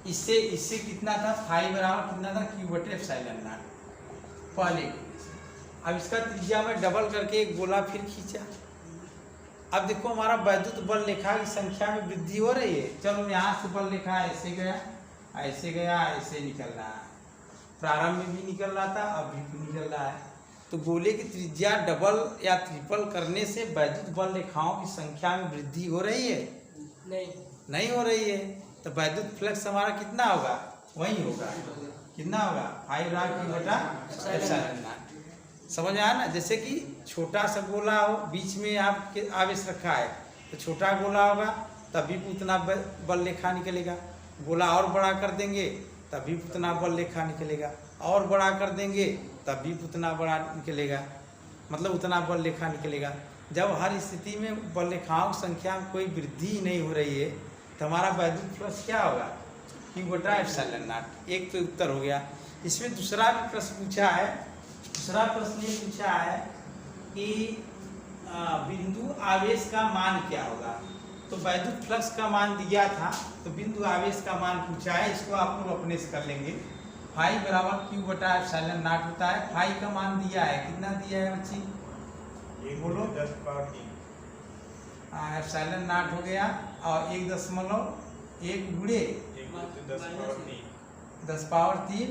इससे कितना था? फाई बराबर कितना था? Q बटे एप्सिलॉन पहले। अब इसका त्रिज्या में डबल करके एक गोला फिर खींचा, अब देखो हमारा वैद्युत बल रेखा की संख्या में वृद्धि हो रही है। चलो यहाँ से बल रेखा ऐसे गया, ऐसे निकल रहा है, प्रारंभ में भी निकल रहा था, अब भी निकल रहा है। तो गोले की त्रिज्या डबल या ट्रिपल करने से वैद्युत बल रेखाओं की संख्या में वृद्धि हो रही है? नहीं हो रही है। तो वैद्युत फ्लक्स हमारा कितना होगा? वही होगा। कितना होगा? 5 समझ आया ना। जैसे कि छोटा सा गोला हो, बीच में आपके आवेश रखा है, तो छोटा गोला होगा तभी उतना बल रेखा निकलेगा। गोला और बड़ा कर देंगे तभी उतना बल रेखा निकलेगा, और बड़ा कर देंगे तभी उतना बड़ा निकलेगा, मतलब उतना बल रेखा निकलेगा। जब हर स्थिति में बल रेखाओं की संख्या में कोई वृद्धि नहीं हो रही है तो हमारा वैद्युत फ्लक्स क्या होगा? Q/ε0। एक तो उत्तर हो गया। इसमें दूसरा भी प्रश्न पूछा है। दूसरा प्रश्न ये पूछा है कि बिंदु आवेश का मान क्या होगा। तो वैद्युत फ्लक्स का मान दिया था, तो बिंदु आवेश का मान पूछा है। इसको आप लोग अपने से कर लेंगे। फाई बराबर Q/ε0 होता है। फाई का मान दिया है, कितना दिया है बच्ची? बोलो। 10 पावर 3। ε0 हो गया, और 1.1 गुणे 10 पावर 3। 10 पावर 3,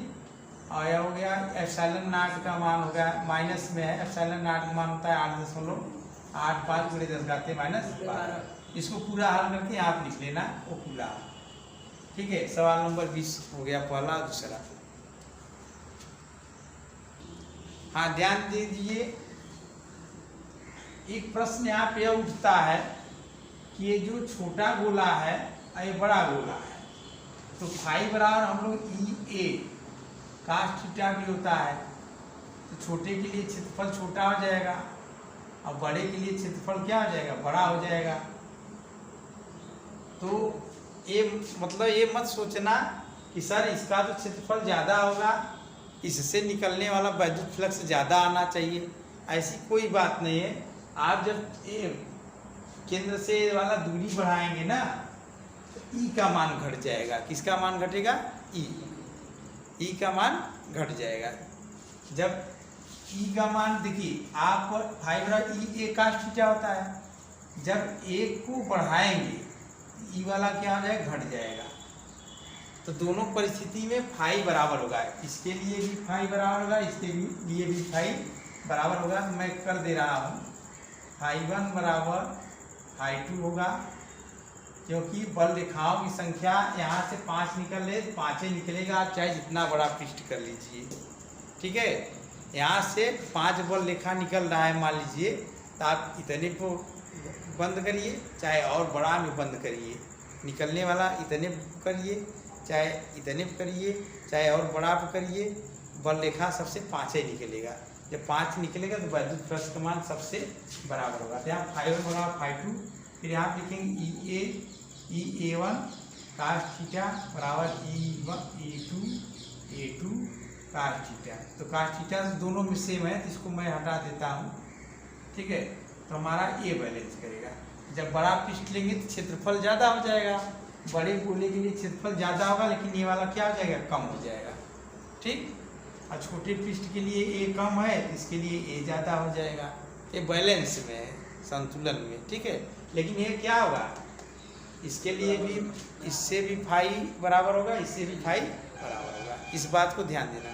और यह हो गया ε0 का मान हो गया, माइनस में है। ε0 का मान होता है 8.85 गुणे 10⁻⁻12। इसको पूरा हल करके आप लिख लेना, वो पूरा। ठीक है, सवाल नंबर 20 हो गया पहला। दूसरा, हाँ ध्यान दीजिए, एक प्रश्न यहाँ पे उठता है कि ये जो छोटा गोला है और ये बड़ा गोला है, तो फाई बराबर हम लोग EA cos थीटा भी होता है। तो छोटे के लिए क्षेत्रफल छोटा हो जाएगा और बड़े के लिए क्षेत्रफल क्या हो जाएगा? बड़ा हो जाएगा। तो ये मतलब ये मत सोचना कि सर इसका तो क्षेत्रफल ज़्यादा होगा, इससे निकलने वाला वैद्युत फ्लक्स ज़्यादा आना चाहिए। ऐसी कोई बात नहीं है। आप जब ये केंद्र से वाला दूरी बढ़ाएंगे ना, तो ई का मान घट जाएगा। किसका मान घटेगा? ई का मान घट जाएगा। जब ई का मान देखिए, आप फाई बराबर EA cos थीटा होता है। जब एक को बढ़ाएंगे ई वाला क्या हो जाएगा? घट जाएगा। तो दोनों परिस्थिति में फाई बराबर होगा। इसके लिए भी फाई बराबर होगा, इसके लिए भी फाई बराबर होगा। मैं कर दे रहा हूँ। φ1 बराबर φ2 होगा, क्योंकि बल रेखाओं की संख्या यहाँ से 5 निकल रहे तो 5 ही निकलेगा। आप चाहे जितना बड़ा पृष्ठ कर लीजिए। ठीक है, यहाँ से 5 बल रेखा निकल रहा है मान लीजिए, तो आप इतने को बंद करिए, चाहे और बड़ा में बंद करिए। निकलने वाला इतने करिए, चाहे इतने करिए, चाहे और बड़ा पे करिए, बल रेखा सबसे 5 ही निकलेगा। जब 5 निकलेगा तो वैद्युत फ्लक्स का मान सबसे बराबर होगा। तो यहाँ φ1 बराबर φ2, फिर यहाँ लिखेंगे EA1 cos थीटा बराबर E2 cos थीटा। तो cos थीटा दोनों में सेम है, तो इसको मैं हटा देता हूँ। ठीक है, तो हमारा ये बैलेंस करेगा। जब बड़ा पृष्ठ लेंगे तो क्षेत्रफल ज़्यादा हो जाएगा। बड़े गोले के लिए क्षेत्रफल ज़्यादा होगा, लेकिन ये वाला क्या हो जाएगा? कम हो जाएगा। ठीक, और छोटे पृष्ठ के लिए ए कम है, इसके लिए ए ज़्यादा हो जाएगा। ये बैलेंस में है, संतुलन में। ठीक है, लेकिन ये क्या होगा? इसके लिए भी, इससे भी फाई बराबर होगा, इससे भी फाई बराबर होगा। इस बात को ध्यान देना।